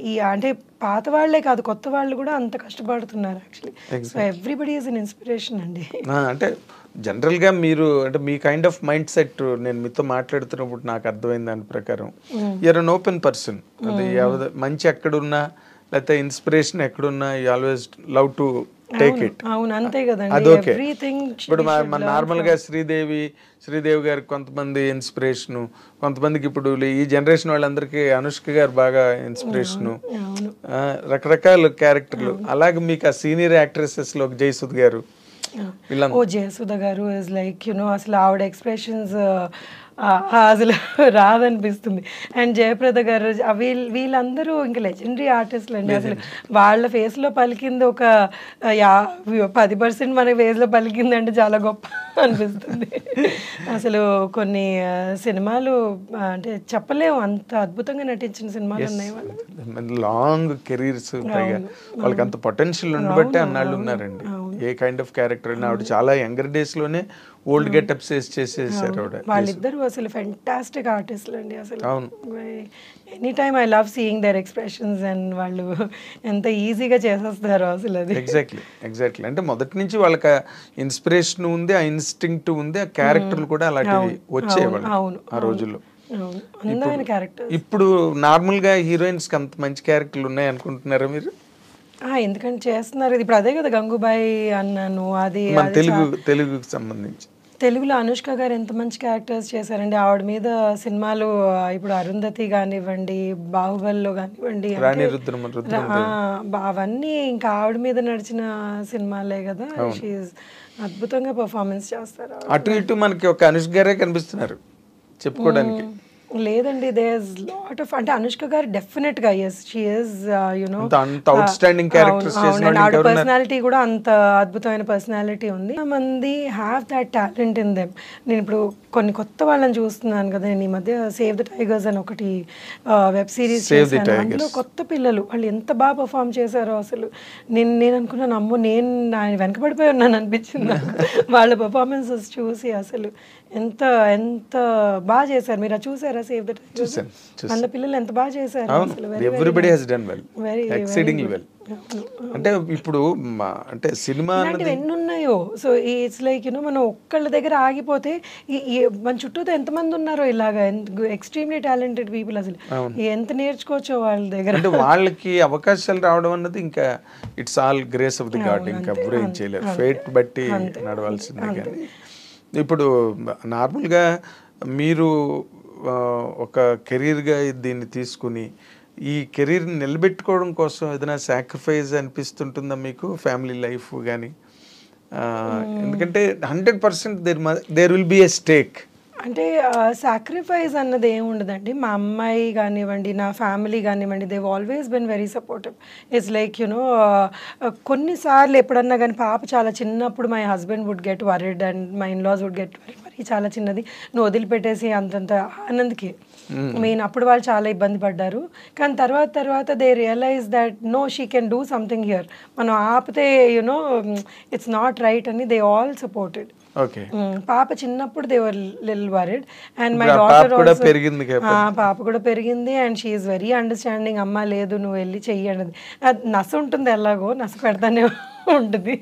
ఈ అంటే పాత వాళ్ళే కాదు కొత్త వాళ్ళు కూడా అంత కష్టపడుతున్నారు actually. So everybody is an inspiration అండి. అంటే జనరల్గా మీరు అంటే మీ కైండ్ ఆఫ్ మైండ్ సెట్ నేను మీతో మాట్లాడుతున్నప్పుడు నాకు అర్థమైంది దాని ప్రకారం యూఆర్ అన్ ఓపెన్ పర్సన్. అది మంచి ఎక్కడున్నా లేకపోతే ఇన్స్పిరేషన్ ఎక్కడున్నా you always love to take it. అవును అంతే కదండి. అదొకే. ఇప్పుడు నార్మల్ గా శ్రీదేవి గారికి కొంతమంది ఇన్స్పిరేషన్, కొంతమందికి ఇప్పుడు ఈ జనరేషన్ వాళ్ళందరికీ అనుష్క గారు బాగా ఇన్స్పిరేషన్, రకరకాల క్యారెక్టర్లు. అలాగే మీకు ఆ సీనియర్ యాక్ట్రెసెస్ లో జయసుధ గారు, జయసుధ గారు ఇస్ లైక్ అసలు ఆవిడ ఎక్స్ప్రెషన్స్ అసలు రాదనిపిస్తుంది. అండ్ జయప్రద గారు వీళ్ళందరూ ఇంకా లెజెండరీ ఆర్టిస్టులు అండి. అసలు వాళ్ళ ఫేస్లో పలికింది ఒక 10% మన ఫేస్లో పలికింది అంటే చాలా గొప్ప అనిపిస్తుంది. అసలు కొన్ని సినిమాలు అంటే చెప్పలేము, అంత అద్భుతంగా నటించిన సినిమాలు ఉన్నాయి వాళ్ళు. లాంగ్ కెరీర్స్, వాళ్ళకి అంత పొటెన్షియల్ ఉండబట్టే అన్నాళ్ళు ఉన్నారండి. ఏ కైండ్ ఆఫ్ క్యారెక్టర్ అయినా ఆవిడ చాలా యంగర్ డేస్ లోనే ఓల్డ్ గెటప్స్ చేసేసారు ఆవిడ. వాళ్ళిద్దరు అసలు ఫెంటాస్టిక్ ఆర్టిస్టులు అండి. అసలు any time I love seeing their expressions and వాళ్ళు ఎంత ఈజీగా చేసేస్తారు అసలు. అది ఎగ్జాక్ట్లీ అంటే మొదటి నుంచి వాళ్ళకి ఇన్స్పిరేషన్ ఉంది, ఆ ఇన్స్టింక్ట్ ఉంది, ఆ క్యారెక్టర్లు కూడా అలాంటివి వచ్చేవాళ్ళు ఆ రోజుల్లో. ఇప్పుడు నార్మల్ గా హీరోయిన్స్ కి అంత మంచి క్యారెక్టర్లు ఉన్నాయి అనుకుంటున్నారా మీరు? ఎందుకంటే చేస్తున్నారు. ఇప్పుడు అదే కదా గంగూబాయ్ అన్నాను, అది తెలుగుకి సంబంధించి తెలుగులో అనుష్క గారు ఎంత మంచి క్యారెక్టర్స్ చేశారండి. ఆవిడ మీద సినిమాలు ఇప్పుడు అరుంధతి కానివ్వండి, బాహుబలిలో కానివ్వండి, అవన్నీ ఇంకా ఆవిడ మీద నడిచిన సినిమాలే కదా. అద్భుతంగా పర్ఫార్మెన్స్ చేస్తారు. అటు ఇటు మనకి ఒక అనుష్క గారే కనిపిస్తున్నారు చెప్పుకోవడానికి. లేదండి, దేర్ ఇస్ లాట్ ఆఫ్ అంటే అనుష్క గారు డెఫినెట్ గా yes she is outstanding characters చేసినారు. ఆవిడ పర్సనాలిటీ కూడా అంత అద్భుతమైన పర్సనాలిటీ ఉంది. మంది have that talent in them. నేను ఇప్పుడు కొన్ని కొత్త వాళ్ళని చూస్తున్నాను కదా, నేను ఈ మధ్య సేవ్ ద టైగర్స్ అని ఒకటి వెబ్ సిరీస్ చేశాను. అందులో కొత్త పిల్లలు వాళ్ళు ఎంత బాగా పర్ఫామ్ చేశారో అసలు నేను అనుకున్నాను అమ్మో నేను వెనకబడిపోయి ఉన్నాను అనిపించింది వాళ్ళ పర్ఫార్మెన్సెస్ చూసి. అసలు ఎంత ఎంత బాగా చేశారు. మీరు చూసారా సేవ్ ద టైగర్స్? మన పిల్లలు ఎంత బాగా చేశారు అసలు. Everybody has done well, exceedingly well. అంటే ఇప్పుడు అంటే సినిమా ఎన్ని ఉన్నాయో. సో ఇట్స్ లైక్ మనం ఒక్కళ్ళ దగ్గర ఆగిపోతే మన చుట్టూతో ఎంతమంది ఉన్నారో ఇలాగా ఎక్స్ట్రీమ్లీ టాలెంటెడ్ పీపుల్. అసలు ఎంత నేర్చుకోవచ్చో వాళ్ళ దగ్గర. అంటే వాళ్ళకి అవకాశాలు రావడం అన్నది ఇంకా it's all grace of the God. ఇంకా ఎవరు ఏం చేయలేరు, ఫేట్ బట్టి నడవాల్సిందే. కానీ ఇప్పుడు నార్మల్గా మీరు ఒక కెరీర్గా దీన్ని తీసుకుని ఈ కెరీర్ని నిలబెట్టుకోవడం కోసం ఏదైనా సాక్రిఫైస్ అనిపిస్తుంటుందా మీకు? ఫ్యామిలీ లైఫ్ కానీ, ఎందుకంటే 100% there will be a stake. అంటే సాక్రిఫైస్ అన్నది ఏమి ఉండదండి. మా అమ్మాయి కానివ్వండి, నా ఫ్యామిలీ కానివ్వండి, they've always been very supportive. It's like కొన్నిసార్లు ఎప్పుడన్నా కానీ పాప చాలా చిన్నప్పుడు my husband would get worried and my in laws would get worried. మరి చాలా చిన్నది, నువ్వు వదిలిపెట్టేసి అంతంత ఆనంద్కి మెయిన్ అప్పుడు వాళ్ళు చాలా ఇబ్బంది పడ్డారు. కానీ తర్వాత they realise that no she can do something here, మనం ఆపితే ఇట్స్ నాట్ రైట్ అని దే ఆల్ సపోర్టెడ్. ఓకే. పాప చిన్నప్పుడు they were little worried and my daughter కూడా పెరిగింది. పాప కూడా పెరిగింది and she is very understanding. అమ్మ లేదు నువ్వు వెళ్ళి చెయ్యి అన్నది. నస ఉంటుంది, ఎలాగో నస పెడతానే ఉంటుంది.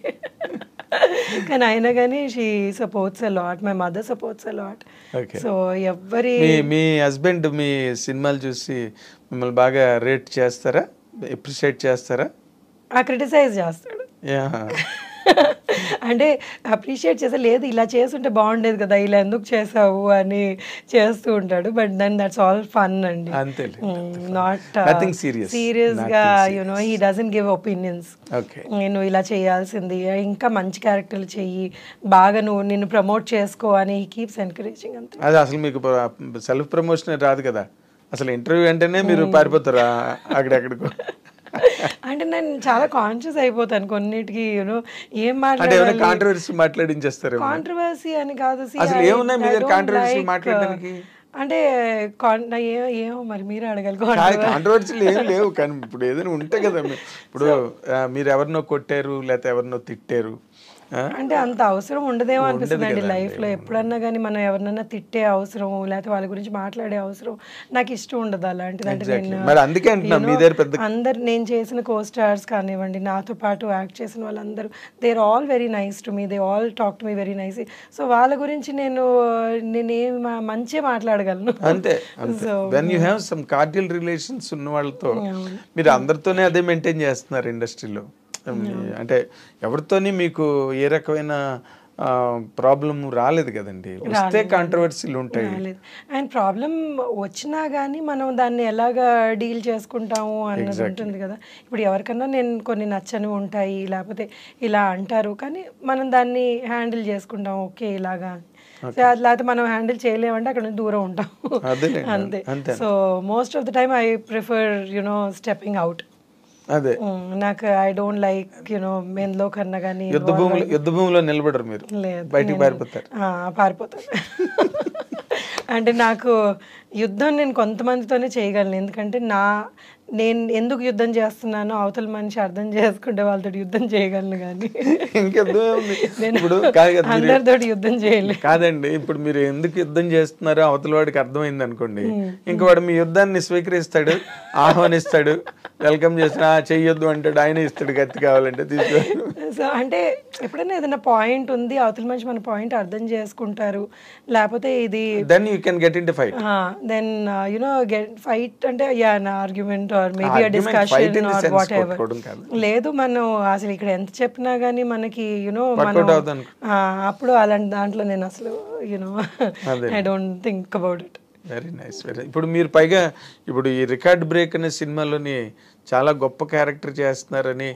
కానీ అయినా కానీ she supports a lot, my mother supports a lot. So ఎవరి మీ హస్బెండ్ మీ సినిమాలు చూసి మిమ్మల్ని బాగా రేట్ చేస్తారా, అప్రిషియేట్ చేస్తారా? క్రిటిసైజ్ చేస్తాడు. అంటే అప్రిషియేట్ చేసే, లేదు ఇలా చేస్తుంటే బాగుండేది కదా, ఇలా ఎందుకు చేసావు అని చేస్తూ ఉంటాడు. But then that's all fun అండి, నాట్ సీరియస్ గా. He doesn't give opinions. నువ్వు ఇలా చేయాల్సింది, ఇంకా మంచి క్యారెక్టర్లు చెయ్యి, బాగా నిన్ను ప్రమోట్ చేసుకో అని హీ కీప్స్ ఎంకరేజింగ్. అంతే. అది అసలు మీకు సెల్ఫ్ ప్రమోషన్ రాదు కదా, అసలు ఇంటర్వ్యూ అంటేనే మీరు పారిపోతారా అక్కడెక్కడికో? అంటే నేను చాలా కాన్షియస్ అయిపోతాను కొన్నిటికి, ఏం మాట్లాడాలి, మాట్లాడించేస్తారు. కాంట్రవర్సీ అని కాదు, అంటే ఏమో మరి మీరు అడగాలి. కాంట్రవర్సీలు ఏం లేవు, కానీ ఇప్పుడు ఏదైనా ఉంటే కదా. ఇప్పుడు మీరు ఎవరినో కొట్టారు లేకపోతే ఎవరినో తిట్టారు అంటే అంత అవసరం ఉండదేమో అనిపిస్తుంది అండి లైఫ్లో. ఎప్పుడన్నా కానీ మనం ఎవరినైనా తిట్టే అవసరం లేకపోతే వాళ్ళ గురించి మాట్లాడే అవసరం నాకు ఇష్టం ఉండదు అలాంటిది. అంటే నేను అందరు నేను చేసిన కో స్టార్స్ కానివ్వండి, నాతో పాటు యాక్ట్ చేసిన వాళ్ళందరూ they are all very nice to me, they all talk to me very nice. So వాళ్ళ గురించి నేనేం మంచిగా మాట్లాడగలను. అంతే. So when you have some cordial relations ఉన్న వాళ్ళతో మీరు అందరితోనే అదే మెయింటైన్ చేస్తున్నారు ఇండస్ట్రీలో. అంటే ఎవరితోని మీకు ఏ రకమైన ప్రాబ్లం రాలేదు కదండి, వస్తే కాంట్రవర్సీలు ఉంటాయి. అండ్ ప్రాబ్లం వచ్చినా కానీ మనం దాన్ని ఎలాగా డీల్ చేసుకుంటాము అన్నది ఉంటుంది కదా. ఇప్పుడు ఎవరికన్నా నేను కొన్ని నచ్చని ఉంటాయి, లేకపోతే ఇలా అంటారు, కానీ మనం దాన్ని హ్యాండిల్ చేసుకుంటాం. ఓకే ఇలాగా, లేకపోతే మనం హ్యాండిల్ చేయలేమంటే అక్కడ నుంచి దూరం ఉంటాం. అంతే. So most of the time I prefer stepping out. అదే నాకు ఐ డోంట్ లైక్ ఎందులో కన్నా కానీ యుద్ధ భూమిలో నిలబడరు మీరు, బయటికి పారిపోతాను. అంటే నాకు యుద్ధం నేను కొంతమందితోనే చేయగలను, ఎందుకంటే నేను ఎందుకు యుద్ధం చేస్తున్నానో అవతల మనిషి అర్థం చేసుకుంటే వాళ్ళతో యుద్ధం చేయగలను, కానీ అందరితో యుద్ధం చేయలేదు. కాదండి, ఇప్పుడు మీరు ఎందుకు యుద్ధం చేస్తున్నారో అవతల వాడికి అర్థమైంది అనుకోండి, ఇంక వాడు మీ యుద్ధాన్ని స్వీకరిస్తాడు, ఆహ్వానిస్తాడు, వెల్కమ్ చేసిన చెయ్యొద్దు అంటాడు, ఆయన ఇస్తాడు కత్తి కావాలంటే తీసుకో. సో అంటే ఎప్పుడైనా ఏదైనా పాయింట్ ఉంది, అవతల మనిషి మన పాయింట్ అర్థం చేసుకుంటారు, లేకపోతే ఇది then you can get into fight. Then get fight అంటే argument or maybe a discussion or whatever. లేదు మనం అసలు ఇక్కడ ఎంత చెప్పినా కానీ మనకి మనం అప్పుడు అలాంటి దాంట్లో నేను అసలు I don't think about it. Very nice. ఇప్పుడు మీరు పైగా ఇప్పుడు ఈ రికార్డ్ బ్రేక్ అనే సినిమాలోని చాలా గొప్ప క్యారెక్టర్ చేస్తున్నారని,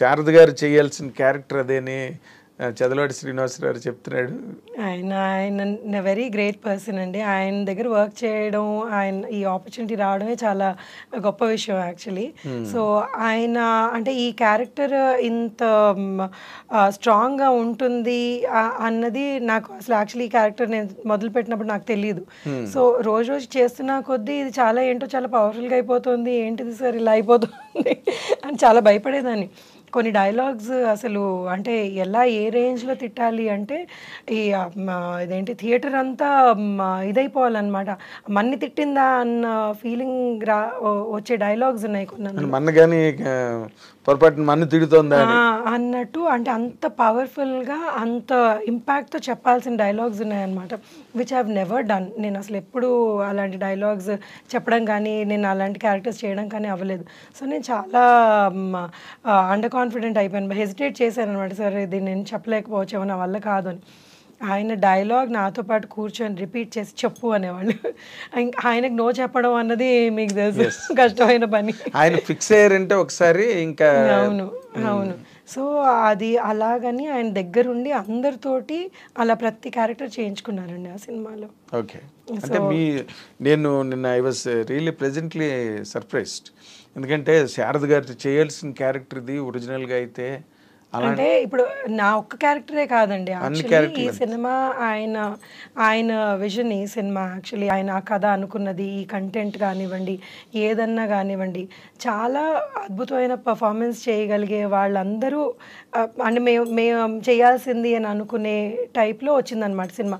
శారద గారు చేయాల్సిన క్యారెక్టర్ అదేని చదలవాడి శ్రీనివాసరావు చెప్తున్నాడు. ఆయన వెరీ గ్రేట్ పర్సన్ అండి. ఆయన దగ్గర వర్క్ చేయడం, ఆయన ఈ ఆపర్చునిటీ రావడమే చాలా గొప్ప విషయం యాక్చువల్లీ. సో ఆయన అంటే ఈ క్యారెక్టర్ ఇంత స్ట్రాంగ్గా ఉంటుంది అన్నది నాకు అసలు యాక్చువల్లీ ఈ క్యారెక్టర్ నేను మొదలు పెట్టినప్పుడు నాకు తెలియదు. సో రోజు చేస్తున్న కొద్దీ ఇది చాలా ఏంటో చాలా పవర్ఫుల్గా అయిపోతుంది, ఏంటిది సార్ ఇలా అయిపోతుంది అని చాలా భయపడేదాన్ని. కొన్ని డైలాగ్స్ అసలు అంటే ఎలా ఏ రేంజ్లో తిట్టాలి అంటే ఇదేంటి థియేటర్ అంతా ఇదైపోవాలన్నమాట, మన్ని తిట్టిందా అన్న ఫీలింగ్ వచ్చే డైలాగ్స్ ఉన్నాయి కొన్ని, పొరపాటు మన్ను తిడుతోందా అన్నట్టు. అంటే అంత పవర్ఫుల్గా అంత ఇంపాక్ట్తో చెప్పాల్సిన డైలాగ్స్ ఉన్నాయన్నమాట, విచ్ హ్యావ్ నెవర్ డన్. నేను అసలు ఎప్పుడు అలాంటి డైలాగ్స్ చెప్పడం కానీ నేను అలాంటి క్యారెక్టర్స్ చేయడం కానీ అవ్వలేదు. సో నేను చాలా అండర్ కాన్ఫిడెంట్ అయిపోయాను, హెసిటేట్ చేశాను అనమాట, సరే ఇది నేను చెప్పలేకపోవచ్చేమో నా వల్ల కాదు అని. ఆయన డైలాగ్ నాతో పాటు కూర్చొని రిపీట్ చేసి చెప్పు అనేవాళ్ళు. ఆయనకు నో చెప్పడం అన్నది మీకు తెలుసు కష్టమైన పని. ఆయన ఫిక్స్ అయ్యారంటే ఒకసారి ఇంకా. అవును అవును. సో అది అలాగని ఆయన దగ్గరుండి అందరితోటి అలా ప్రతి క్యారెక్టర్ చేయించుకున్నారండి ఆ సినిమాలో. ఓకే. అంటే నేను నిన్న I was really presently surprised. ఎందుకంటే శారద గారు చేయాల్సిన క్యారెక్టర్ ఇది ఒరిజినల్గా అయితే. అంటే ఇప్పుడు నా ఒక్క క్యారెక్టరే కాదండి, యాక్చువల్లీ ఈ సినిమా ఆయన విజన్, ఈ సినిమా యాక్చువల్లీ ఆయన ఆ కథ అనుకున్నది, ఈ కంటెంట్ కానివ్వండి ఏదన్నా కానివ్వండి, చాలా అద్భుతమైన పర్ఫార్మెన్స్ చేయగలిగే వాళ్ళందరూ అంటే మేము చేయాల్సింది అని అనుకునే టైప్లో వచ్చిందనమాట సినిమా.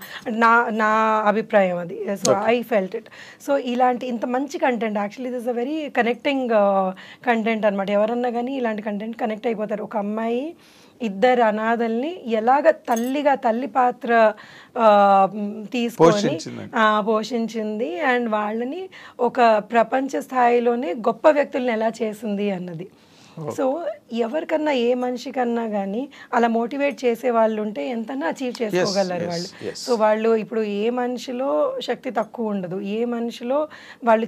నా అభిప్రాయం అది. So I felt it. So ఇలాంటి ఇంత మంచి content actually this a very connecting content అనమాట. ఎవరన్నా కానీ ఇలాంటి కంటెంట్ కనెక్ట్ అయిపోతారు. ఒక అమ్మాయి ఇద్దరు అనాథల్ని ఎలాగ తల్లి పాత్ర తీసుకొని పోషించింది అండ్ వాళ్ళని ఒక ప్రపంచ స్థాయిలోనే గొప్ప వ్యక్తుల్ని ఎలా చేసింది అన్నది. సో ఎవరికన్నా ఏ మనిషికన్నా కానీ అలా మోటివేట్ చేసే వాళ్ళు ఉంటే ఎంతన్నా అచీవ్ చేసుకోగలరు వాళ్ళు. సో వాళ్ళు ఇప్పుడు ఏ మనిషిలో శక్తి తక్కువ ఉండదు, ఏ మనిషిలో వాళ్ళు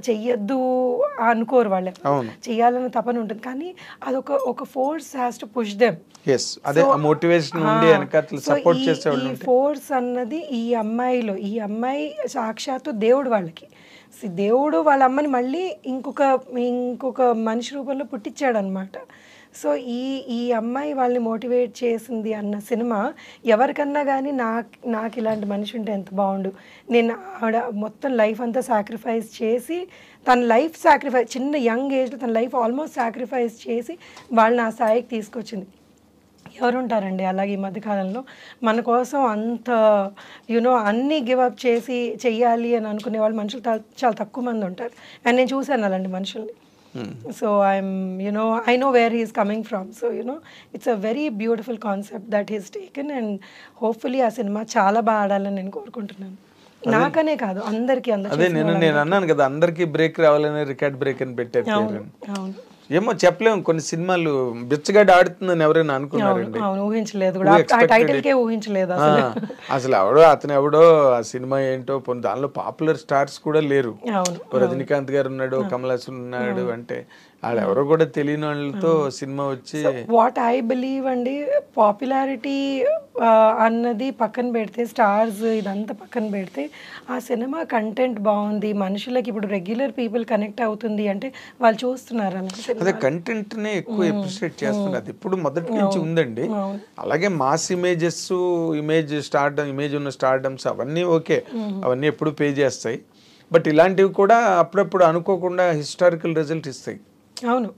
చెయ్యొద్దు అనుకోరు, వాళ్ళు చెయ్యాలని తపన ఉంటుంది, కానీ అదొక force has to push them. ఈ ఫోర్స్ అన్నది ఈ అమ్మాయి సాక్షాత్తు దేవుడు వాళ్ళకి. దేవుడు వాళ్ళ అమ్మని మళ్ళీ ఇంకొక మనిషి రూపంలో పుట్టించాడు అనమాట. సో ఈ అమ్మాయి వాళ్ళని మోటివేట్ చేసింది అన్న సినిమా ఎవరికన్నా కానీ నాకు ఇలాంటి మనిషి ఉంటే ఎంత బాగుండు. నేను ఆవిడ మొత్తం లైఫ్ అంతా సాక్రిఫైస్ చేసి, తన లైఫ్ సాక్రిఫైస్ చిన్న యంగ్ ఏజ్లో తన లైఫ్ ఆల్మోస్ట్ సాక్రిఫైస్ చేసి వాళ్ళని ఆ స్థాయికి తీసుకొచ్చింది. ఎవరుంటారండి అలాగే ఈ మధ్యకాలంలో మన కోసం అంత అన్నీ గివప్ చేసి చెయ్యాలి అని అనుకునే వాళ్ళు మనుషులు చాలా తక్కువ మంది ఉంటారు. అండ్ నేను చూశాను అలాంటి మనుషుల్ని. So I know where he is coming from. So it's a very beautiful concept that he's taken, and hopefully ఆ సినిమా చాలా బాగా ఆడాలని నేను కోరుకుంటున్నాను. నాకనే కాదు అందరికీ. అదే నేను అన్నాను కదా, అందరికీ బ్రేక్ రావాలని రికార్డ్ బ్రేక్ అని పెట్టారు. అవును, ఏమో చెప్పలేము, కొన్ని సినిమాలు బిచ్చగాడు ఆడుతుందని ఎవరైనా అనుకున్నారండి? ఊహించలేదు, ఊహించలేదు అసలు అతను ఎవడో ఆ సినిమా ఏంటో, దానిలో పాపులర్ స్టార్స్ కూడా లేరు. రజనీకాంత్ గారు ఉన్నాడు, కమల్ హాసన్ ఉన్నాడు, అంటే వాళ్ళెవరో కూడా తెలియని వాళ్ళతో సినిమా వచ్చి. వాట్ ఐ బిలీవ్ అండి, పాపులారిటీ అన్నది పక్కన పెడితే, స్టార్స్ ఇదంతా పక్కన పెడితే, ఆ సినిమా కంటెంట్ బాగుంది, మనుషులకి ఇప్పుడు రెగ్యులర్ పీపుల్ కనెక్ట్ అవుతుంది అంటే వాళ్ళు చూస్తున్నారు. అదే కంటెంట్ నే ఎక్కువ అప్రిషియేట్ చేస్తున్నారు. అది ఇప్పుడు మొదటి నుంచి ఉందండి. అలాగే మాస్ ఇమేజెస్, ఇమేజ్ ఉన్న స్టార్డమ్స్ అవన్నీ ఓకే, అవన్నీ ఎప్పుడు పే చేస్తాయి. బట్ ఇలాంటివి కూడా అప్పుడప్పుడు అనుకోకుండా హిస్టారికల్ రిజల్ట్ ఇస్తాయి.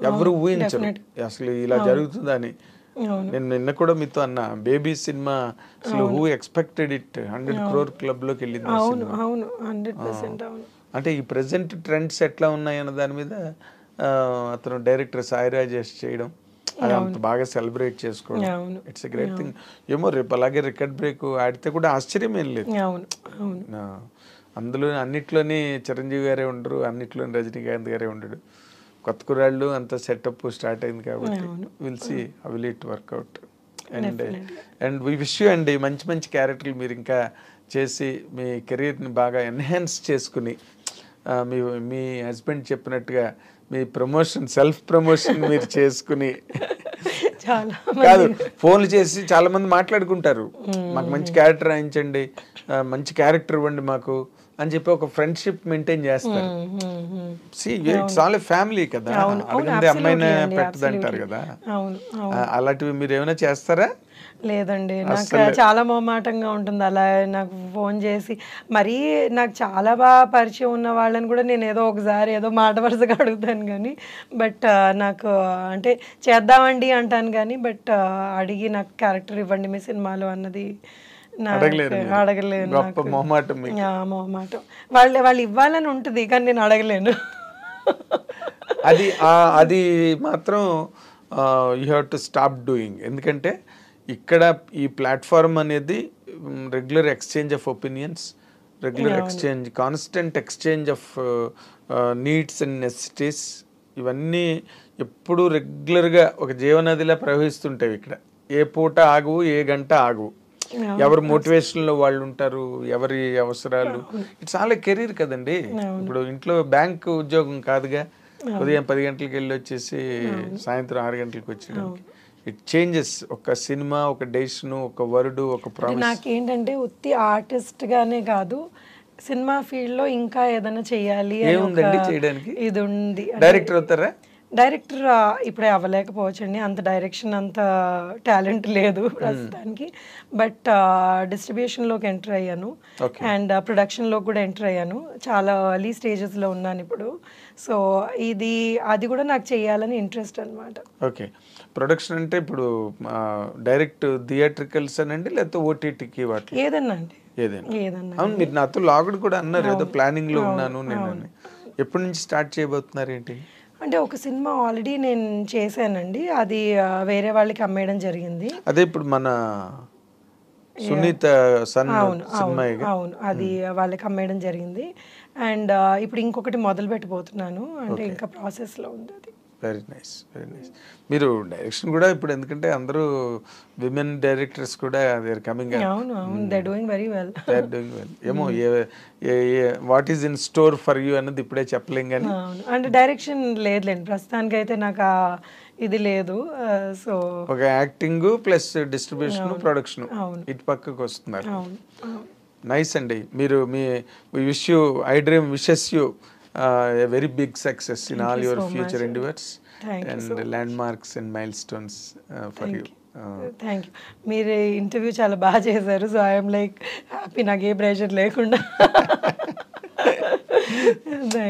ఎవరు ఊహించరు అసలు ఇలా జరుగుతుందని. నేను నిన్న కూడా మీతో అన్న, బేబీ సినిమా అసలు who expected it 100 crore club లోకి వెళ్ళింది. అంటే ఈ ప్రెసెంట్ ట్రెండ్స్ ఎట్లా ఉన్నాయి అన్న దాని మీద అతను డైరెక్టర్ సాయి రాజేష్ చేయడం, అది అంత బాగా సెలబ్రేట్ చేసుకోవడం, ఇట్స్ ఎ గ్రేట్ థింగ్. ఏమో రేపు అలాగే రికార్డ్ బ్రేక్ ఆడితే కూడా ఆశ్చర్యం ఏం లేదు. అందులో అన్నిట్లోని చిరంజీవి గారే ఉండరు, అన్నిట్లోని రజనీకాంత్ గారే ఉండడు. కొత్త కుర్రాళ్ళు అంత సెటప్ స్టార్ట్ అయింది కాబట్టి will see how will it work out. And we wish you అండి మంచి మంచి క్యారెక్టర్లు మీరు ఇంకా చేసి మీ కెరీర్ని బాగా ఎన్హాన్స్ చేసుకుని, మీ హస్బెండ్ చెప్పినట్టుగా మీ ప్రమోషన్, సెల్ఫ్ ప్రమోషన్ మీరు చేసుకుని. కాదు, ఫోన్లు చేసి చాలా మంది మాట్లాడుకుంటారు, మాకు మంచి క్యారెక్టర్ రాయించండి, మంచి క్యారెక్టర్ ఇవ్వండి మాకు అని చెప్పి ఒక ఫ్రెండ్షిప్ మెయింటైన్ చేస్తారు. ఇట్స్ ఆల్ ఏ ఫ్యామిలీ కదా, అడగండి అమ్మాయినే పెట్టదంటారు కదా. అలాంటివి మీరు ఏమైనా చేస్తారా? లేదండి, నాకు చాలా మొహమాటంగా ఉంటుంది అలా నాకు ఫోన్ చేసి. మరీ నాకు చాలా బాగా పరిచయం ఉన్న వాళ్ళని కూడా నేను ఏదో ఒకసారి ఏదో మాట వరుసగా అడుగుతాను కానీ, బట్ నాకు అంటే చేద్దామండి అంటాను కానీ, బట్ అడిగి నాకు క్యారెక్టర్ ఇవ్వండి మీ సినిమాలో అన్నది అడగలేను. మొహమాటం. వాళ్ళు ఇవ్వాలని ఉంటుంది కానీ నేను అడగలేను. అది మాత్రం you have to stop doing. ఎందుకంటే ఇక్కడ ఈ ప్లాట్ఫామ్ అనేది regular exchange of opinions, regular exchange, constant exchange of needs and necessities, ఇవన్నీ ఎప్పుడు రెగ్యులర్గా ఒక జీవనదిలా ప్రవహిస్తుంటాయి. ఇక్కడ ఏ పూట ఆగువు, ఏ గంట ఆగువు. ఎవరి మోటివేషన్లో వాళ్ళు ఉంటారు, ఎవరి అవసరాలు. ఇట్స్ ఆల్ ఏ కెరీర్ కదండి. ఇప్పుడు ఇంట్లో బ్యాంక్ ఉద్యోగం కాదుగా, ఉదయం 10 గంటలకు వెళ్ళి వచ్చేసి సాయంత్రం 6 గంటలకు వచ్చేయడానికి. It changes. ఒక సినిమా, ఒక డెసిషన్, ఒక వర్డ్, ఒక ప్రామిస్. నాకేంటంటే ఉత్తి ఆర్టిస్ట్ గానే కాదు, సినిమా ఫీల్డ్ లో ఇంకా ఏదైనా చెయ్యాలి ఏముందండి చేయడానికి? ఇది ఉంది. డైరెక్టర్ అవుతారా? డైరెక్టర్ ఇప్పుడే అవ్వలేకపోవచ్చండి, అంత డైరెక్షన్ అంత టాలెంట్ లేదు ప్రస్తుతానికి. బట్ డిస్ట్రిబ్యూషన్లోకి ఎంటర్ అయ్యాను అండ్ ప్రొడక్షన్లో కూడా ఎంటర్ అయ్యాను. చాలా ఎర్లీ స్టేజెస్లో ఉన్నాను ఇప్పుడు. సో అది కూడా నాకు చేయాలని ఇంట్రెస్ట్ అనమాట. ఓకే. ప్రొడక్షన్ అంటే ఇప్పుడు డైరెక్ట్ థియేట్రికల్స్ అనండి, లేకపోతే ఓటీటీకి వాటి ఏదన్నా అండి, ఏదైనా. అవును, మీరు నాతో లాగుడు కూడా అన్నారు ఏదో ప్లానింగ్లో ఉన్నాను నేను అని. ఎప్పటి నుంచి స్టార్ట్ చేయబోతున్నారు ఏంటి? అంటే ఒక సినిమా ఆల్రెడీ నేను చేశానండి, అది వేరే వాళ్ళకి అమ్మేయడం జరిగింది. అదే ఇప్పుడు మన సునీత సన్ సినిమా. అవును, అది వాళ్ళకి అమ్మేయడం జరిగింది. అండ్ ఇప్పుడు ఇంకొకటి మొదలు పెట్టబోతున్నాను, అంటే ఇంకా ప్రాసెస్లో ఉంది అది. Very nice, very nice. మీరు డైరెక్షన్ కూడా ఇప్పుడు, ఎందుకంటే అందరూ విమెన్ డైరెక్టర్స్ కూడా దే ఆర్ కమింగ్. అవును, they are doing very well. They are doing well. ఏమో what is in store for you అన్నది ఇప్పుడే చెప్పలేం కానీ. అంటే డైరెక్షన్ లేదులేండి ప్రస్తుతానికి అయితే, నాకు ఇది లేదు. సో ఒక యాక్టింగ్ ప్లస్ డిస్ట్రిబ్యూషన్, ప్రొడక్షన్, ఇటు పక్కకు వస్తున్నారు. నైస్ అండి. మీరు wish you, I dream wishes you a very big success in all your future endeavors and landmarks and milestones for you. Thank you. మీరు ఇంటర్వ్యూ చాలా బాగా చేశారు. సో ఐఎమ్ లైక్ హ్యాపీ, నాకు ఏ ప్రెషర్ లేకుండా.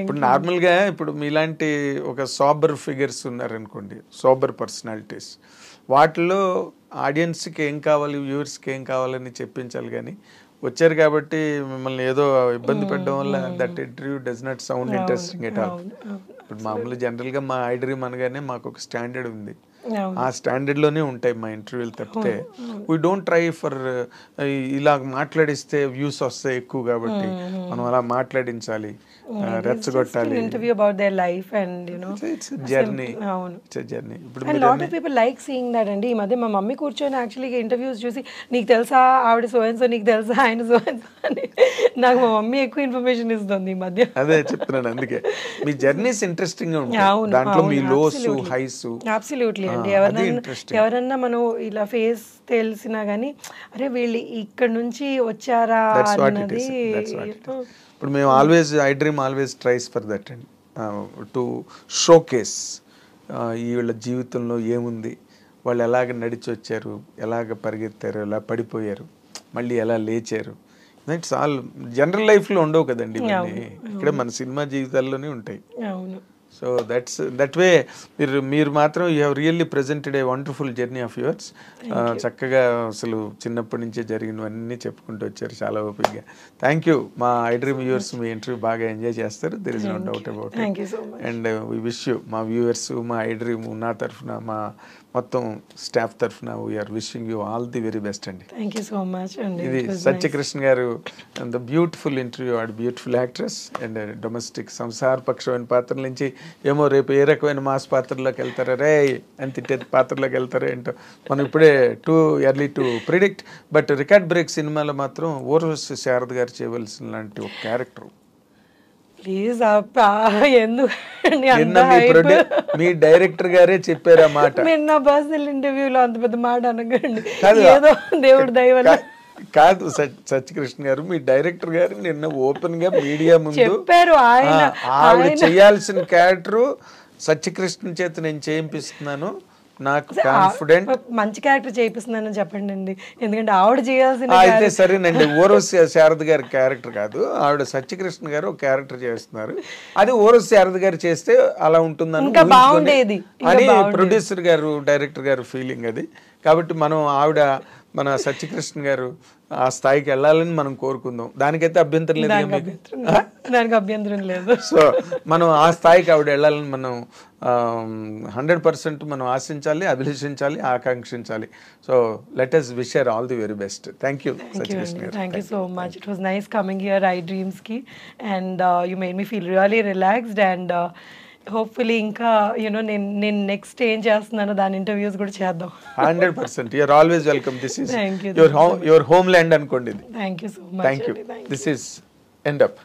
ఇప్పుడు నార్మల్గా ఇప్పుడు మీలాంటి ఒక సోబర్ ఫిగర్స్ ఉన్నారనుకోండి, సోబర్ పర్సనాలిటీస్, వాటిలో ఆడియన్స్కి ఏం కావాలి, వ్యూవర్స్కి ఏం కావాలని చెప్పించాలి. కానీ వచ్చారు కాబట్టి మిమ్మల్ని ఏదో ఇబ్బంది పెట్టడం వల్ల that interview does not sound interesting at all. ఇప్పుడు మామూలు జనరల్గా మా ఐ డ్రీమ్ అనగానే మాకు ఒక స్టాండర్డ్ ఉంది, ఆ స్టాండర్డ్లోనే ఉంటాయి మా ఇంటర్వ్యూలు తప్పితే వీ డోంట్ ట్రై ఫర్ ఇలా మాట్లాడిస్తే వ్యూస్ వస్తాయి ఎక్కువ కాబట్టి మనం అలా మాట్లాడించాలి, రెచ్చగొట్టాలి. Interview about their life and you know it's journey. It's journey. ఇప్పుడు and lot of people like seeing that అండి. ఈ మధ్య మా మమ్మీ కూర్చొని యాక్చువల్గా ఇంటర్వ్యూస్ చూసి, నీకు తెలుసా ఆవిడ సో అండ్ సో, నీకు తెలుసా ఆయన సో అండ్ సో అని, నాకు మా మమ్మీ ఎక్కువ ఇన్ఫర్మేషన్ ఇస్తుంది ఈ మధ్య. అదే చెప్తున్నాను, అందుకే మీ జర్నీస్ ఇంట్రెస్టింగ్ గా ఉంటాయి. దాంట్లో మీ లోస్ హైస్. అబ్సల్యూట్లీ అండి. ఎవరన్నా మనం ఇలా ఫేస్ తెలిసినా కానీ, అరే వీళ్ళు ఇక్కడ నుంచి వచ్చారా అన్నది. ఇప్పుడు మేము always, I dream always tries for that and to showcase వీళ్ళ జీవితంలో ఏముంది, వాళ్ళు ఎలాగ నడిచి వచ్చారు, ఎలాగ పరిగెత్తారు, ఎలా పడిపోయారు, మళ్ళీ ఎలా లేచారు. ఇట్స్ ఆల్ జనరల్ లైఫ్లో ఉండవు కదండి ఇవన్నీ, ఇక్కడే మన సినిమా జీవితాల్లోనే ఉంటాయి. సో దట్ వే మీరు మాత్రం you have really presented a wonderful journey of yours. చక్కగా అసలు చిన్నప్పటి నుంచే జరిగినవన్నీ చెప్పుకుంటూ వచ్చారు చాలా ఓపికగా. Thank you. మా ఐ డ్రీమ్ వ్యూవర్స్ మీ ఇంటర్వ్యూ బాగా ఎంజాయ్ చేస్తారు, there is no doubt about it. And we wish you, మా వ్యూవర్స్, మా ఐ డ్రీమ్ నా తరఫున, మా మొత్తం స్టాఫ్ తరఫున we're wishing you all the very best అండి. థ్యాంక్ యూ సో మచ్ అండి. ఇది సత్యకృష్ణ గారు, the beautiful interview, and beautiful actress and domestic సంసారపక్షమైన పాత్రల నుంచి ఏమో రేపు ఏ రకమైన మాస్ పాత్రలోకి వెళ్తారా రే అని తిట్టే పాత్రలోకి వెళ్తారా ఏంటో మనం ఇప్పుడే too early to predict. But record break సినిమాలో మాత్రం ఊర్వశి శారద గారు చేయవలసిన లాంటి ఒక క్యారెక్టర్. ప్లీజ్ మీ డైరెక్టర్ గారే చెప్పారు ఆ మాట. మీరు నా పర్సనల్ ఇంటర్వ్యూలో అంత పెద్ద మాట అనకండి, ఏదో దేవుడి దయ వల్ల కాదు. సత్యకృష్ణ గారు, మీ డైరెక్టర్ గారు నిన్న ఓపెన్ గా మీడియా ముందు చెప్పారు, ఆవిడ చేయాల్సిన క్యారెక్టర్ సత్యకృష్ణ చేత నేను చేయిస్తున్నాను, నాకు కాన్ఫిడెంట్. మంచి క్యారెక్టర్ చేయిస్తున్నానని చెప్పండి అండి, ఎందుకంటే ఆవిడ చేయాల్సిన. అయితే సరేనండి, ఊర్వశి శారద గారి క్యారెక్టర్ కాదు, ఆవిడ సత్యకృష్ణ గారు ఒక క్యారెక్టర్ చేస్తున్నారు, అది ఊర్వశి శారద గారు చేస్తే అలా ఉంటుందని బాగుండేది అని ప్రొడ్యూసర్ గారు, డైరెక్టర్ గారు ఫీలింగ్ అది. కాబట్టి మనం మన సత్యకృష్ణ గారు ఆ స్థాయికి వెళ్ళాలని మనం కోరుకుందాం. దానికైతే అభ్యంతరం లేదు, దానికి అభ్యంతరం లేదు. సో మనం ఆ స్థాయికి ఆవిడ వెళ్ళాలని మనం 100% మనం ఆశించాలి, అభిలషించాలి, ఆకాంక్షించాలి. So let us wish her all the very best. Thank you, Sachikrishan garu. Thank you so much. It was nice coming here, I Dreams ki, and you made me feel really relaxed and hopefully ఇంకా you know నేను next ఏం చేస్తున్నానో దాని interviews కూడా చేద్దాం. 100%. You're always welcome. This is Thank you. Your land అనుకోండి ఇది. Thank you so much. Thank you. This is end up.